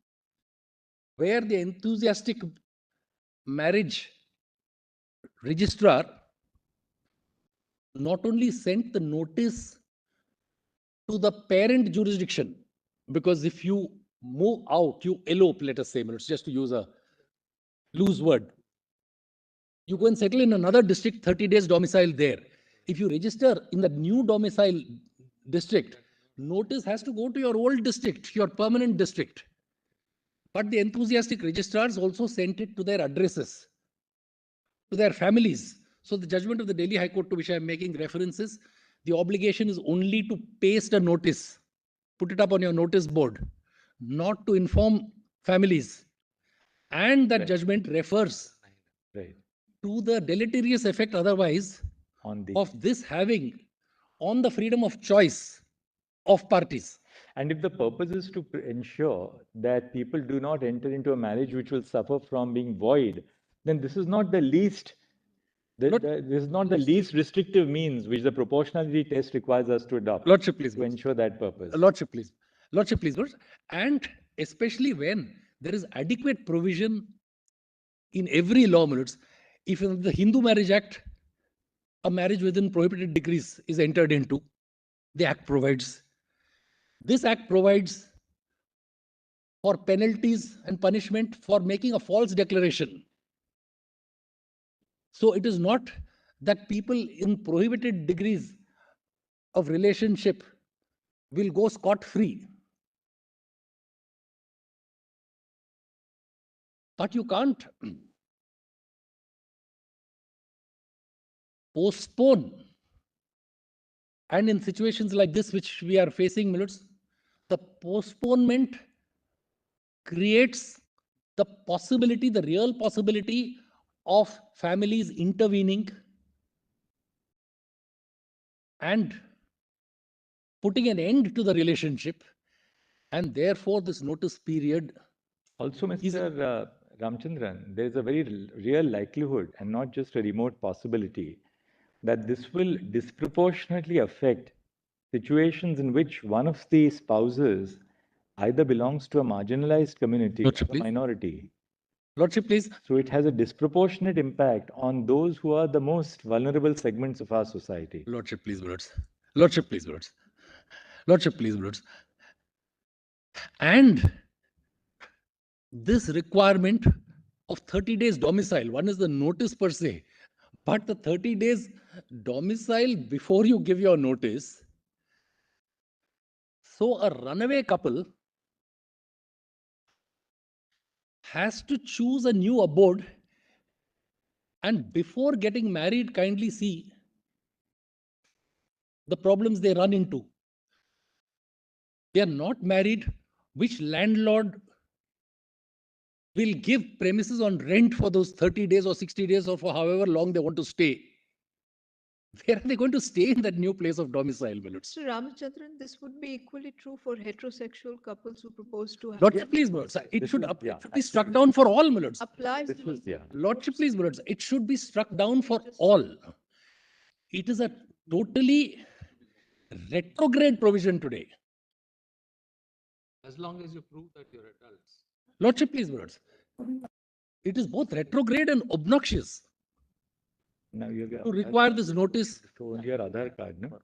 where the enthusiastic marriage registrar not only sent the notice to the parent jurisdiction, because if you move out, you elope, let us say, just to use a loose word, you go and settle in another district, 30 days domicile there. If you register in the new domicile district, notice has to go to your old district, your permanent district. But the enthusiastic registrars also sent it to their addresses, to their families. So the judgment of the Delhi High Court to which I am making references, the obligation is only to paste a notice, put it up on your notice board, not to inform families. And that judgment refers to the deleterious effect otherwise of this having on the freedom of choice of parties. And if the purpose is to ensure that people do not enter into a marriage which will suffer from being void, then this is not the least this is not the least restrictive means which the proportionality test requires us to adopt. Lordship, please. To ensure that purpose. Lordship, please. Lordship, please. And especially when there is adequate provision in every law, if in the Hindu Marriage Act, a marriage within prohibited degrees is entered into, the Act provides. This Act provides for penalties and punishment for making a false declaration. So it is not that people in prohibited degrees of relationship will go scot-free. But you can't postpone. And in situations like this, which we are facing, the postponement creates the possibility, the real possibility of families intervening and putting an end to the relationship. And therefore, this notice period. Also, Mr. Ramchandran, there is a very real likelihood and not just a remote possibility that this will disproportionately affect situations in which one of the spouses either belongs to a marginalized community or a minority. Lordship, please. So it has a disproportionate impact on those who are the most vulnerable segments of our society. Lordship, please, words. Lordship, please, words. Lordship, please, words. And this requirement of 30 days domicile, one is the notice per se, but the 30 days domicile before you give your notice. So a runaway couple has to choose a new abode, and before getting married, kindly see the problems they run into. They are not married. Which landlord will give premises on rent for those 30 days or 60 days or for however long they want to stay? Where are they going to stay in that new place of domicile? Mr. Ramachandran, this would be equally true for heterosexual couples who propose to have. Lordship, please, it should be struck down for all. Applies. Lordship, please, it should be struck down for all. It is a totally retrograde provision today. As long as you prove that you're adults. Lordship, please, it is both retrograde and obnoxious. Now you to require this notice. To own your Aadhaar card, no?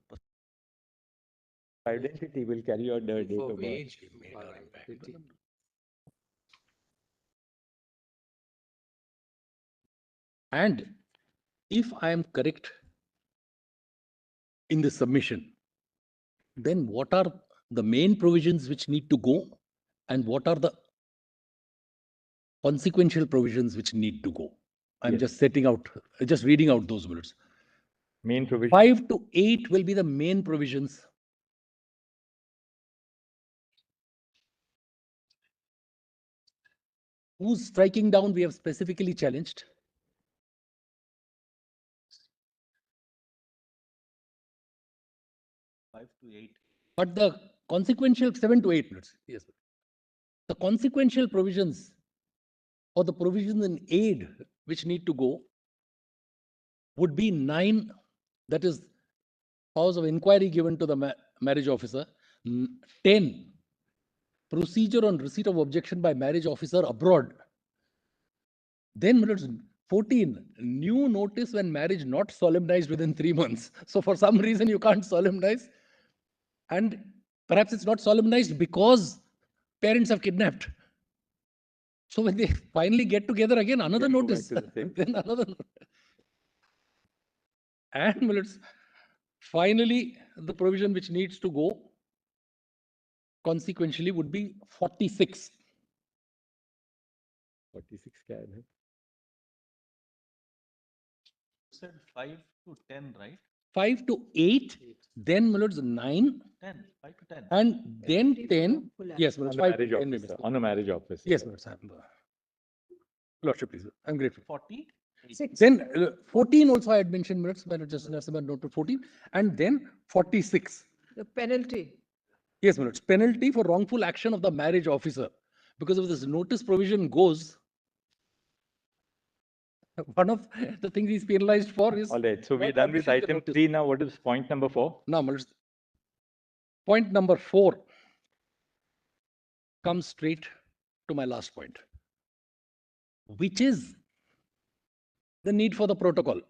Identity will carry out the date of birth. And if I am correct in this submission, then what are the main provisions which need to go and what are the consequential provisions which need to go? I'm just setting out, just reading out those words. Main provision. 5 to 8 will be the main provisions. Whose striking down we have specifically challenged. 5 to 8. But the consequential 7 to 8 minutes. Yes. The consequential provisions or the provisions in aid which need to go would be 9, that is powers of inquiry given to the marriage officer, 10 procedure on receipt of objection by marriage officer abroad. Then minutes 14, new notice when marriage not solemnized within 3 months. So for some reason you can't solemnize, and perhaps it's not solemnized because parents have kidnapped. So when they finally get together again, another notice, then another notice. And minutes, finally, the provision which needs to go consequentially would be 46. 46 क्या है? You said 5 to 10, right? 5 to 8, then minutes 9, 10, 5 to 10. and then Penalty for 10. wrongful Yes, On minutes the 5 to marriage 10 officer. minutes. On the marriage officer. Yes, minutes. Lordship, please. I'm grateful. 40? Then 14 also I had mentioned minutes, but just as a note to 14, and then 46. The penalty. Yes, minutes. Penalty for wrongful action of the marriage officer. Because if this notice provision goes, one of the things he's penalized for is. All right. So we're not done with publishing the item notice. 3. Now, what is point number 4? Now, minutes. Point number 4 comes straight to my last point, which is the need for the protocol.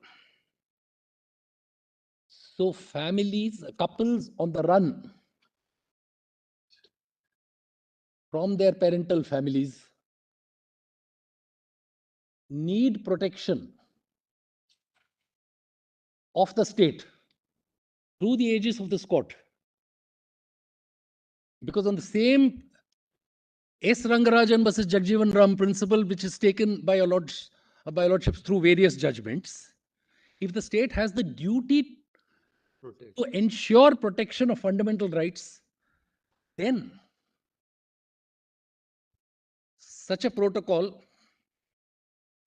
So families, couples on the run from their parental families need protection of the state through the aegis of this court. Because on the same S. Rangarajan versus Jagjeevan Ram principle, which is taken by your lordships through various judgments, if the state has the duty to ensure protection of fundamental rights, then such a protocol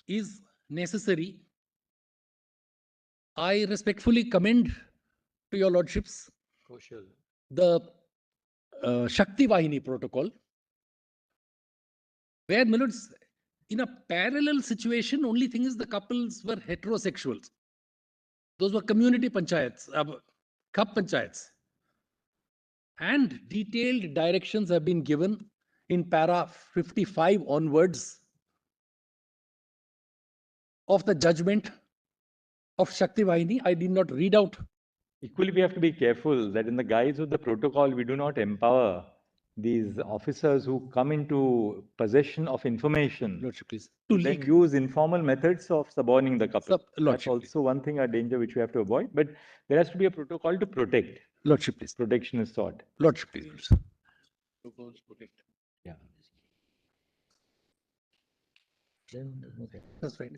is necessary. I respectfully commend to your lordships the Shakti Vahini protocol, where minutes in a parallel situation, only thing is the couples were heterosexuals. Those were community panchayats, Khap panchayats. And detailed directions have been given in para 55 onwards of the judgment of Shakti Vahini. I did not read out. Equally, we have to be careful that in the guise of the protocol, we do not empower these officers who come into possession of information Lordship, please. to To then leak. use informal methods of suborning the couple. That's Lordship, also one thing, a danger which we have to avoid. But there has to be a protocol to protect. Lordship, please. Protection is sought. Lordship, please. Yeah. That's right.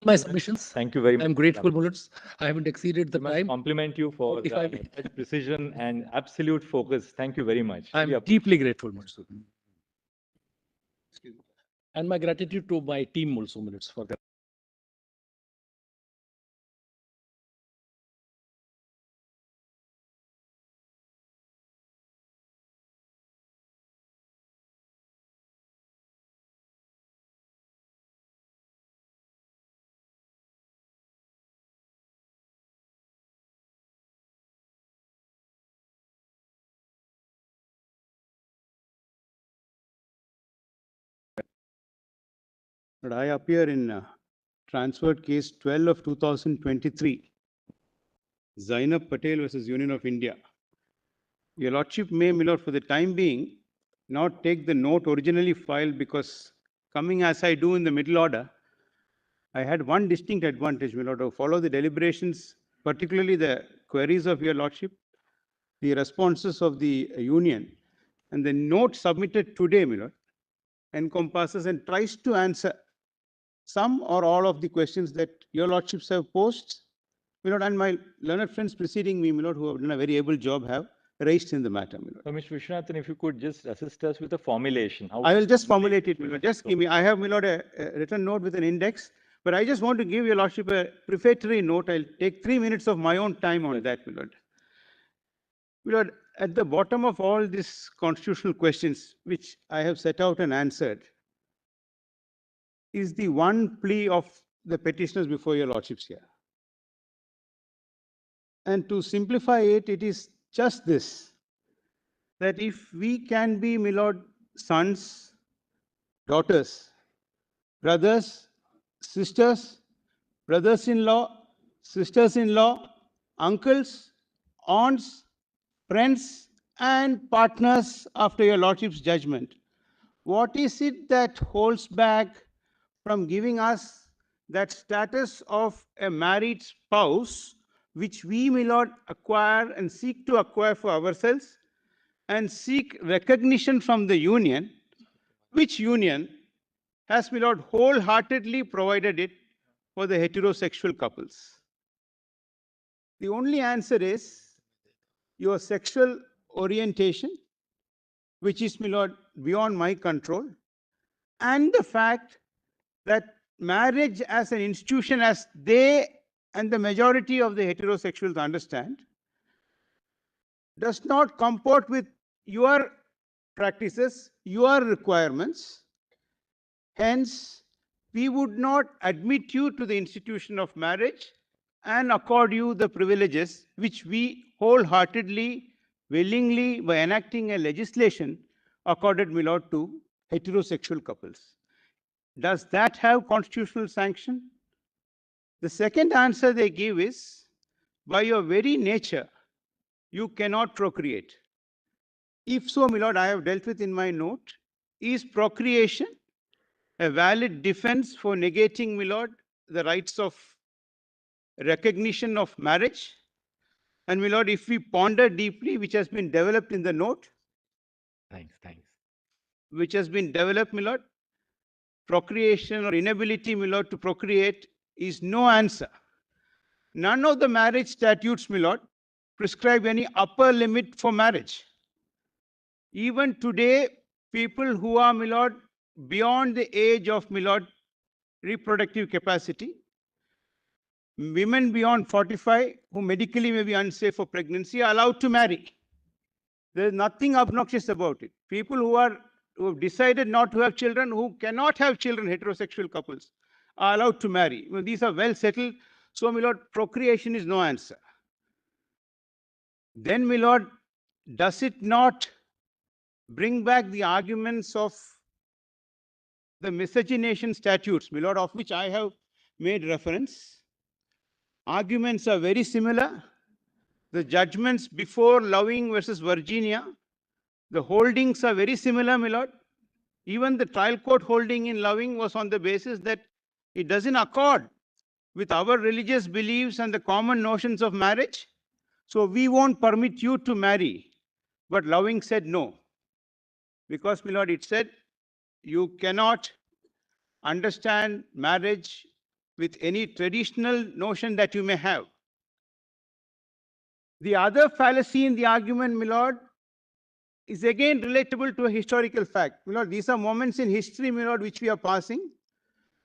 My submissions. Thank you very much. I'm grateful, Bullets. I haven't exceeded the I must time. compliment you for 45 such precision and absolute focus. Thank you very much. I'm Really deeply grateful, Mutsu. And my gratitude to my team also, Bullets, for that. But I appear in transferred case 12 of 2023, Zainab Patel versus Union of India. Your Lordship may, my Lord, for the time being, not take the note originally filed because coming as I do in the middle order, I had one distinct advantage, my lord, to follow the deliberations, particularly the queries of your lordship, the responses of the union, and the note submitted today, my lord, encompasses and tries to answer some or all of the questions that your lordships have posed, my lord, and my learned friends preceding me, my lord, who have done a very able job, have raised in the matter, my lord. So, Mr. Vishwanathan, if you could just assist us with the formulation. How I will just formulate it, my lord. Just give me, I have, my lord, a written note with an index, but I just want to give your lordship a prefatory note. I'll take 3 minutes of my own time on that, my lord. My lord, at the bottom of all these constitutional questions, which I have set out and answered, is the one plea of the petitioners before your lordships here. And to simplify it, it is just this, that if we can be, my lord, sons, daughters, brothers, sisters, brothers-in-law, sisters-in-law, uncles, aunts, friends, and partners after your lordship's judgment, what is it that holds back from giving us that status of a married spouse, which we, my lord, acquire and seek to acquire for ourselves, and seek recognition from the union, which union has, my lord, wholeheartedly provided it for the heterosexual couples? The only answer is your sexual orientation, which is, my lord, beyond my control, and the fact that marriage as an institution, as they and the majority of the heterosexuals understand, does not comport with your practices, your requirements. Hence, we would not admit you to the institution of marriage and accord you the privileges which we wholeheartedly, willingly, by enacting a legislation, accorded, my lord, to heterosexual couples. Does that have constitutional sanction? The second answer they give is, by your very nature, you cannot procreate. If so, my lord, I have dealt with in my note, is procreation a valid defense for negating, my lord, the rights of recognition of marriage? And my lord, if we ponder deeply, which has been developed in the note, Thanks. which has been developed, my lord, procreation or inability, my lord, to procreate is no answer. None of the marriage statutes, my lord, prescribe any upper limit for marriage. Even today, people who are, my lord, beyond the age of, my lord, reproductive capacity, women beyond 45 who medically may be unsafe for pregnancy are allowed to marry. There is nothing obnoxious about it. People who have decided not to have children, who cannot have children, heterosexual couples, are allowed to marry. Well, these are well settled. So, my lord, procreation is no answer. Then, my lord, does it not bring back the arguments of the miscegenation statutes, my lord, of which I have made reference? Arguments are very similar. The judgments before Loving versus Virginia, the holdings are very similar, my lord. Even the trial court holding in Loving was on the basis that it doesn't accord with our religious beliefs and the common notions of marriage. So we won't permit you to marry. But Loving said no. Because, my lord, it said you cannot understand marriage with any traditional notion that you may have. The other fallacy in the argument, my lord, is again relatable to a historical fact. My lord, these are moments in history, my lord, which we are passing.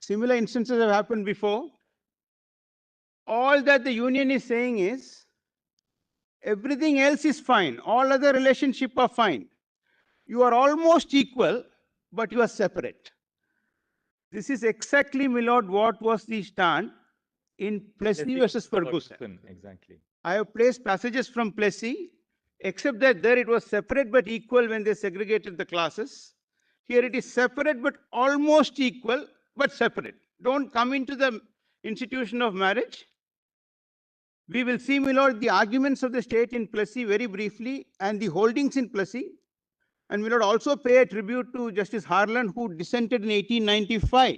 Similar instances have happened before. All that the union is saying is, everything else is fine. All other relationships are fine. You are almost equal, but you are separate. This is exactly, my lord, what was the stand in Plessy versus Ferguson. Exactly. I have placed passages from Plessy, except that there it was separate but equal when they segregated the classes. Here it is separate but almost equal, but separate. Don't come into the institution of marriage. We will see, my lord, the arguments of the state in Plessy very briefly and the holdings in Plessy. And we will also pay a tribute to Justice Harlan, who dissented in 1895,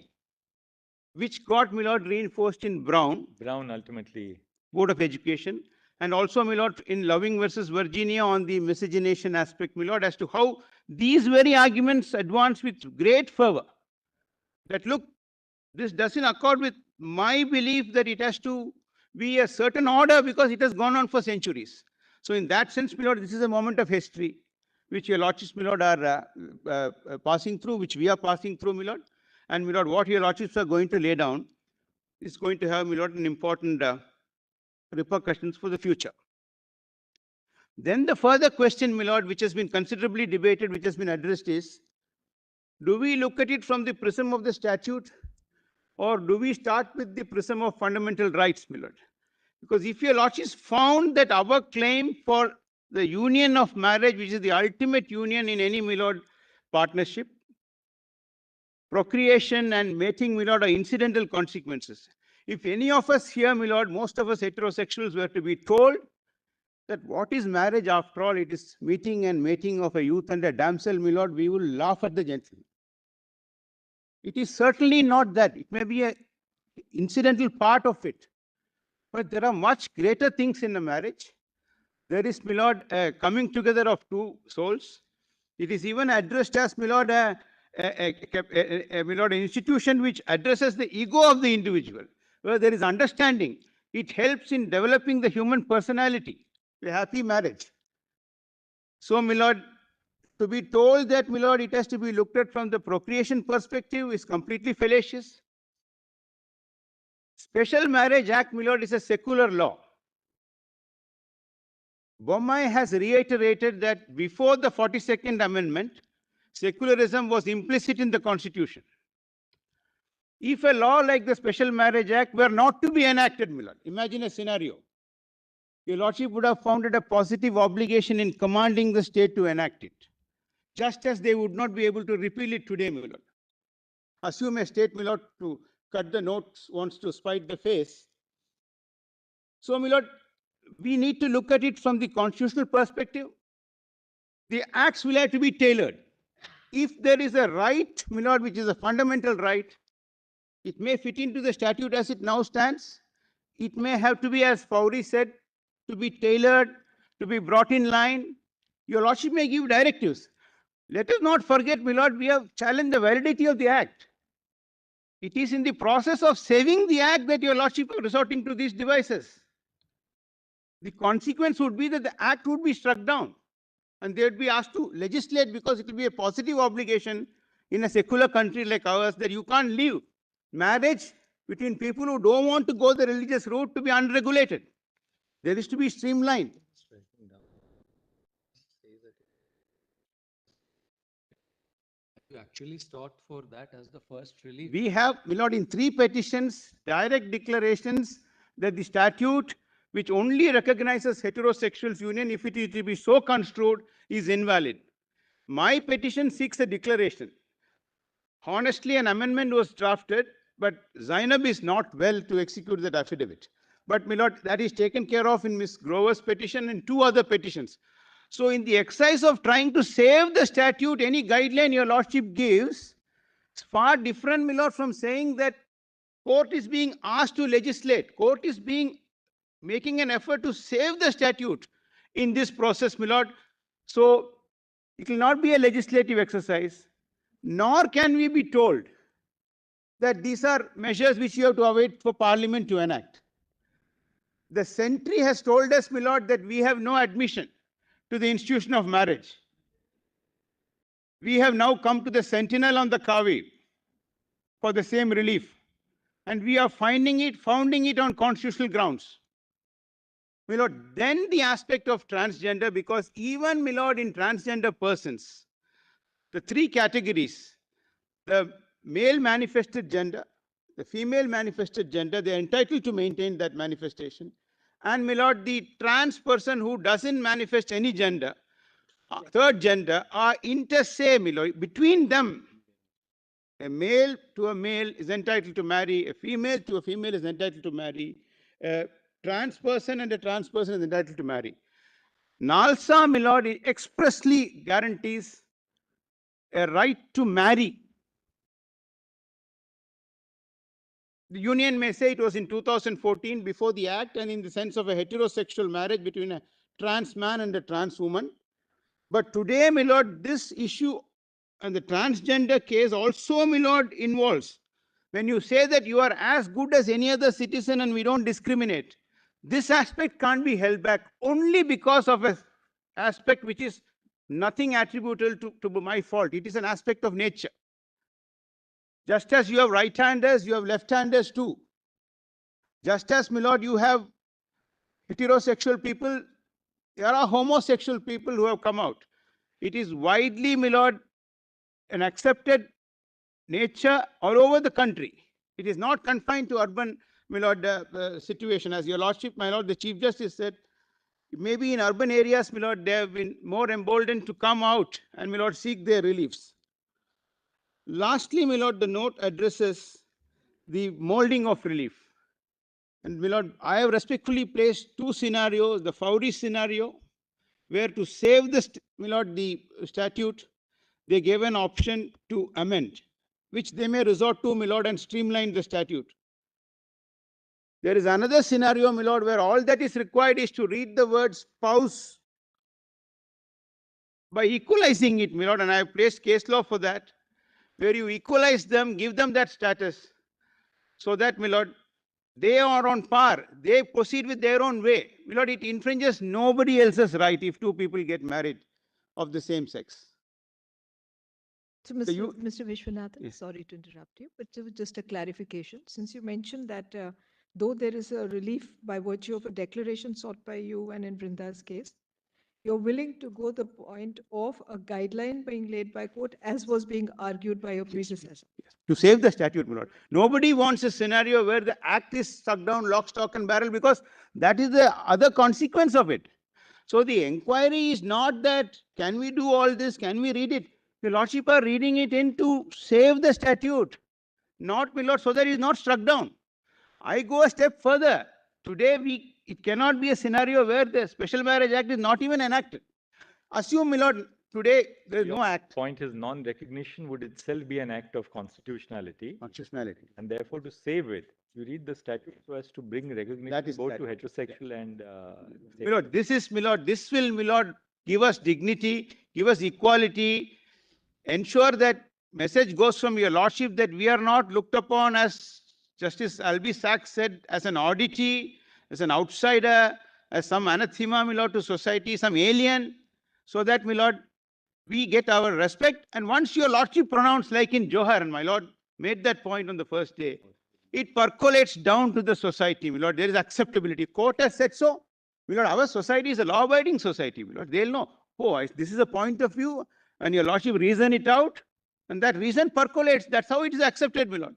which got, my lord, reinforced in Brown, Brown ultimately. Board of Education, and also, my lord, in Loving versus Virginia on the miscegenation aspect, my lord, as to how these very arguments advance with great fervor. That look, this doesn't accord with my belief that it has to be a certain order because it has gone on for centuries. So in that sense, my lord, this is a moment of history which your lordships, my lord, are passing through, which we are passing through, my lord. And my lord, what your lordships are going to lay down is going to have, my lord, an important repercussions for the future. Then the further question, my lord, which has been considerably debated, which has been addressed is, do we look at it from the prism of the statute, or do we start with the prism of fundamental rights, my lord? Because if your lordships found that our claim for the union of marriage, which is the ultimate union in any, my lord, partnership, procreation and mating, my lord, are incidental consequences. If any of us here, my lord, most of us heterosexuals were to be told that what is marriage after all, it is meeting and mating of a youth and a damsel, my lord, we will laugh at the gentleman. It is certainly not that. It may be an incidental part of it. But there are much greater things in a marriage. There is, my lord, coming together of two souls. It is even addressed as, my lord, my lord, an institution which addresses the ego of the individual, where there is understanding. It helps in developing the human personality, a happy marriage. So, my lord, to be told that, my lord, it has to be looked at from the procreation perspective is completely fallacious. Special Marriage Act, my lord, is a secular law. Bommai has reiterated that before the 42nd Amendment, secularism was implicit in the Constitution. If a law like the Special Marriage Act were not to be enacted, my lord, imagine a scenario. Your lordship would have found it a positive obligation in commanding the state to enact it, just as they would not be able to repeal it today, my lord. Assume a state, my lord, to cut the notes wants to spite the face. So, my lord, we need to look at it from the constitutional perspective. The acts will have to be tailored. If there is a right, my lord, which is a fundamental right, it may fit into the statute as it now stands. It may have to be, as Fowrie said, to be tailored, to be brought in line. Your lordship may give directives. Let us not forget, my lord, we have challenged the validity of the act. It is in the process of saving the act that your lordship are resorting to these devices. The consequence would be that the act would be struck down and they would be asked to legislate, because it will be a positive obligation in a secular country like ours that you can't leave marriage between people who don't want to go the religious route to be unregulated. There is to be streamlined. You actually sought for that as the first relief. We have, my lord, in 3 petitions, direct declarations that the statute, which only recognizes heterosexuals union, if it is to be so construed, is invalid. My petition seeks a declaration. Honestly, an amendment was drafted, but Zainab is not well to execute that affidavit. But, my lord, that is taken care of in Ms. Grover's petition and 2 other petitions. So, in the exercise of trying to save the statute, any guideline your lordship gives, it's far different, my lord, from saying that court is being asked to legislate. Court is making an effort to save the statute in this process, my lord. So, it will not be a legislative exercise, nor can we be told that these are measures which you have to await for Parliament to enact. The century has told us, my lord, that we have no admission to the institution of marriage. We have now come to the sentinel on the Kavi for the same relief. And we are founding it on constitutional grounds. My lord, then the aspect of transgender, because even, my lord, in transgender persons, the 3 categories, the male manifested gender, the female manifested gender, they are entitled to maintain that manifestation. And, my lord, the trans person who doesn't manifest any gender, third gender, are inter se, my lord. Between them, a male to a male is entitled to marry, a female to a female is entitled to marry, a trans person and a trans person is entitled to marry. NALSA, my lord, expressly guarantees a right to marry The union may say it was in 2014 before the act and in the sense of a heterosexual marriage between a trans man and a trans woman. But today, my lord, this issue and the transgender case also, my lord, involves, when you say that you are as good as any other citizen and we don't discriminate, this aspect can't be held back only because of an aspect which is nothing attributable to my fault. It is an aspect of nature. Just as you have right-handers, you have left-handers too. Just as, my lord, you have heterosexual people, there are homosexual people who have come out. It is widely, my lord, an accepted nature all over the country. It is not confined to urban, my lord, situation. As your lordship, my lord, the Chief Justice said, maybe in urban areas, my lord, they have been more emboldened to come out and, my lord, seek their reliefs. Lastly, my lord, the note addresses the molding of relief. And, my lord, I have respectfully placed two scenarios, the Fowry scenario, where to save the, my lord, the statute, they gave an option to amend, which they may resort to, my lord, and streamline the statute. There is another scenario, my lord, where all that is required is to read the word spouse by equalizing it, my lord, and I have placed case law for that, where you equalize them, give them that status, so that, my lord, they are on par. They proceed with their own way. My lord, it infringes nobody else's right if two people get married of the same sex. So, So Mr. Vishwanathan, Yes. sorry to interrupt you, but just a clarification. Since you mentioned that though there is a relief by virtue of a declaration sought by you and in Brinda's case, you're willing to go the point of a guideline being laid by court as was being argued by your predecessor. To save the statute, my lord. Nobody wants a scenario where the act is stuck down lock, stock and barrel, because that is the other consequence of it. So the inquiry is not that, can we do all this? Can we read it? Your lordship are reading it in to save the statute, not, my lord, so that it is not struck down. I go a step further. Today, it cannot be a scenario where the Special Marriage Act is not even enacted. Assume, my lord, today there is no act. Point is non-recognition would itself be an act of constitutionality. Constitutionality. And therefore, to save it, you read the statute so as to bring recognition That is both to statute. heterosexual and My lord, this is, my lord, this will, my lord, give us dignity, give us equality, ensure that message goes from your lordship that we are not looked upon as Justice Albi Sachs said, as an oddity, as an outsider, as some anathema, my lord, to society, some alien, so that, my lord, we get our respect. And once your lordship pronounced, like in Johar, and my lord made that point on the first day, it percolates down to the society, my lord. There is acceptability. Court has said so. My lord, our society is a law-abiding society, my lord. They'll know, oh, this is a point of view, and your lordship reason it out, and that reason percolates. That's how it is accepted, my lord.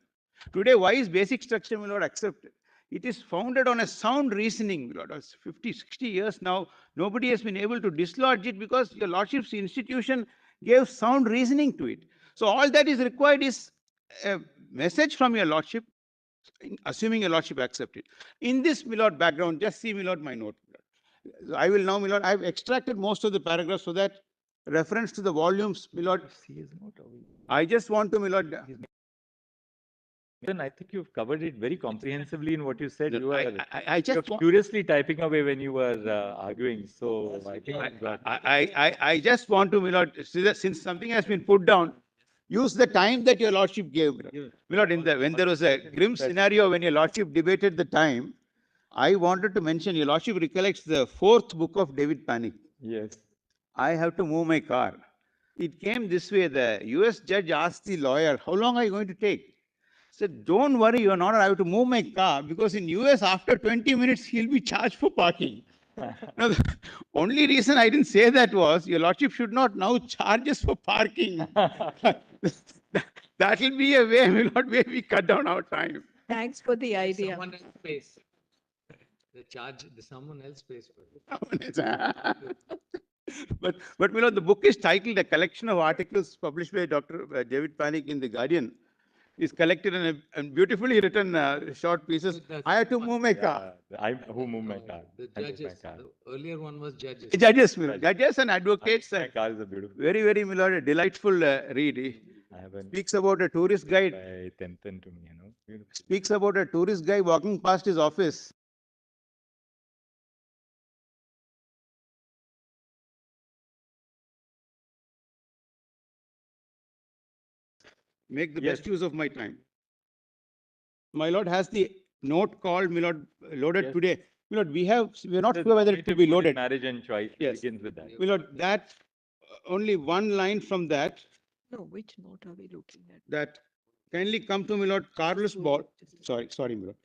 Today, why is basic structure, my lord, accepted? It is founded on a sound reasoning, my lord. It's 50, 60 years now. Nobody has been able to dislodge it because your lordship's institution gave sound reasoning to it. So all that is required is a message from your lordship, assuming your lordship accept it. In this, my lord, background, just see, my lord, my note. I will now, my lord, I've extracted most of the paragraphs so that reference to the volumes, my lord. I just want to, my lord. Then I think you've covered it very comprehensively in what you said. You were I just you were furiously typing away when you were arguing. So I think I just want to, my lord, since something has been put down, use the time that your lordship gave. My lord, when there was a grim scenario when your lordship debated the time, I wanted to mention, your lordship recollects the 4th book of David Panic. Yes. I have to move my car. It came this way. The US judge asked the lawyer, how long are you going to take? He said, don't worry, you're not. I have to move my car because in US, after 20 minutes, he'll be charged for parking. Now, the only reason I didn't say that was, your lordship should not now charge us for parking. That will be a way, my lord, where we cut down our time. Thanks for the idea. Someone else pays. Someone else pays for it. But my lord, the book is titled A Collection of Articles published by Dr. David Panic in The Guardian. Is collected in beautifully written short pieces. I had to move my car. Who moved my car? The judges. The earlier one was judges. Judges, my lord. Judges and advocates. My car is a beautiful. Very, very, my lord, a delightful read. He speaks about a tourist guide. Tempted to me, you know. speaks about a tourist guy walking past his office. Make the best use of my time. My lord has the note called, my lord, loaded Yes. today. My lord, we are not The sure whether it could be normative code in loaded. Marriage and choice Yes. begins with that. My lord, that, only one line from that, No, which note are we looking at? that kindly come to my lord Carlos Ball. Sorry, my lord.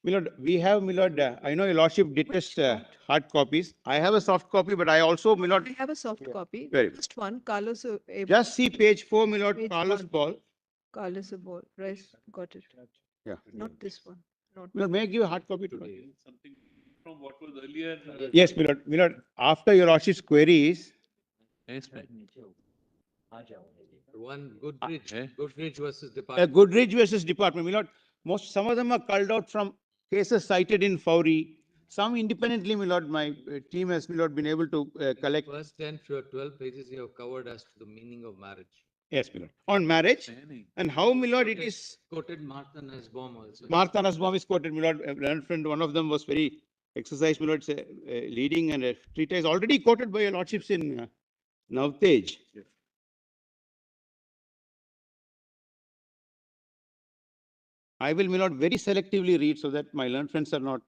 My lord, we have, my lord, I know your lordship detests hard copies. I have a soft copy, but I also, my lord, I have a soft copy. Very good. Just one, Carlos. just see page 4, my lord, Page Carlos one. Ball. Carlos Ball, right, got it. Yeah. Not this one, not. My lord, may I give a hard copy to you? Something from what was earlier. Yes, my lord. My lord, after your lordship's queries, Yes, ma'am. One Goodrich versus Department. Goodrich versus Department. My lord, some of them are culled out from cases cited in Fowry. Some independently, my lord, my team has, my lord, been able to collect. First 10 to 12 pages you have covered as to the meaning of marriage. Yes, my lord. On marriage and how, my lord, it is. Quoted Martha Nussbaum also. Martha Nussbaum is quoted, my lord. A learned friend, one of them was very exercised, my lord, leading and a treatise already quoted by your lordships in Navtej. I will, my lord, very selectively read so that my learned friends are not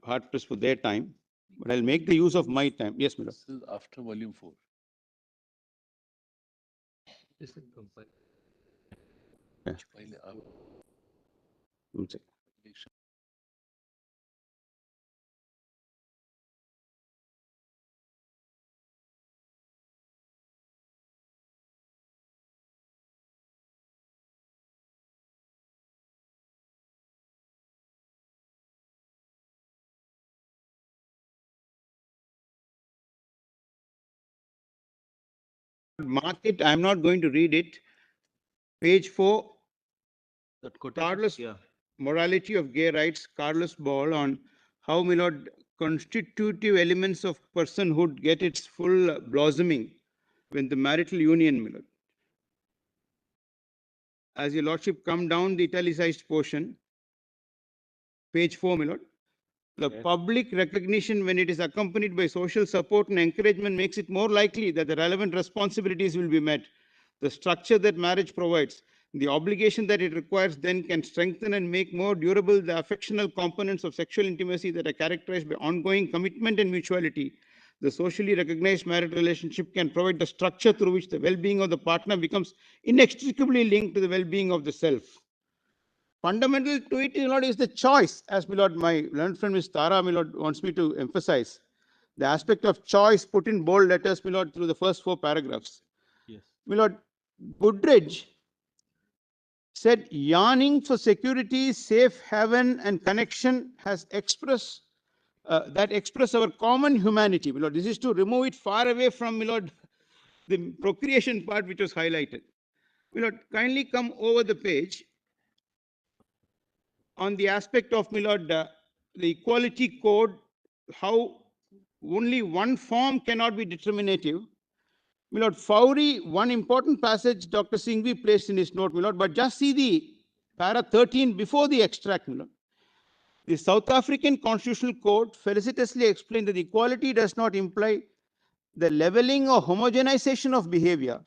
hard pressed for their time. But I'll make the use of my time. Yes, my lord. This is after volume 4. This is compiled. Yeah. One second. Mark it. I'm not going to read it. Page 4. Carlos, Morality of Gay Rights, Carlos Ball, on how, my lord, constitutive elements of personhood get its full blossoming when the marital union, my lord. As your lordship come down the italicized portion, page 4, my lord. The public recognition, when it is accompanied by social support and encouragement, makes it more likely that the relevant responsibilities will be met. The structure that marriage provides, the obligation that it requires, then can strengthen and make more durable the affectional components of sexual intimacy that are characterized by ongoing commitment and mutuality. The socially recognized marital relationship can provide the structure through which the well-being of the partner becomes inextricably linked to the well-being of the self. Fundamental to it, my lord, is the choice, as my lord, my learned friend Ms. Tara, my lord, wants me to emphasize. The aspect of choice put in bold letters, my lord, through the first 4 paragraphs. Yes. My lord, Goodrich said, yearning for security, safe haven, and connection has expressed that express our common humanity. My lord, this is to remove it far away from, my lord, the procreation part which was highlighted. My lord, kindly come over the page on the aspect of, my lord, the equality code, how only one form cannot be determinative. My lord, Fowry, one important passage Dr. Singhvi placed in his note, my lord, but just see the para 13 before the extract, my lord. The South African Constitutional Code felicitously explained that equality does not imply the leveling or homogenization of behavior,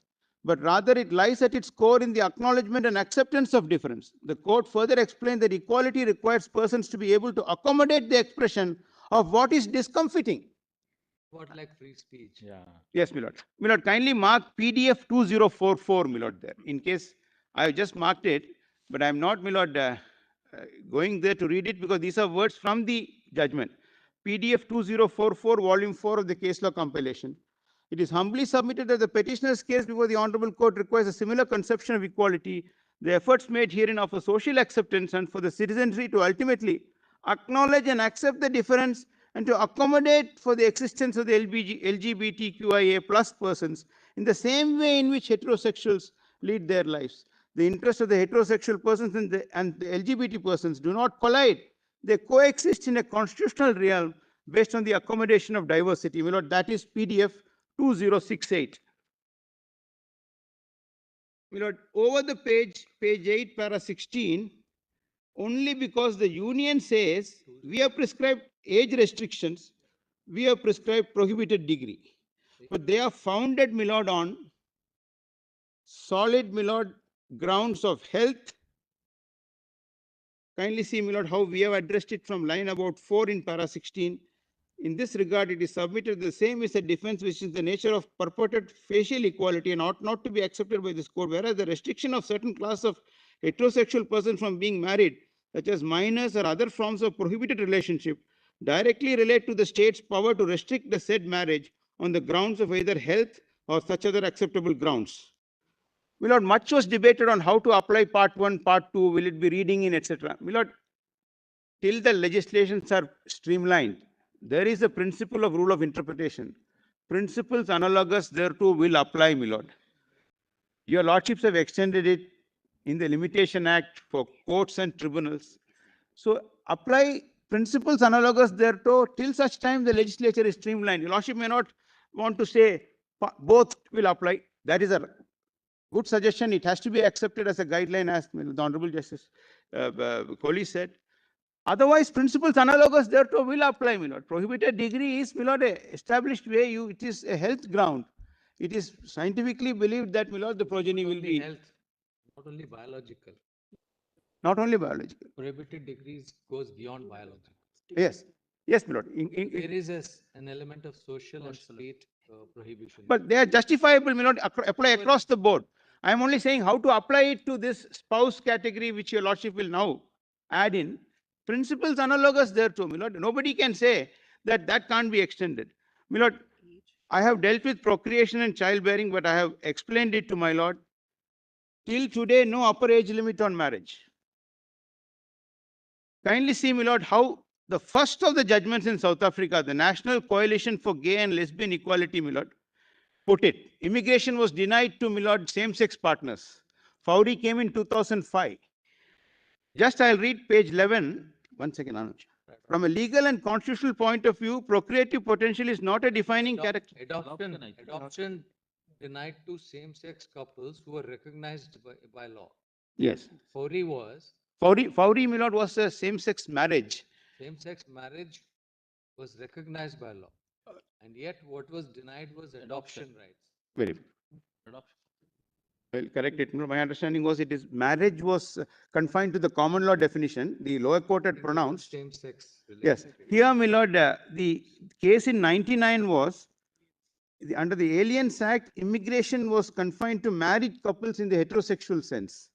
but rather it lies at its core in the acknowledgement and acceptance of difference. The court further explained that equality requires persons to be able to accommodate the expression of what is discomfiting. What like free speech? Yeah. Yes, my lord. My lord, kindly mark PDF 2044, my lord, there. In case I have just marked it, but I am not, my lord, going there to read it because these are words from the judgment. PDF 2044, volume 4 of the case law compilation. It is humbly submitted that the petitioner's case before the Honorable Court requires a similar conception of equality. The efforts made herein of a social acceptance and for the citizenry to ultimately acknowledge and accept the difference and to accommodate for the existence of the LGBTQIA plus persons in the same way in which heterosexuals lead their lives. The interests of the heterosexual persons and the LGBT persons do not collide. They coexist in a constitutional realm based on the accommodation of diversity. My lord, that is PDF 2068. My lord, over the page 8, para 16, only because the union says we have prescribed age restrictions, we have prescribed prohibited degree. But they are founded, my lord, on solid, my lord, grounds of health. Kindly see, my lord, how we have addressed it from line about 4 in para 16. In this regard, it is submitted the same is a defense which is the nature of purported facial equality and ought not to be accepted by this court, whereas the restriction of certain class of heterosexual persons from being married, such as minors or other forms of prohibited relationship, directly relate to the state's power to restrict the said marriage on the grounds of either health or such other acceptable grounds. My lord, much was debated on how to apply part 1, part 2, will it be reading in, etc. My lord, till the legislations are streamlined, there is a principle of rule of interpretation. Principles analogous thereto will apply, my lord. Your lordships have extended it in the Limitation Act for courts and tribunals. So apply principles analogous thereto till such time the legislature is streamlined. Your lordship may not want to say both will apply. That is a good suggestion. It has to be accepted as a guideline, as the Honorable Justice Kohli said. Otherwise, principles analogous thereto will apply, my lord. Prohibited degree is, my lord, a established way. It is a health ground. It is scientifically believed that, my lord, the progeny will be Health, not only biological. not only biological. Prohibited degrees goes beyond biological. Yes, yes, my lord. There is an element of social and state prohibition. But they are justifiable, may not apply across the board. I am only saying how to apply it to this spouse category, which your lordship will now add in. Principles analogous thereto, my lord. Nobody can say that that can't be extended. My lord, I have dealt with procreation and childbearing, but I have explained it to my lord. Till today, no upper age limit on marriage. Kindly see, my lord, how the first of the judgments in South Africa, the National Coalition for Gay and Lesbian Equality, my lord, put it. Immigration was denied to, my lord, same-sex partners. Fowry came in 2005. Just I'll read page 11. One second, Anuj. From a legal and constitutional point of view, procreative potential is not a defining character. Adoption denied to same-sex couples who were recognized by law. Yes. Fowry was. Fowry, my lord, was a same-sex marriage. Same-sex marriage was recognized by law. And yet what was denied was adoption rights. Very good. Well, correct it. My understanding was it is marriage was confined to the common law definition. The lower court had pronounced. Same-sex. Yes. Here, my lord, the case in 99 was under the Aliens Act, immigration was confined to married couples in the heterosexual sense.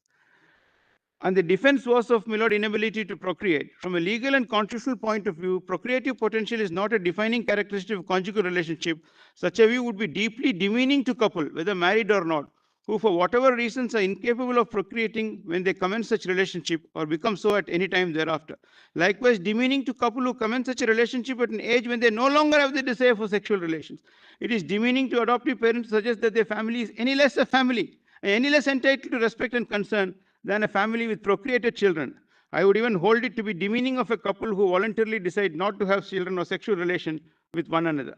And the defense was of, my lord, inability to procreate. From a legal and constitutional point of view, procreative potential is not a defining characteristic of conjugal relationship. Such a view would be deeply demeaning to couple, whether married or not, who for whatever reasons are incapable of procreating when they commence such relationship or become so at any time thereafter. Likewise, demeaning to couple who commence such a relationship at an age when they no longer have the desire for sexual relations. It is demeaning to adoptive parents to suggest that their family is any less a family, any less entitled to respect and concern than a family with procreated children. I would even hold it to be demeaning of a couple who voluntarily decide not to have children or sexual relation with one another.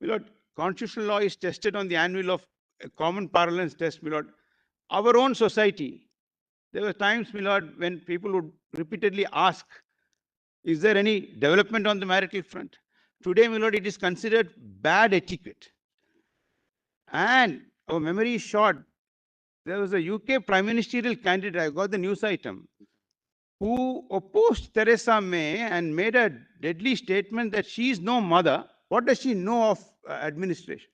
My lord, constitutional law is tested on the anvil of a common parlance test, my lord. Our own society, there were times, my lord, when people would repeatedly ask, is there any development on the marital front? Today, my lord, it is considered bad etiquette. And our memory is short. There was a UK prime ministerial candidate, I got the news item, who opposed Theresa May and made a deadly statement that she is no mother. What does she know of administration?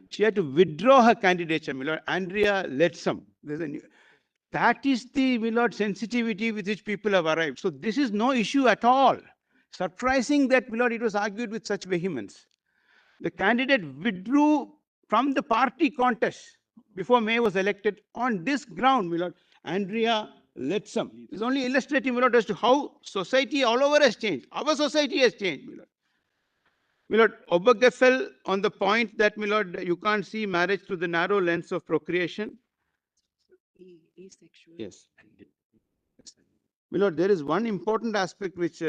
She had to withdraw her candidature, my lord. Andrea Leadsom. That is the, my lord, sensitivity with which people have arrived. So this is no issue at all. Surprising that, my lord, it was argued with such vehemence. The candidate withdrew from the party contest before May was elected on this ground, my lord. Andrea Leadsom is only illustrative, my lord, as to how society all over has changed. Our society has changed, my lord. My lord, Obergefell on the point that, my lord, you can't see marriage through the narrow lens of procreation. Asexual. Yes. My lord, there is one important aspect which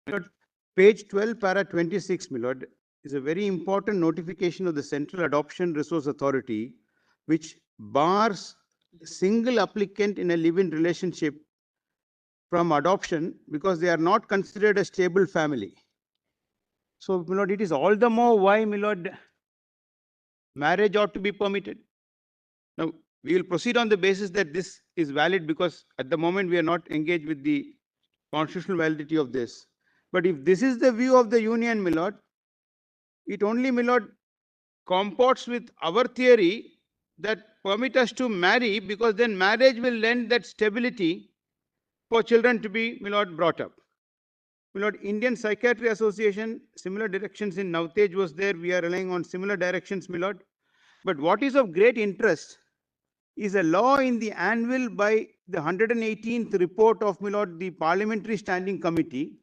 Lord, page 12, para 26, my lord, is a very important notification of the Central Adoption Resource Authority, which bars single applicant in a live-in relationship from adoption because they are not considered a stable family. So, my lord, it is all the more why, my lord, marriage ought to be permitted. Now, we will proceed on the basis that this is valid because at the moment we are not engaged with the constitutional validity of this. But if this is the view of the union, my lord, it only, my lord, comports with our theory that permit us to marry because then marriage will lend that stability for children to be, my lord, brought up. My lord, Indian Psychiatry Association, similar directions in Navtej was there. We are relying on similar directions, my lord. But what is of great interest is a law in the anvil by the 118th report of, my lord, the Parliamentary Standing Committee,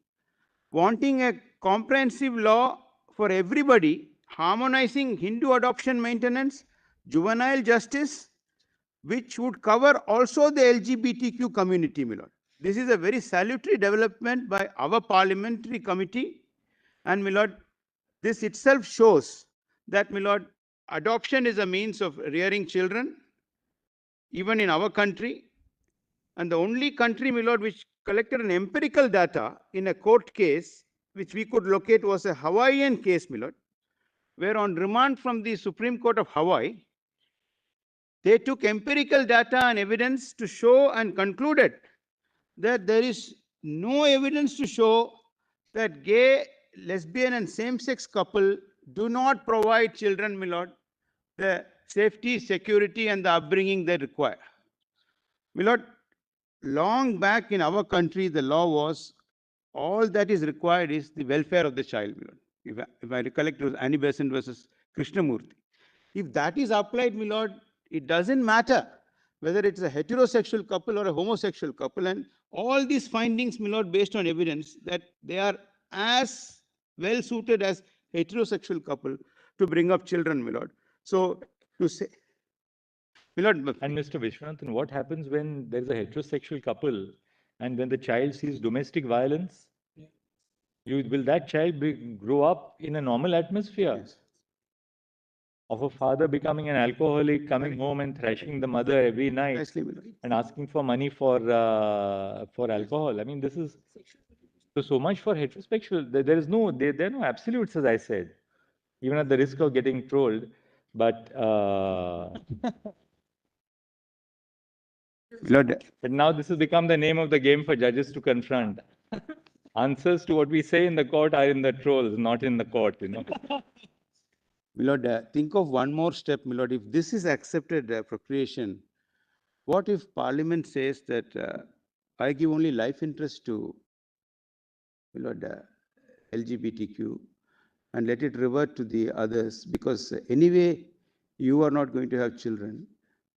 wanting a comprehensive law for everybody, harmonizing Hindu adoption maintenance, juvenile justice, which would cover also the LGBTQ community, my lord. This is a very salutary development by our parliamentary committee. And, my lord, this itself shows that, my lord, adoption is a means of rearing children, even in our country. And the only country, my lord, which collected an empirical data in a court case, which we could locate, was a Hawaiian case, my lord, where on remand from the Supreme Court of Hawaii, they took empirical data and evidence to show and concluded that there is no evidence to show that gay, lesbian, and same-sex couple do not provide children, my lord, the safety, security, and the upbringing they require. My lord, long back in our country, the law was all that is required is the welfare of the child, my lord. If I recollect, it was Annie Besant versus Krishnamurti. If that is applied, my lord, it doesn't matter whether it's a heterosexual couple or a homosexual couple. And all these findings, my lord, based on evidence that they are as well suited as heterosexual couple to bring up children, my lord. So to say, my lord. And Mr. Vishwanathan, what happens when there is a heterosexual couple and when the child sees domestic violence? Will that child grow up in a normal atmosphere? Yes. Of a father becoming an alcoholic, coming home and thrashing the mother every night Precisely, my lord. and asking for money for alcohol. I mean, this is so much for heterosexual. There are no absolutes, as I said, even at the risk of getting trolled. But Lord, but now this has become the name of the game for judges to confront. Answers to what we say in the court are in the trolls, not in the court, you know. my lord, think of one more step, my lord. If this is accepted procreation, what if Parliament says that I give only life interest to, my lord, LGBTQ and let it revert to the others because anyway you are not going to have children.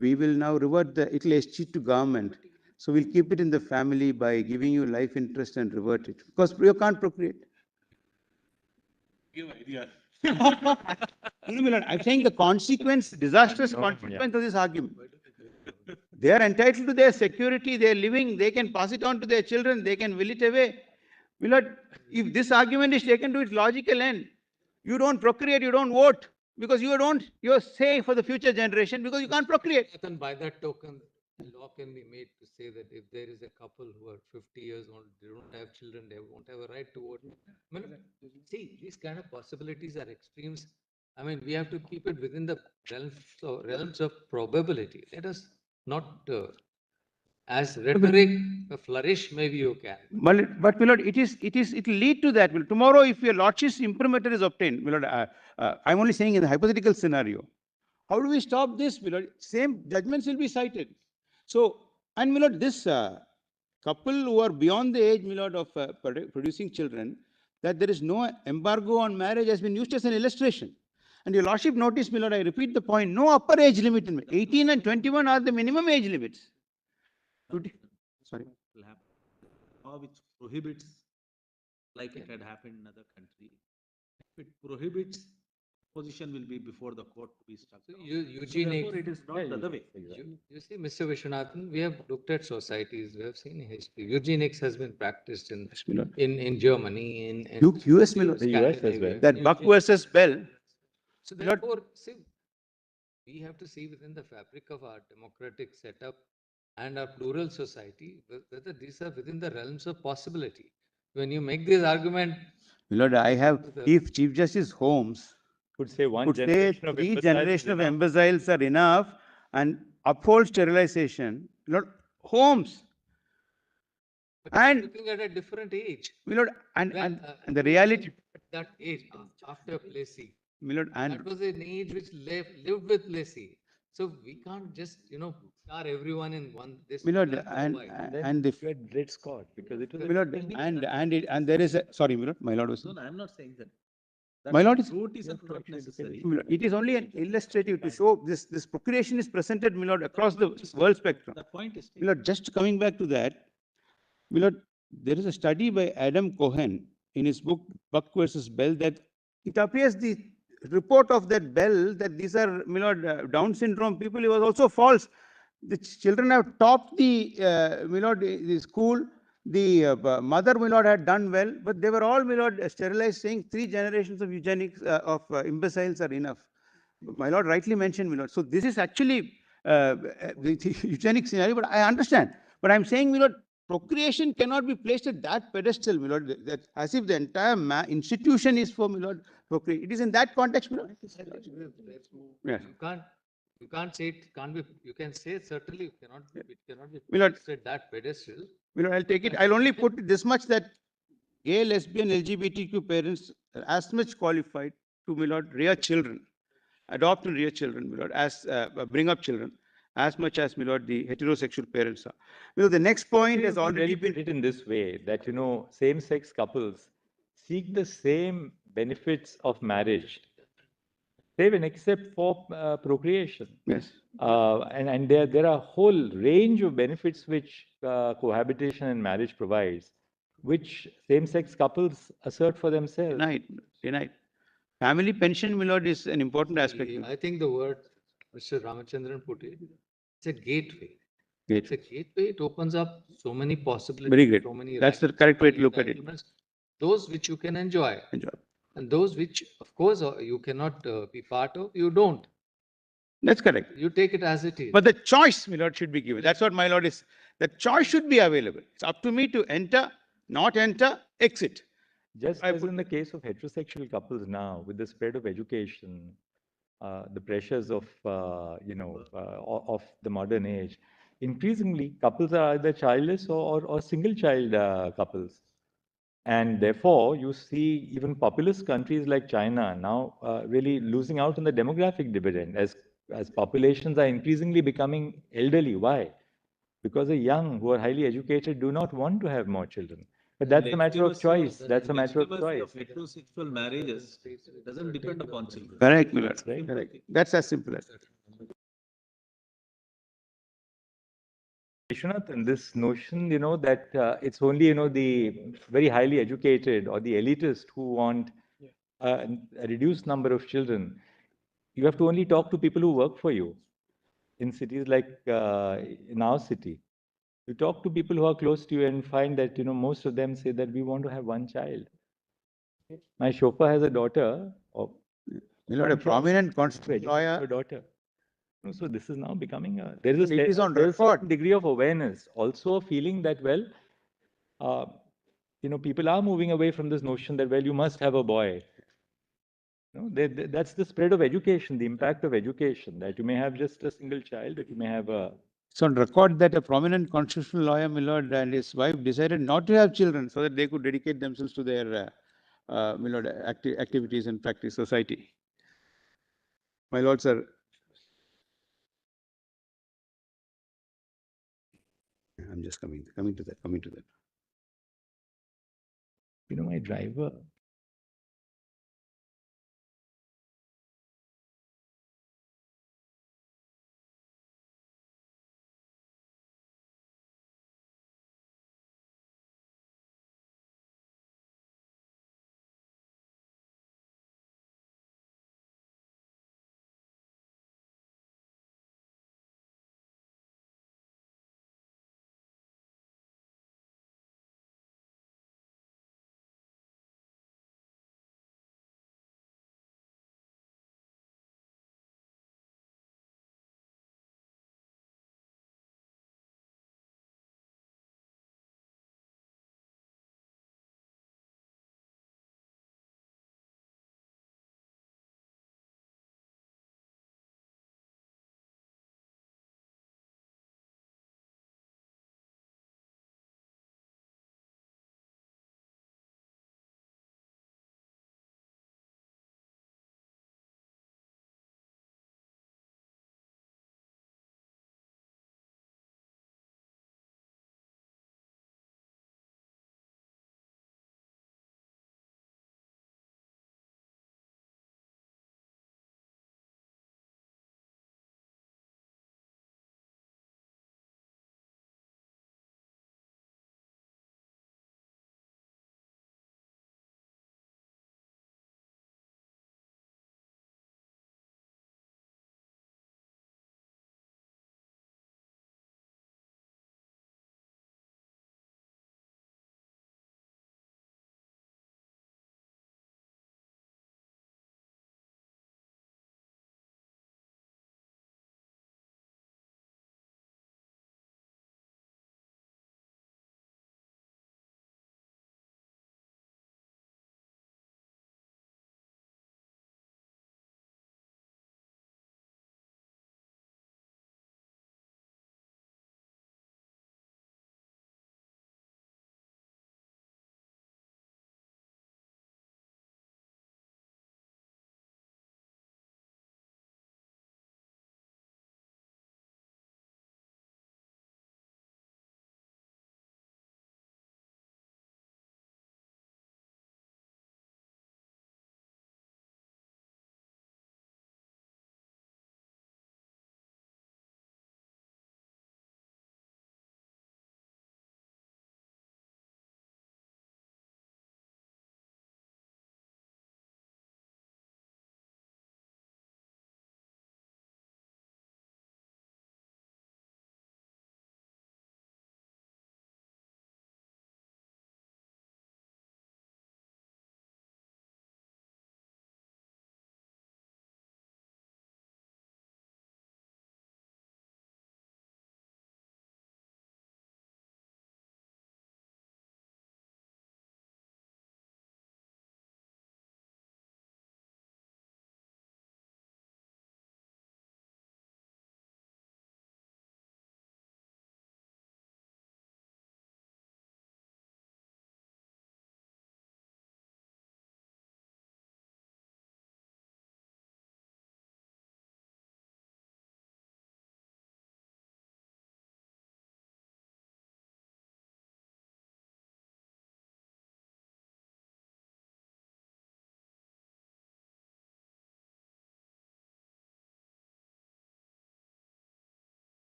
We will now revert it will escheat to government. So we'll keep it in the family by giving you life interest and revert it because you can't procreate. Give ideas. No, my lord, I'm saying the consequence, disastrous consequence of this argument. They are entitled to their security, they are living, they can pass it on to their children, they can will it away. My lord, if this argument is taken to its logical end, you don't procreate, you don't vote, because you're saying for the future generation, because you can't procreate. Then by that token, a law can be made to say that if there is a couple who are 50 years old, they don't have children, they won't have a right to vote. I mean, see, these kind of possibilities are extremes. I mean, we have to keep it within the realms of probability. Let us not, as rhetoric flourish, maybe you can. But my lord, it will lead to that. Well, tomorrow, if your lordship's imprimatur is obtained, my lord, I'm only saying in the hypothetical scenario, how do we stop this, my lord? Same judgments will be cited. So, and my lord, this couple who are beyond the age, my lord, of producing children, that there is no embargo on marriage has been used as an illustration. And your lordship notice, my lord, I repeat the point, no upper age limit. 18 and 21 are the minimum age limits. Sorry. Law which prohibits, like it had happened in other country, if it prohibits position will be before the court to be struck So down. eugenics. Therefore, it is not the other way. You see, Mr. Vishwanathan, we have looked at societies, we have seen history. Eugenics has been practiced in Germany, in US, my lord. The US as well. That Buck versus Bell. So my lord, therefore, see, we have to see within the fabric of our democratic setup and our plural society, whether these are within the realms of possibility. When you make this argument, my lord, I have, if Chief Justice Holmes Could say one could say generation of three imbeciles is generation of enough. imbeciles are enough and uphold sterilization, my lord, Holmes. And looking at a different age. my lord, When, and the reality, at that age, after Plessy, my lord, that and was an age which lived with Plessy. So we can't just, tar everyone in one, this. my lord, black or and white. and the You had Dred Scott because it was my lord, and there is a, sorry, my lord was. No, no, I'm not saying that. My lord, is Route is not necessary. it is only an illustrative to show this procreation is presented, my lord, across the world spectrum. The point is. My lord, just coming back to that, my lord, there is a study by Adam Cohen in his book Buck versus Bell that it appears the report of that Bell that these are, my lord, Down syndrome people, it was also false. The children have topped the, my lord, the school. The mother, my lord, had done well, but they were all, my lord, sterilized, saying 3 generations of eugenics of imbeciles are enough. My lord rightly mentioned, my lord. So this is actually the eugenic scenario, but I understand. But I'm saying, my lord, procreation cannot be placed at that pedestal, my lord, that as if the entire institution is for, my lord, procreation. It is in that context, my lord. Yes. You can't say it can't be. You can say it certainly. It cannot be My lord, placed at that pedestal. my lord, I'll take it. I'll only put it this much that gay, lesbian, LGBTQ parents are as much qualified to, my lord, rear children, adopt and rear children, my lord, as bring up children, as much as, my lord, the heterosexual parents are. You know, the next point has already been put it in this way that, same-sex couples seek the same benefits of marriage, save except for procreation. Yes. And there are a whole range of benefits which cohabitation and marriage provides, which same-sex couples assert for themselves. Denied. Family pension, my lord, is an important aspect. I think the word Mr. Ramachandran put it, it's a gateway. Gateway. It's a gateway. It opens up so many possibilities. Very good. So many That's the rights, correct so way to many look at it. entitlements, those which you can enjoy. And those which, of course, you cannot be part of, you don't. That's correct. You take it as it is. But the choice, my lord, should be given. That's what my lord is. The choice should be available. It's up to me to enter, not enter, exit. Just as in the case of heterosexual couples now, with the spread of education, the pressures of, of the modern age, increasingly couples are either childless or single-child couples. And therefore, you see even populous countries like China now really losing out on the demographic dividend as populations are increasingly becoming elderly. Why? Because the young who are highly educated do not want to have more children. But that's a matter of choice. That's a matter of choice. Heterosexual marriages doesn't depend upon children. Correct, my lord. Correct. That's as simple as that. Vishwanathan, this notion, that it's only, the very highly educated or the elitist who want a reduced number of children. You have to only talk to people who work for you in cities like in our city. You talk to people who are close to you and find that, most of them say that we want to have one child. My chauffeur has a daughter. A prominent constitutional lawyer. A daughter. So this is now becoming there is It is on there's a record. certain degree of awareness, also a feeling that, well, people are moving away from this notion that, well, you must have a boy. That's the spread of education, the impact of education, that you may have just a single child, that you may have a... It's on record that a prominent constitutional lawyer, my lord, and his wife decided not to have children so that they could dedicate themselves to their, my lord, activities and practice society. My lord, sir. I'm just coming to that. My driver,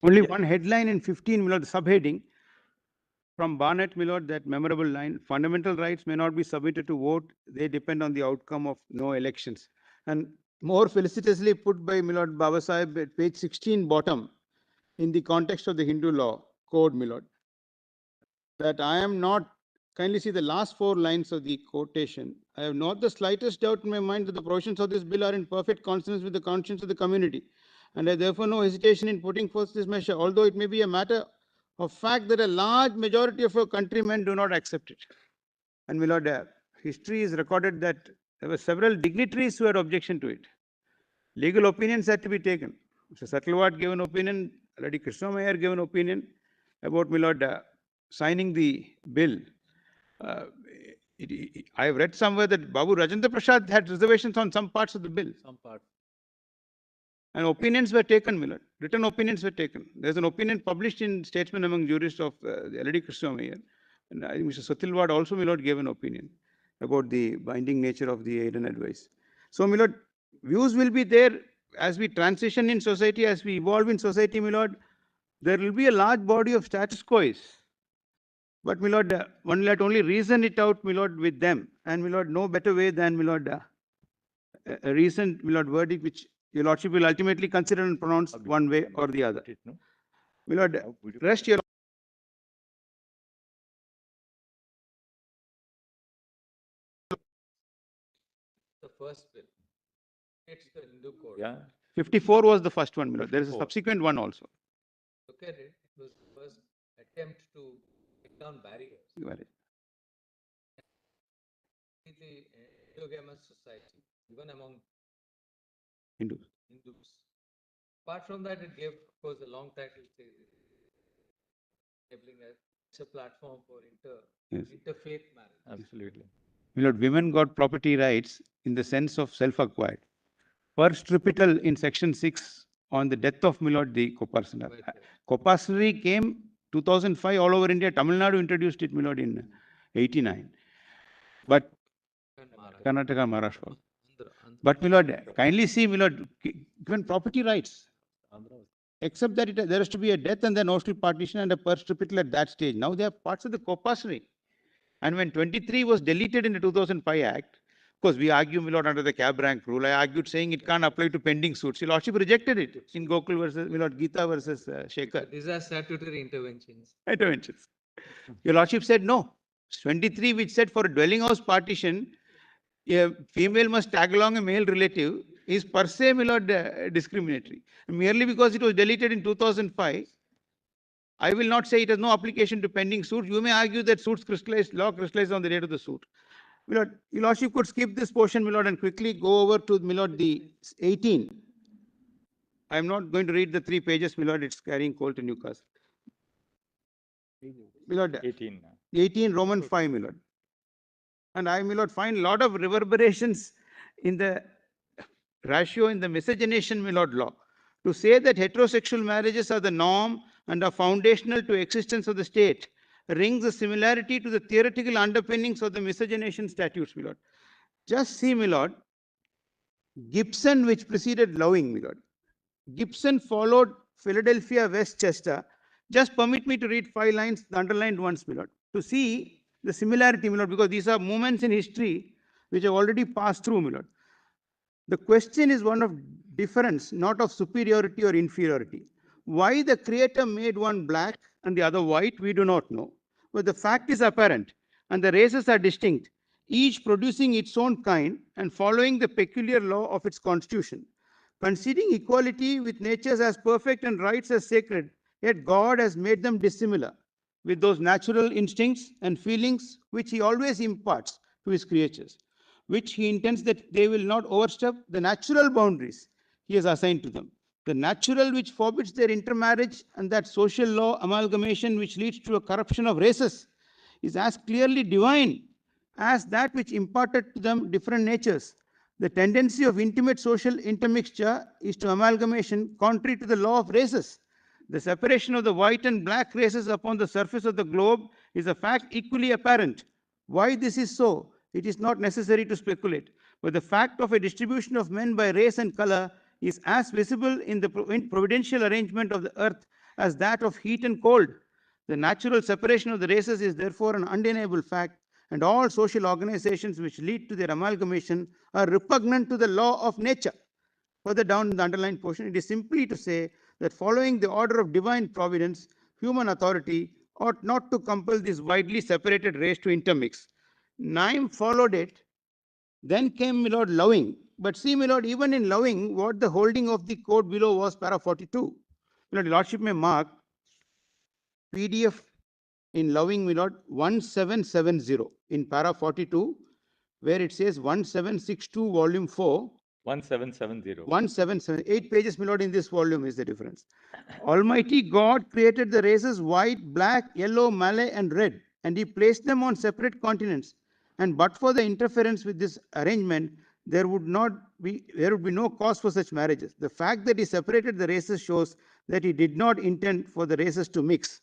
Only one headline in 15, my lord, the subheading from Barnett, my lord, that memorable line, fundamental rights may not be submitted to vote, they depend on the outcome of no elections. And more felicitously put by my lord Baba Sahib at page 16 bottom, in the context of the Hindu law code, my lord, that I am not, kindly see the last 4 lines of the quotation. I have not the slightest doubt in my mind that the provisions of this bill are in perfect consonance with the conscience of the community. And I therefore no hesitation in putting forth this measure, although it may be a matter of fact that a large majority of our countrymen do not accept it. And my lord, history is recorded that there were several dignitaries who had objection to it. Legal opinions had to be taken. Mr. Satalwat gave an opinion, Lady Krishna Mayer gave an opinion about, my lord, signing the bill. I have read somewhere that Babu Rajendra Prasad had reservations on some parts of the bill. Some part. And opinions were taken, my lord. Written opinions were taken. There's an opinion published in Statesman Among Jurists of the Lady Krishna Mayer. And I think Mr. Satilwad also, my lord, gave an opinion about the binding nature of the aid and advice. So, my lord, views will be there as we transition in society, as we evolve in society, my lord. There will be a large body of status quo. But, my lord, one let only reason it out, my lord, with them. And, my lord, no better way than, my lord, a recent, my lord, verdict which your lordship will ultimately consider and pronounce one way or the other. My lord, rest your The first bill. It's the Hindu code. Yeah. 54 was the first one, my lord. There is a 54. subsequent one also. Look at it. It was the first attempt to break down barriers. Right. In the endogamous society, even among Hindus. Hindus. Apart from that, it gave, of course, a long title, enabling it's a platform for interfaith marriage. Absolutely. My lord, women got property rights in the sense of self-acquired. First tripital in section 6 on the death of my lord, the Kopasnari. Kopasnari came 2005 all over India. Tamil Nadu introduced it, my lord, in 89. But Karnataka, Maharashtra. But, my lord, kindly see, my lord, given property rights. Except that there has to be a death and then notional partition and a first tripital at that stage. Now they are parts of the Kopasnari. And when 23 was deleted in the 2005 Act, of course, we argue, my lord, under the cab rank rule. I argued saying it can't apply to pending suits. Your lordship rejected it in Gokul versus, my lord, Geeta versus Shekhar. These are statutory interventions. Interventions. Your lordship said no. 23, which said for a dwelling house partition, a female must tag along a male relative, is per se, my lord, discriminatory. Merely because it was deleted in 2005, I will not say it has no application to pending suits. You may argue that suits crystallized, law crystallized on the date of the suit. My lord, your lordship could skip this portion, my lord, and quickly go over to, my lord, the 18. I am not going to read the 3 pages, my lord, it's carrying coal to Newcastle. My lord, 18. 18 Roman 5, my lord. And I, my lord, find a lot of reverberations in the ratio in the miscegenation, my lord, law. To say that heterosexual marriages are the norm and are foundational to existence of the state rings a similarity to the theoretical underpinnings of the miscegenation statutes, my lord. Just see, my lord, Gibson, which preceded Loving, my lord. Gibson followed Philadelphia Westchester. Just permit me to read 5 lines, the underlined ones, my lord, to see the similarity, my lord, because these are moments in history which have already passed through, my lord. The question is one of difference, not of superiority or inferiority. Why the creator made one black and the other white, we do not know. But the fact is apparent, and the races are distinct, each producing its own kind and following the peculiar law of its constitution. Conceding equality with natures as perfect and rights as sacred, yet God has made them dissimilar with those natural instincts and feelings which he always imparts to his creatures, which he intends that they will not overstep the natural boundaries he has assigned to them. The natural which forbids their intermarriage and that social law amalgamation which leads to a corruption of races is as clearly divine as that which imparted to them different natures. The tendency of intimate social intermixture is to amalgamation contrary to the law of races. The separation of the white and black races upon the surface of the globe is a fact equally apparent. Why this is so, it is not necessary to speculate, but the fact of a distribution of men by race and color is as visible in the providential arrangement of the earth as that of heat and cold. The natural separation of the races is therefore an undeniable fact, and all social organizations which lead to their amalgamation are repugnant to the law of nature. Further down in the underlined portion, it is simply to say that following the order of divine providence, human authority ought not to compel this widely separated race to intermix. Naim followed it. Then came, my lord, loving. But see, my lord, even in loving, what the holding of the code below was para 42. My lord, Lordship may mark PDF in loving, my lord, 1770 in para 42, where it says 1762 volume 4. 1770. 177, 8 pages, my lord, in this volume is the difference. Almighty God created the races white, black, yellow, Malay, and red, and he placed them on separate continents. And but for the interference with this arrangement, there would be no cause for such marriages. The fact that he separated the races shows that he did not intend for the races to mix.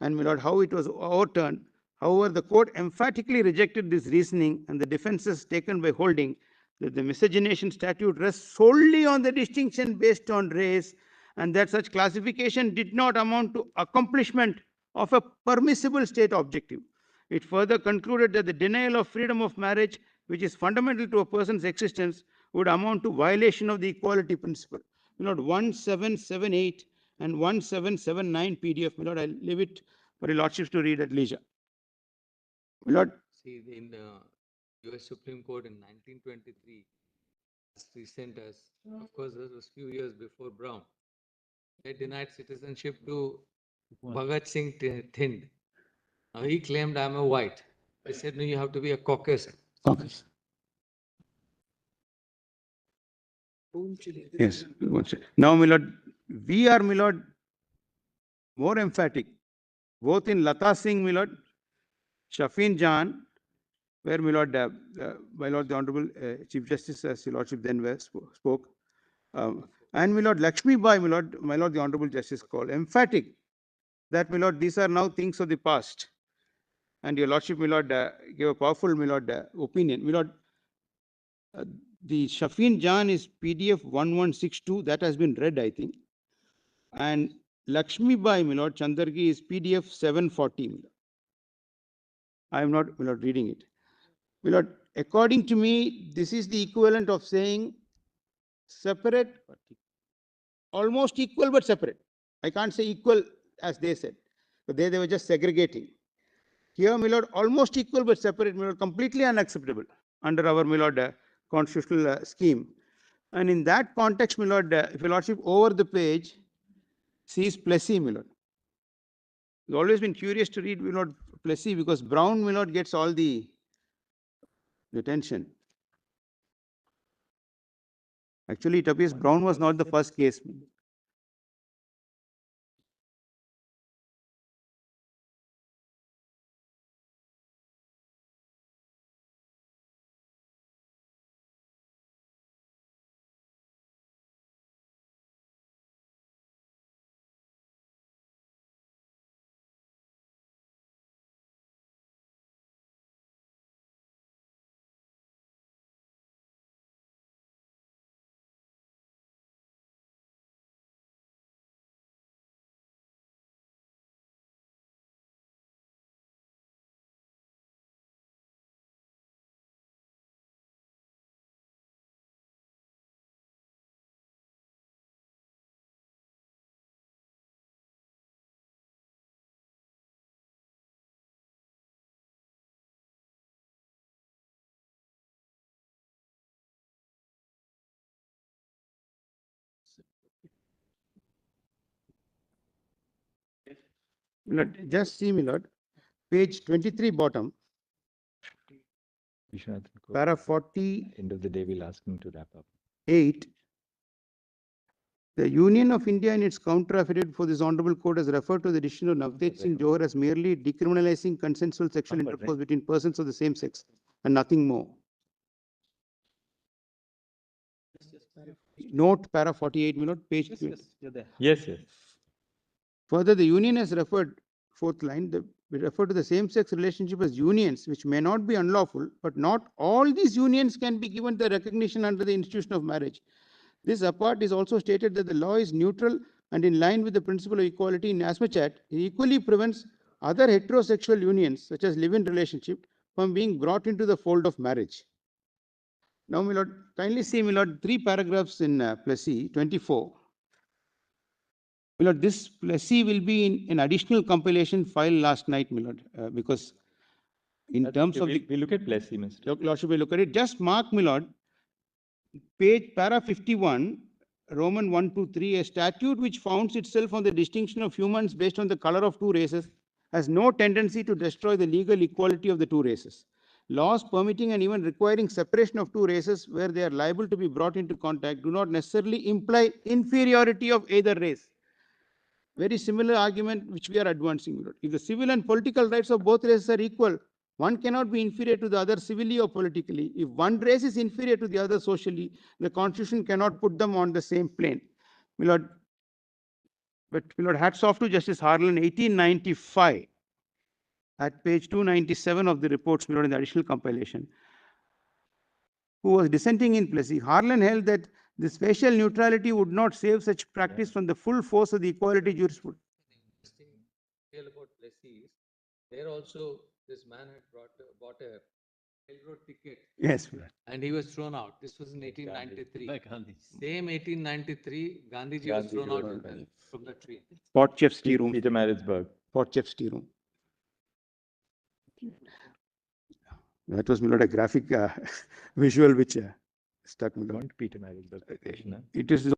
And my lord, how it was overturned. However, the court emphatically rejected this reasoning and the defenses taken by holding that the miscegenation statute rests solely on the distinction based on race, and that such classification did not amount to accomplishment of a permissible state objective. It further concluded that the denial of freedom of marriage, which is fundamental to a person's existence, would amount to violation of the equality principle. My lord, 1778 and 1779 PDF. My lord, I'll leave it for your lordships to read at leisure. My lord. See, in the US Supreme Court in 1923, as recent as, of course, this was few years before Brown, they denied citizenship to Bhagat Singh Thind. Now he claimed, I'm a white. They said, no, you have to be a Caucasian. Caucasian. Yes. Now, my lord, we are, my lord, more emphatic, both in Lata Singh, my lord, Shafin Jan, where, my lord, the Honorable Chief Justice, as your lordship then spoke, and, my lord, Lakshmi Bai, my lord, the Honorable Justice called, emphatic that, my lord, these are now things of the past. And your lordship, my lord, gave a powerful, my lord, opinion. My lord, the Shafin Jan is PDF 1162, that has been read, I think. And Lakshmi Bai, my lord, Chandargi is PDF 740, my lord. I am not, my lord, reading it. My lord, according to me, this is the equivalent of saying separate, almost equal but separate. I can't say equal as they said, but they were just segregating. Here, my lord, almost equal but separate, my lord, completely unacceptable under our, my lord, constitutional scheme. And in that context, my lord, if your lordship over the page sees Plessy, my lord. I've always been curious to read, my lord, Plessy, because Brown, my lord, gets all the attention. Actually, it appears Brown was not the first case. Just see, my lord, page 23 bottom, para 40. End of the day, we'll ask him to wrap up. 8. The Union of India in its counter affidavit for this Honorable Court has referred to the decision of Navdeep Singh Johar as merely decriminalizing consensual sexual intercourse between persons of the same sex and nothing more. Note para 48, my lord, page. Yes, yes. Further, the Union has referred, fourth line, we refer to the same-sex relationship as unions, which may not be unlawful, but not all these unions can be given the recognition under the institution of marriage. This apart is also stated that the law is neutral and in line with the principle of equality in as much as it equally prevents other heterosexual unions, such as live-in relationship, from being brought into the fold of marriage. Now, my lord, kindly see, my lord, 3 paragraphs in Plessy 24. My lord, this Plessy will be in an additional compilation filed last night, my lord, because in terms of we look at Plessy, Mr. Your Lordship will look at it. Just mark, my lord, para 51, Roman 1, 2, 3, a statute which founds itself on the distinction of humans based on the color of 2 races has no tendency to destroy the legal equality of the 2 races. Laws permitting and even requiring separation of 2 races where they are liable to be brought into contact do not necessarily imply inferiority of either race. Very similar argument which we are advancing. If the civil and political rights of both races are equal, one cannot be inferior to the other civilly or politically. If one race is inferior to the other socially, the Constitution cannot put them on the same plane. My lord, but my lord, hats off to Justice Harlan, 1895, at page 297 of the reports, my lord, in the additional compilation, who was dissenting in Plessy. Harlan held that this facial neutrality would not save such practice from the full force of the equality jurisprudence. Real about Plessy is there also this man had bought a railroad ticket. Yes, and he was thrown out. This was in 1893. Same 1893, Gandhiji was thrown out from the tree. Potchef's tea room. Peter Maritzburg. Potchef's tea room. That was, my lord, a graphic visual which stuck me. Going to Peter Maritzburg. It is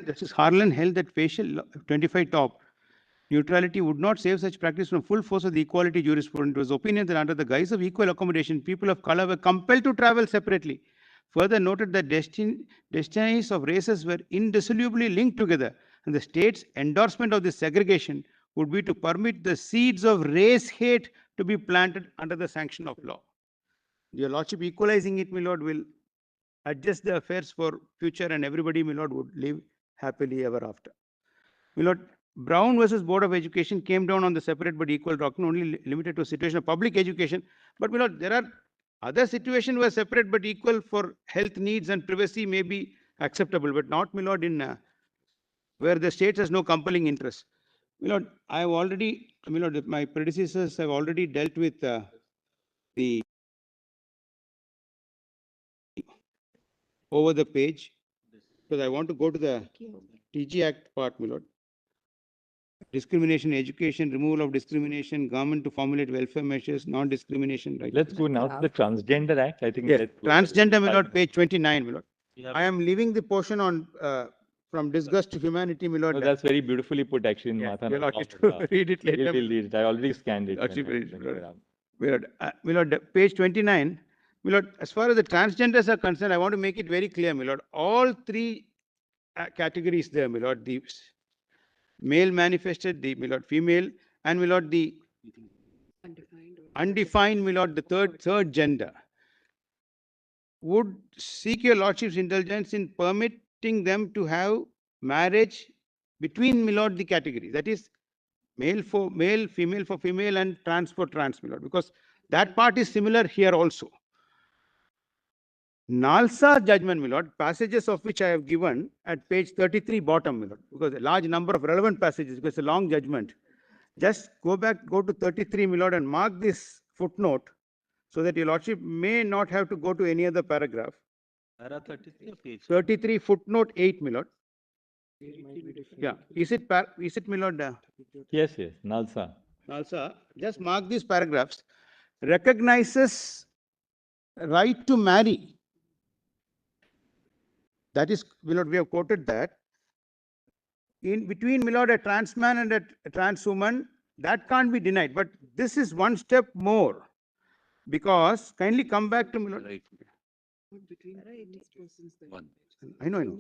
Justice Harlan held that facial 25 top neutrality would not save such practice from full force of the equality jurisprudence. It was opinion that under the guise of equal accommodation, people of color were compelled to travel separately. Further noted that destinies of races were indissolubly linked together, and the state's endorsement of this segregation would be to permit the seeds of race hate to be planted under the sanction of law. Your Lordship, equalizing it, my lord, will adjust the affairs for future, and everybody, my lord, would live happily ever after. My lord, Brown versus Board of Education came down on the separate but equal doctrine, only limited to a situation of public education. But my lord, there are other situations where separate but equal for health needs and privacy may be acceptable, but not, my lord, in where the state has no compelling interest. My lord, I have already, my lord, my predecessors have already dealt with the over the page, because I want to go to the TG Act part, my lord. discrimination, education, removal of discrimination, government to formulate welfare measures, non-discrimination, right? Let's go now to the Transgender Act. I think Yes, let's go. transgender, my lord, page 29, my lord. Yeah. I am leaving the portion on, from disgust to humanity, my lord. No, that's very beautifully put actually in Yeah, Matha. you'll have to read it later. We'll read it. I already scanned it. Lordship, when I- read it, when you were Lord. out. My lord, page 29, my lord, as far as the transgenders are concerned, I want to make it very clear, my lord, all three categories there, my lord, the male manifested, the, my lord, female, and my lord, the undefined, my lord, the third gender, would seek your lordship's indulgence in permitting them to have marriage between, my lord, the categories. That is male for male, female for female, and trans for trans, my lord, because that part is similar here also. Nalsa judgment, my lord, passages of which I have given at page 33 bottom, my lord, because a large number of relevant passages, because it's a long judgment. Just go to 33, my lord, and mark this footnote so that your lordship may not have to go to any other paragraph. Para 33 or page? 33 footnote 8, my lord. Yeah, is it, my lord? Yes, Nalsa. Nalsa, just mark these paragraphs. Recognizes right to marry. That is, my lord, we have quoted that. In between, my lord, a trans man and a trans woman, that can't be denied. But this is one step more. Because, kindly come back to, my lord. Right. One. I know.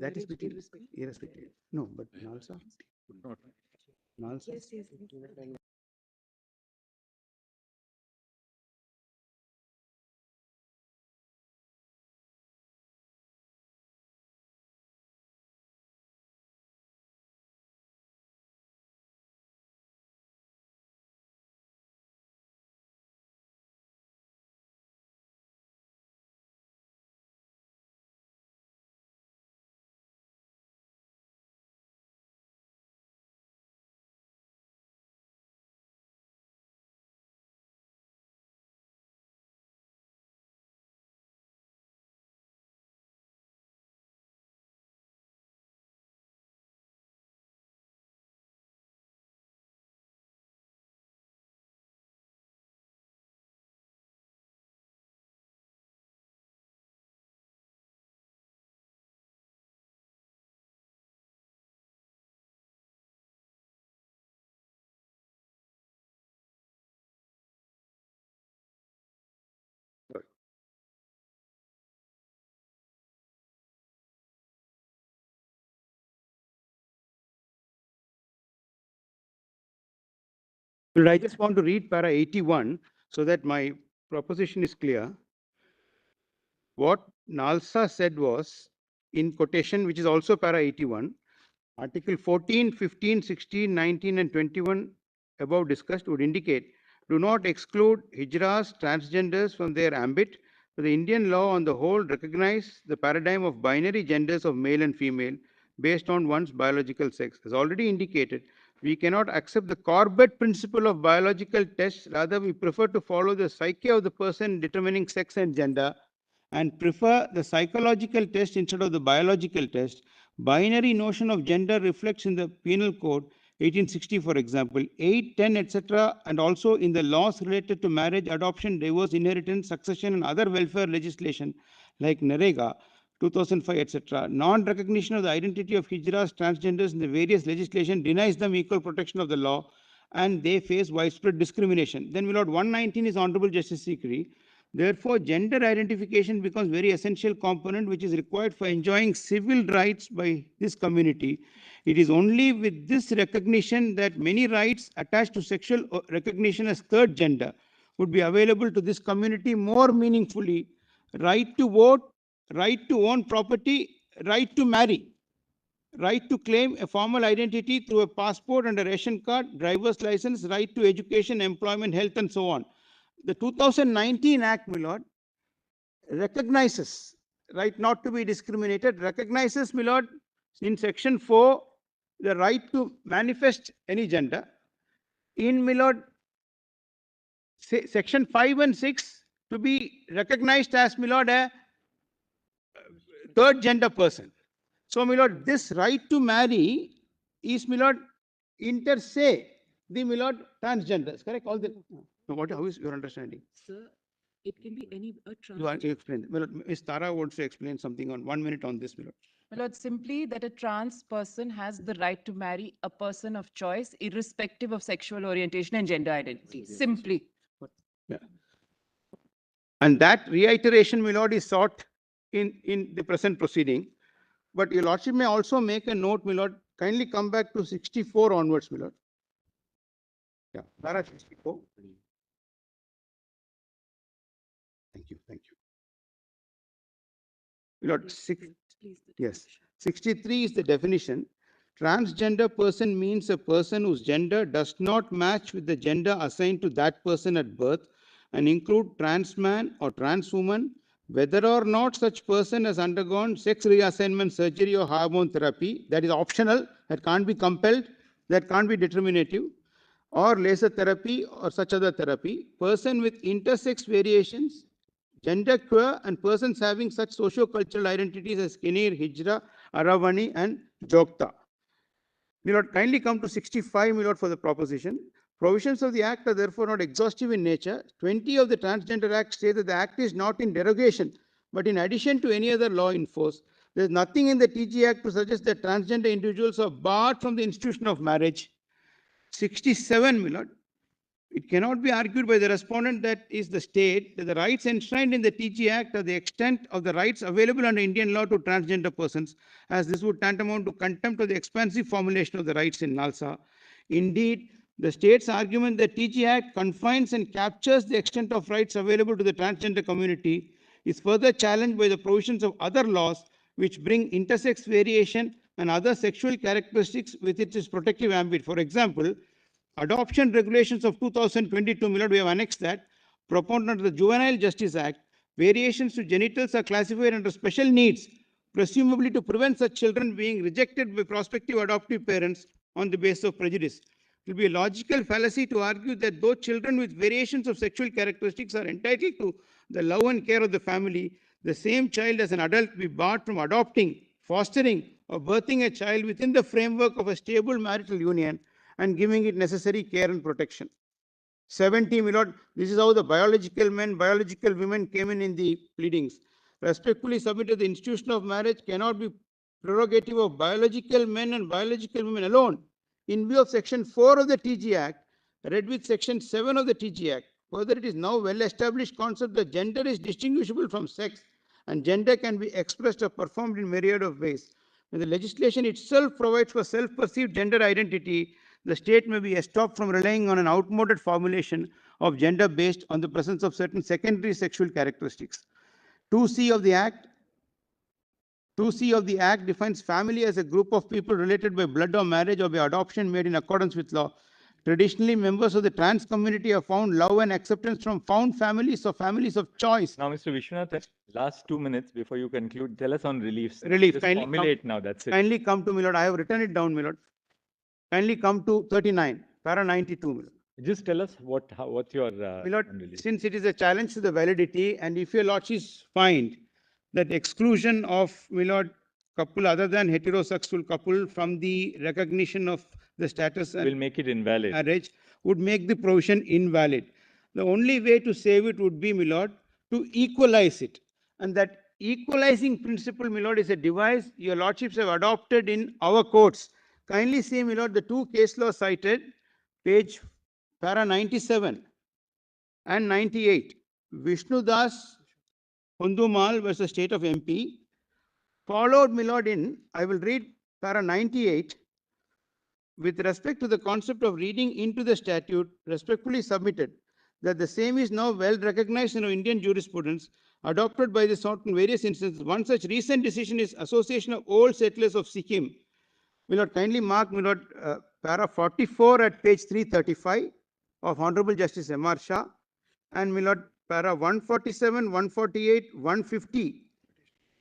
That is between, irrespective. No, but Nalsa. Nalsa. But I just want to read para 81 so that my proposition is clear. What Nalsa said was, in quotation, which is also para 81, Article 14, 15, 16, 19, and 21 above discussed would indicate do not exclude hijras, transgenders from their ambit. For the Indian law on the whole recognize the paradigm of binary genders of male and female based on one's biological sex. As already indicated, we cannot accept the Corbett principle of biological tests. Rather, we prefer to follow the psyche of the person determining sex and gender and prefer the psychological test instead of the biological test. Binary notion of gender reflects in the Penal Code 1860, for example, 8, 10, etc., and also in the laws related to marriage, adoption, divorce, inheritance, succession, and other welfare legislation like NREGA 2005, etc. Non-recognition of the identity of hijras, transgenders in the various legislation denies them equal protection of the law, and they face widespread discrimination. Then, my lord, 119 is Honorable Justice Sikri. Therefore, gender identification becomes very essential component which is required for enjoying civil rights by this community. It is only with this recognition that many rights attached to sexual recognition as third gender would be available to this community more meaningfully. Right to vote, right to own property, right to marry, right to claim a formal identity through a passport and a ration card, driver's license, right to education, employment, health, and so on. The 2019 Act, my lord, recognizes right not to be discriminated, recognizes, my lord, in section 4, the right to manifest any gender. In, my lord, section 5 and 6, to be recognized as, my lord, a third gender person. So, my lord, this right to marry is, my lord, inter se, the my lord, transgenders, correct? All the, no, what, how is your understanding? Sir, it can be any, You explain. My lord, Ms. Tara wants to explain something on 1 minute on this, my lord. My lord, simply that a trans person has the right to marry a person of choice, irrespective of sexual orientation and gender identity. Simply. Yeah. And that reiteration, my lord, is sought in the present proceeding. But your lordship may also make a note, my lord, kindly come back to 64 onwards, my lord. Yeah, para 64. Thank you, thank you. My lord, yes, 63 is the definition. Transgender person means a person whose gender does not match with the gender assigned to that person at birth and include trans man or trans woman, whether or not such person has undergone sex reassignment surgery or hormone therapy. That is optional, that can't be compelled, that can't be determinative, or laser therapy or such other therapy. Person with intersex variations, gender queer, and persons having such socio-cultural identities as Kinir, Hijra, Aravani, and Jokta. My lord, kindly come to 65, my lord, for the proposition. Provisions of the Act are therefore not exhaustive in nature. 20 of the Transgender Act say that the Act is not in derogation, but in addition to any other law in force. There is nothing in the TG Act to suggest that transgender individuals are barred from the institution of marriage. 67, my lord. It cannot be argued by the respondent that is the state that the rights enshrined in the TG Act are the extent of the rights available under Indian law to transgender persons, as this would tantamount to contempt of the expansive formulation of the rights in NALSA. Indeed, the state's argument that TG Act confines and captures the extent of rights available to the transgender community is further challenged by the provisions of other laws which bring intersex variation and other sexual characteristics within its protective ambit. For example, Adoption regulations of 2022, my lord, we have annexed that. Proponent under the Juvenile Justice Act, variations to genitals are classified under special needs, presumably to prevent such children being rejected by prospective adoptive parents on the basis of prejudice. It will be a logical fallacy to argue that those children with variations of sexual characteristics are entitled to the love and care of the family. The same child as an adult be barred from adopting, fostering, or birthing a child within the framework of a stable marital union and giving it necessary care and protection. 70, my lord, this is how the biological men, biological women came in the pleadings. Respectfully submitted, the institution of marriage cannot be prerogative of biological men and biological women alone. In view of Section 4 of the TG Act, read with Section 7 of the TG Act, further it is now well-established concept that gender is distinguishable from sex and gender can be expressed or performed in myriad of ways. When the legislation itself provides for self-perceived gender identity, the state may be stopped from relying on an outmoded formulation of gender based on the presence of certain secondary sexual characteristics. 2C of the Act defines family as a group of people related by blood or marriage or by adoption made in accordance with law. Traditionally, members of the trans community have found love and acceptance from found families or families of choice. Now, Mr. Vishwanath, last 2 minutes before you conclude, tell us on reliefs. Relief, Just kindly formulate come, now, that's it. Kindly come to my lord. I have written it down, my lord. Kindly come to 39, para 92, my lord. Just tell us what's your My lord, on relief. since it is a challenge to the validity, and if your lordships find that exclusion of, my lord, couple other than heterosexual couple from the recognition of the status and Will make it invalid. marriage would make the provision invalid. The only way to save it would be, my lord, to equalize it. And that equalizing principle, my lord, is a device your lordships have adopted in our courts. Kindly see, my lord, the two case laws cited, page para 97 and 98. Vishnu Das Hundumal versus State of MP, followed, my lord, in, I will read para 98. With respect to the concept of reading into the statute, respectfully submitted that the same is now well recognized in our Indian jurisprudence, adopted by the sort in various instances. One such recent decision is Association of Old Settlers of Sikkim. My lord, kindly mark, my lord, para 44 at page 335 of Honorable Justice M.R. Shah, and my lord, para 147, 148, 150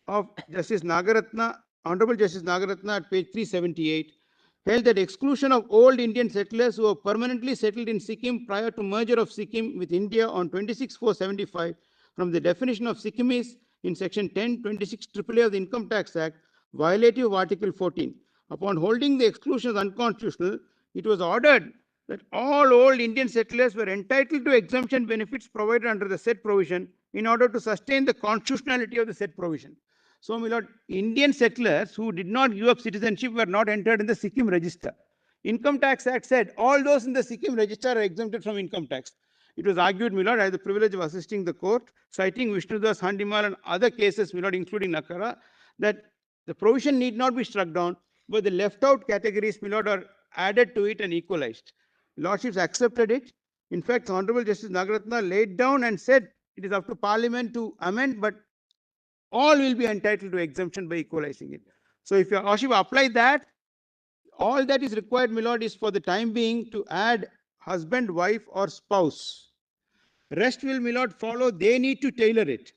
of Justice Nagaratna, Honorable Justice Nagaratna at page 378, held that exclusion of old Indian settlers who were permanently settled in Sikkim prior to merger of Sikkim with India on 26/4/75 from the definition of Sikkimese in section 1026 AAA of the Income Tax Act, violative of Article 14. Upon holding the exclusion as unconstitutional, it was ordered that all old Indian settlers were entitled to exemption benefits provided under the said provision in order to sustain the constitutionality of the said provision. So, my lord, Indian settlers who did not give up citizenship were not entered in the Sikkim register. Income Tax Act said all those in the Sikkim register are exempted from income tax. It was argued, my lord, I had the privilege of assisting the court, citing Vishnudas, Handimal and other cases, my lord, including Nakara, that the provision need not be struck down, but the left out categories, my lord, are added to it and equalized. Lordships accepted it. In fact, Honorable Justice Nagaratna laid down and said it is up to Parliament to amend, but all will be entitled to exemption by equalizing it. So if your Lordship apply that, all that is required, my lord, is for the time being to add husband, wife or spouse. Rest will, my lord, follow. They need to tailor it.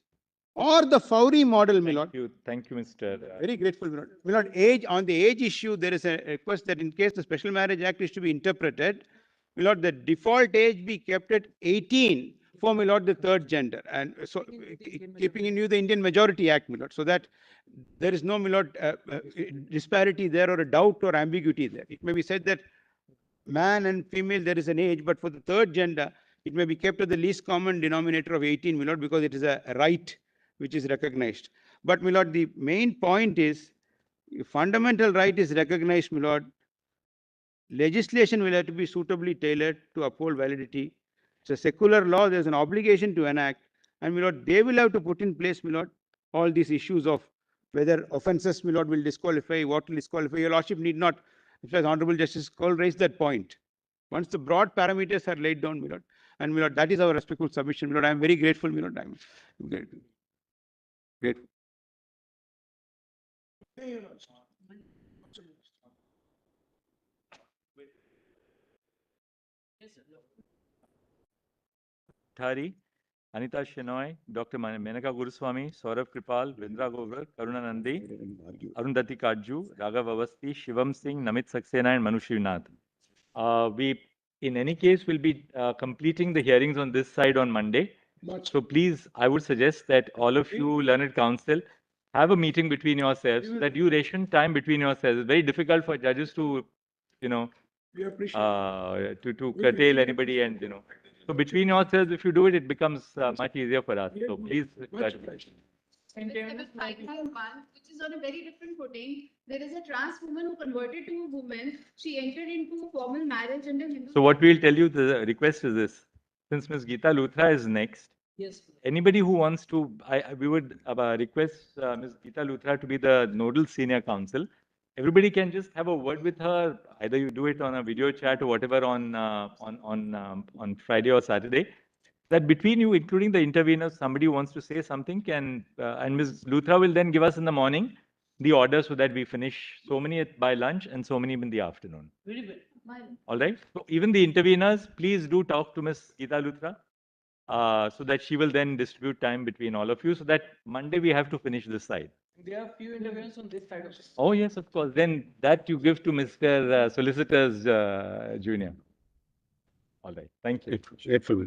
Or the Fowry model, my lord. Thank you, Mr. Very grateful, my lord. My lord, age, on the age issue, there is a request that in case the Special Marriage Act is to be interpreted, my lord, the default age be kept at 18 for, my lord, the third gender. And so, keeping in view the Indian Majority Act, my lord, so that there is no, my lord, disparity there or a doubt or ambiguity there. It may be said that man and female, there is an age, but for the third gender, it may be kept at the least common denominator of 18, my lord, because it is a right which is recognized. But, my lord, the main point is, if fundamental right is recognized, my lord, legislation will have to be suitably tailored to uphold validity. It's a secular law, there's an obligation to enact, and, my lord, they will have to put in place, my lord, all these issues of whether offences, my lord, will disqualify, what will disqualify. Your Lordship need not, if as Honorable Justice Cole raised that point. Once the broad parameters are laid down, my lord, and, my lord, that is our respectful submission, my lord. I am very grateful, my lord. I am grateful. Grateful. Thari, Anita Shenoy, Dr. Menaka Guruswamy, Saurav Kripal, Vindra Govar, Karuna Nandi, Arundhati Kajju, Raghav Avasthi, Shivam Singh, Namit Saxena, and Manu Srinath. We, in any case, will be completing the hearings on this side on Monday. So please, I would suggest that all of you, learned counsel, have a meeting between yourselves, so that you ration time between yourselves. It's very difficult for judges to, you know, to curtail anybody, and, you know. So between yourselves, if you do it, it becomes much easier for us. So please. Pipeline one, which is on a very different footing. There is a trans woman who converted to a woman. She entered into formal marriage under Hindu. So what we'll tell you, the request is this: since Ms. Geeta Luthra is next, yes, anybody who wants to, we would request Ms. Geeta Luthra to be the nodal senior counsel. Everybody can just have a word with her. Either you do it on a video chat or whatever on Friday or Saturday. That between you, including the interveners, somebody who wants to say something can, and Ms. Luthra will then give us in the morning the order so that we finish so many by lunch and so many in the afternoon. very well. All right. So even the interveners, please do talk to Ms. Geeta Luthra so that she will then distribute time between all of you, so that Monday we have to finish this side. There are few interventions on this side of this. Oh yes, of course. Then that you give to Mr. Solicitor's Junior. All right. Thank you. Grateful.